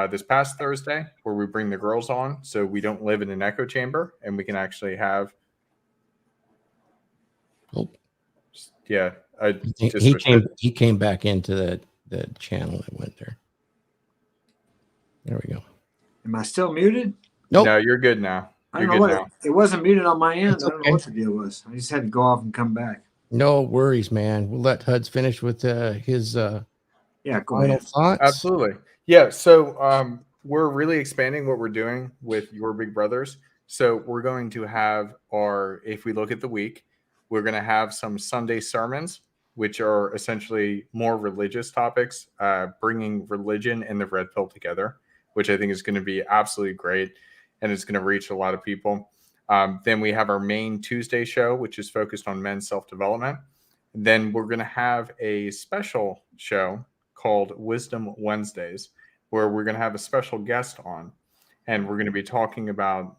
Speaker 4: this past Thursday, where we bring the girls on, so we don't live in an echo chamber, and we can actually have.
Speaker 1: Oh,
Speaker 4: Yeah,
Speaker 1: he came back into the channel that went there. There we go.
Speaker 3: Am I still muted?
Speaker 1: Nope.
Speaker 4: No, you're good now.
Speaker 3: I
Speaker 4: You're
Speaker 3: don't know
Speaker 4: good
Speaker 3: what
Speaker 4: now.
Speaker 3: it wasn't muted on my end.
Speaker 1: It's
Speaker 3: I don't
Speaker 1: okay.
Speaker 3: know what the deal was. I just had to go off and come back.
Speaker 1: No worries, man. We'll let Huds finish with his
Speaker 3: Yeah, go
Speaker 1: final
Speaker 3: ahead.
Speaker 1: thoughts.
Speaker 4: Absolutely. Yeah. So we're really expanding what we're doing with Your Big Brothers. So we're going to have if we look at the week, we're going to have some Sunday sermons, which are essentially more religious topics, bringing religion and the red pill together, which I think is going to be absolutely great. And it's going to reach a lot of people. Then we have our main Tuesday show, which is focused on men's self-development. Then we're going to have a special show called Wisdom Wednesdays, where we're going to have a special guest on, and we're going to be talking about,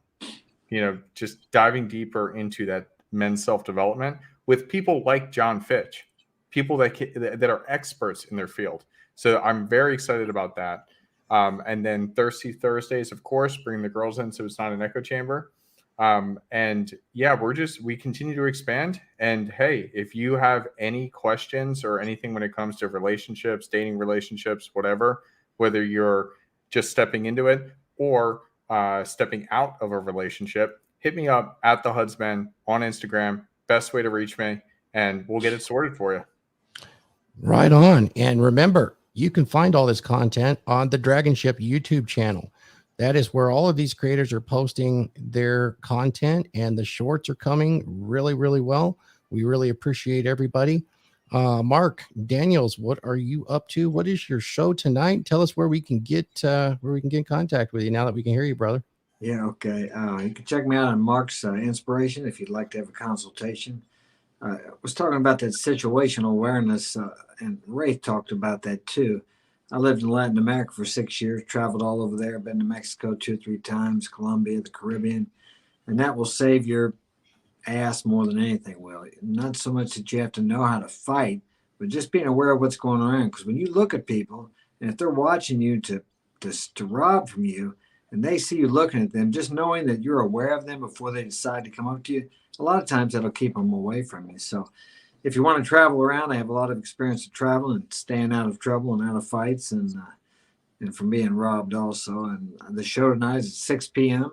Speaker 4: just diving deeper into that men's self-development with people like John Fitch, people that are experts in their field. So I'm very excited about that. And then Thirsty Thursdays, of course, bring the girls in so it's not an echo chamber. And yeah, we continue to expand. And hey, if you have any questions or anything when it comes to relationships, dating relationships, whatever, whether you're just stepping into it or stepping out of a relationship, hit me up at the Hudsman on Instagram. Best way to reach me, and we'll get it sorted for you.
Speaker 1: Right on. And remember, you can find all this content on the DragonShip YouTube channel. That is where all of these creators are posting their content, and the shorts are coming really, really well. We really appreciate everybody. Mark Daniels, what are you up to? What is your show tonight? Tell us where we can get in contact with you now that we can hear you, brother.
Speaker 3: Yeah, okay. You can check me out on Mark's Inspiration if you'd like to have a consultation. I was talking about that situational awareness, and Raith talked about that too. I lived in Latin America for 6 years, traveled all over there, been to Mexico 2 or 3 times, Colombia, the Caribbean, and that will save your ass more than anything will. Not so much that you have to know how to fight, but just being aware of what's going on. Because when you look at people, and if they're watching you to rob from you, and they see you looking at them, just knowing that you're aware of them before they decide to come up to you, a lot of times that'll keep them away from you. So if you want to travel around, I have a lot of experience of traveling and staying out of trouble and out of fights, and from being robbed also. And the show tonight is at 6 p.m.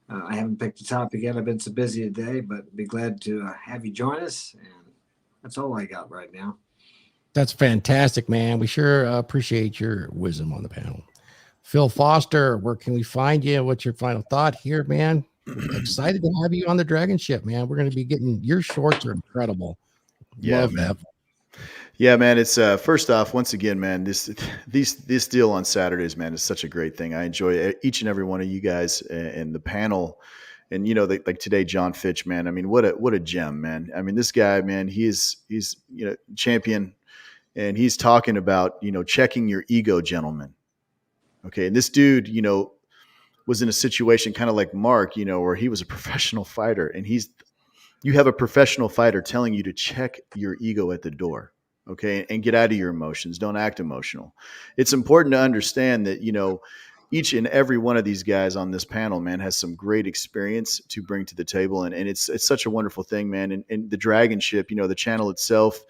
Speaker 3: I haven't picked a topic yet. I've been so busy today, but be glad to have you join us. And That's all I got right now.
Speaker 1: That's fantastic, man. We sure appreciate your wisdom on the panel. Phil Foster, where can we find you? What's your final thought here, man? Excited to have you on the DragonShip, man. We're going to be getting your shorts are incredible.
Speaker 7: Yeah,
Speaker 1: Love
Speaker 7: man.
Speaker 1: that.
Speaker 7: Yeah, man. It's first off, once again, man, this deal on Saturdays, man, is such a great thing. I enjoy each and every one of you guys and the panel. And like today, John Fitch, man. I mean, what a gem, man. I mean, this guy, man, he's champion, and he's talking about checking your ego, gentlemen. Okay, and this dude, was in a situation kind of like Mark, where he was a professional fighter, and you have a professional fighter telling you to check your ego at the door. Okay. And get out of your emotions. Don't act emotional. It's important to understand that, each and every one of these guys on this panel, man, has some great experience to bring to the table. And it's such a wonderful thing, man. And the DragonShip, the channel itself,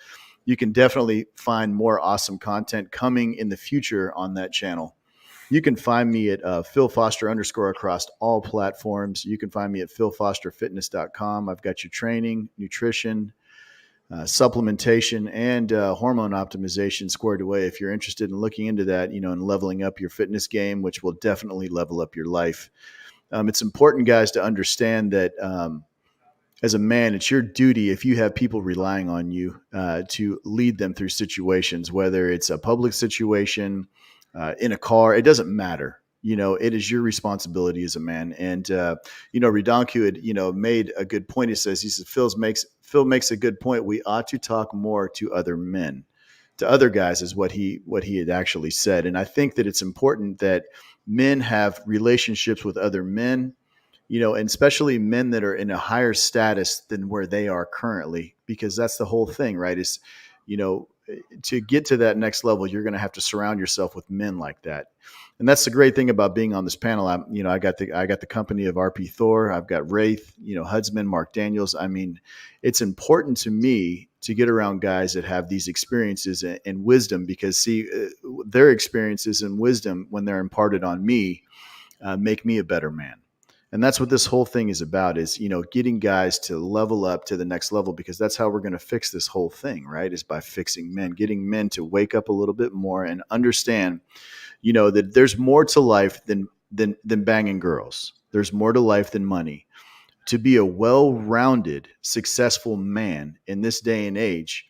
Speaker 7: you can definitely find more awesome content coming in the future on that channel. You can find me at Phil Foster _ across all platforms. You can find me at philfosterfitness.com. I've got your training, nutrition, supplementation, and hormone optimization squared away. If you're interested in looking into that, and leveling up your fitness game, which will definitely level up your life. It's important, guys, to understand that as a man, it's your duty, if you have people relying on you, to lead them through situations, whether it's a public situation, in a car, it doesn't matter. It is your responsibility as a man. And, Redonku had, made a good point. He says, Phil makes a good point. We ought to talk more to other men, to other guys, is what he had actually said. And I think that it's important that men have relationships with other men, and especially men that are in a higher status than where they are currently, because that's the whole thing, right? Is, to get to that next level, you're going to have to surround yourself with men like that. And that's the great thing about being on this panel. I got the company of RP Thor. I've got Raith, Hudsman, Mark Daniels. I mean, it's important to me to get around guys that have these experiences and wisdom, because their experiences and wisdom, when they're imparted on me, make me a better man. And that's what this whole thing is about, is, getting guys to level up to the next level, because that's how we're going to fix this whole thing, right? Is by fixing men, getting men to wake up a little bit more and understand, that there's more to life than banging girls. There's more to life than money. To be a well-rounded, successful man in this day and age,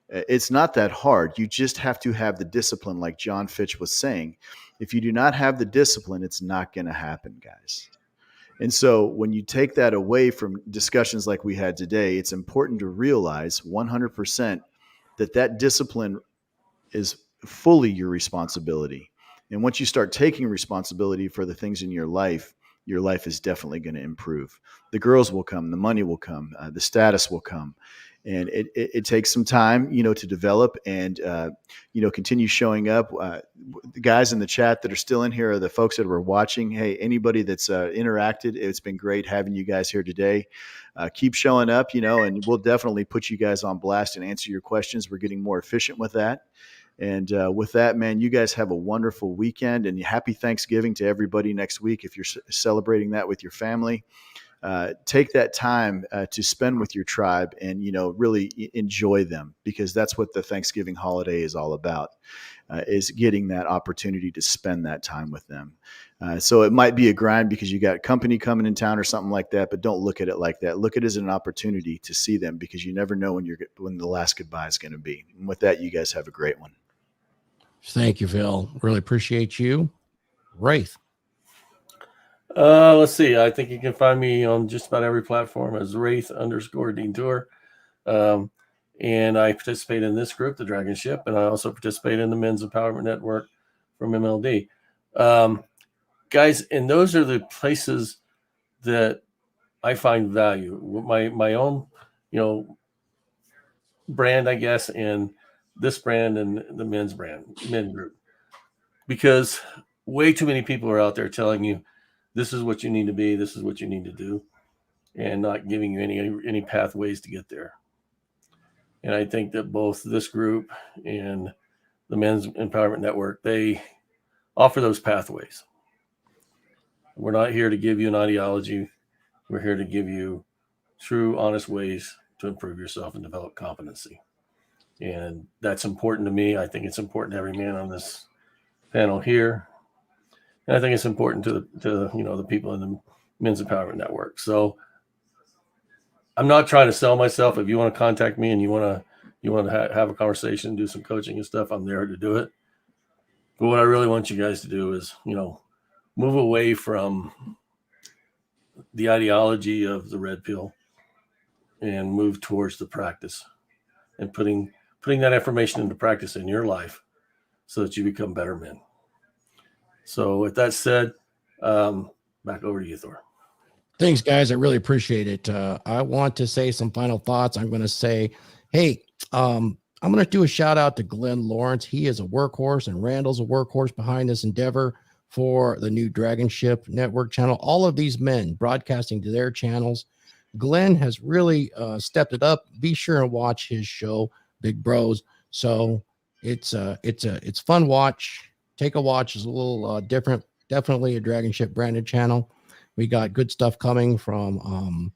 Speaker 7: it's not that hard. You just have to have the discipline, like John Fitch was saying. If you do not have the discipline, it's not going to happen, guys. And so when you take that away from discussions like we had today, it's important to realize 100% that discipline is fully your responsibility. And once you start taking responsibility for the things in your life is definitely going to improve. The girls will come, the money will come, the status will come. And it takes some time, to develop and, continue showing up. The guys in the chat that are still in here are the folks that were watching. Hey, anybody that's interacted, it's been great having you guys here today. Keep showing up, and we'll definitely put you guys on blast and answer your questions. We're getting more efficient with that. And with that, man, you guys have a wonderful weekend, and happy Thanksgiving to everybody next week. If you're celebrating that with your family, take that time to spend with your tribe and, really enjoy them, because that's what the Thanksgiving holiday is all about, is getting that opportunity to spend that time with them. So it might be a grind because you got company coming in town or something like that, but don't look at it like that. Look at it as an opportunity to see them, because you never know when the last goodbye is going to be. And with that, you guys have a great one.
Speaker 1: Thank you, Phil. Really appreciate you. Raith.
Speaker 6: Let's see. I think you can find me on just about every platform as Raith _Deantior. And I participate in this group, the DragonShip, and I also participate in the Men's Empowerment Network from MLD. Guys, and those are the places that I find value. My own, brand, I guess, and this brand and the men group. Because way too many people are out there telling you, this is what you need to be, this is what you need to do, and not giving you any pathways to get there. And I think that both this group and the Men's Empowerment Network, they offer those pathways. We're not here to give you an ideology. We're here to give you true, honest ways to improve yourself and develop competency. And that's important to me. I think it's important to every man on this panel here. And I think it's important to the people in the Men's Empowerment Network. So I'm not trying to sell myself. If you want to contact me and you want to have a conversation, do some coaching and stuff, I'm there to do it. But what I really want you guys to do is, move away from the ideology of the red pill and move towards the practice and putting that information into practice in your life so that you become better men. So with that said, back over to you, Thor.
Speaker 1: Thanks, guys. I really appreciate it. I want to say some final thoughts. I'm going to say, hey, I'm going to do a shout out to Glenn Laurence. He is a workhorse, and Randall's a workhorse behind this endeavor for the new DragonShip Network channel. All of these men broadcasting to their channels. Glenn has really stepped it up. Be sure and watch his show, Big Bros. So it's fun watch. Take a watch. It's a little different. Definitely a DragonShip branded channel. We got good stuff coming from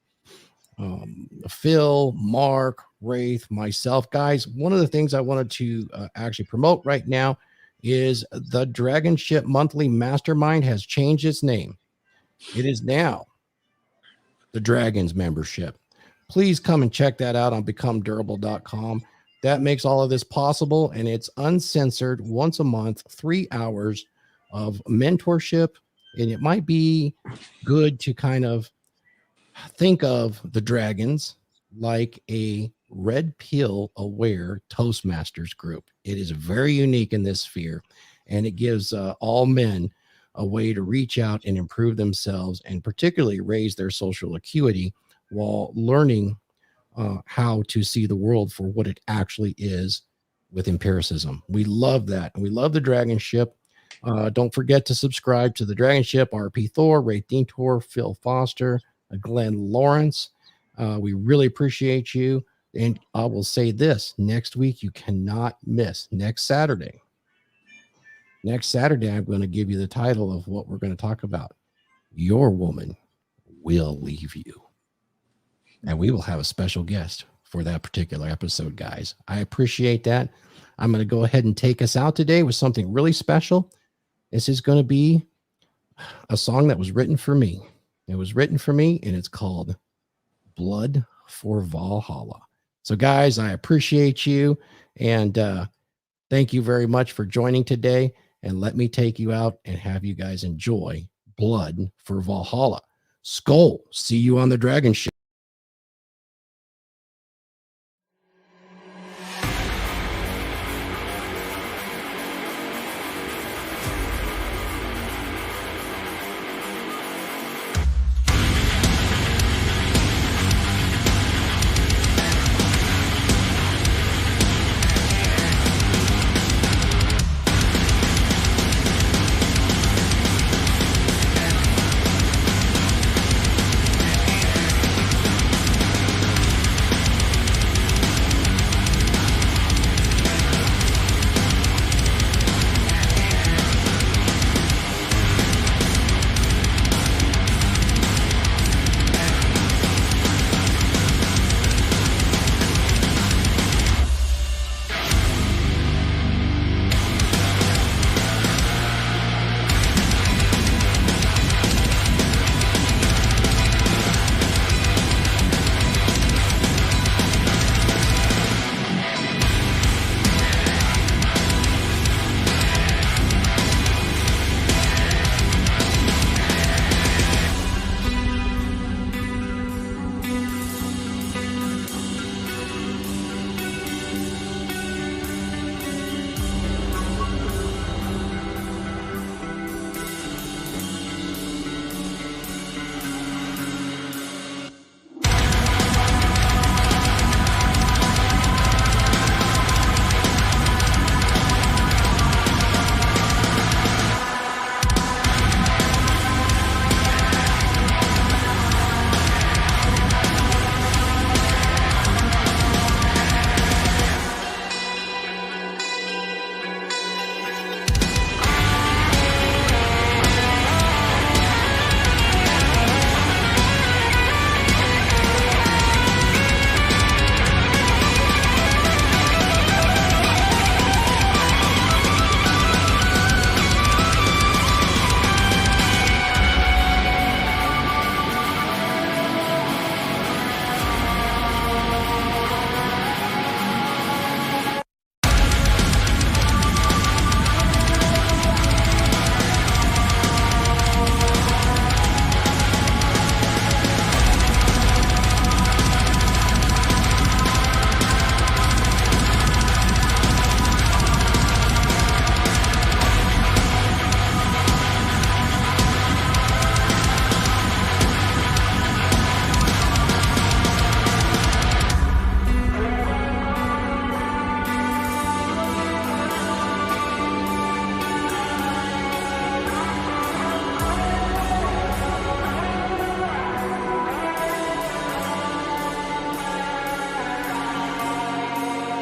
Speaker 1: Phil, Mark, Raith, myself. Guys, one of the things I wanted to actually promote right now is the DragonShip Monthly Mastermind has changed its name. It is now the Dragons membership. Please come and check that out on becomedurable.com. That makes all of this possible, and it's uncensored, once a month, 3 hours of mentorship. And it might be good to kind of think of the Dragons like a red pill aware Toastmasters group. It is very unique in this sphere, and it gives all men a way to reach out and improve themselves, and particularly raise their social acuity while learning how to see the world for what it actually is with empiricism. We love that. And we love the DragonShip. Don't forget to subscribe to the DragonShip, RP Thor, Raith Deantior, Phil Foster, Glenn Laurence. We really appreciate you. And I will say this, next week you cannot miss. Next Saturday, I'm going to give you the title of what we're going to talk about. Your woman will leave you. And we will have a special guest for that particular episode, guys. I appreciate that. I'm going to go ahead and take us out today with something really special. This is going to be a song that was written for me. It was written for me, and it's called Blood for Valhalla. So, guys, I appreciate you, and thank you very much for joining today. And let me take you out and have you guys enjoy Blood for Valhalla. Skull, see you on the DragonShip.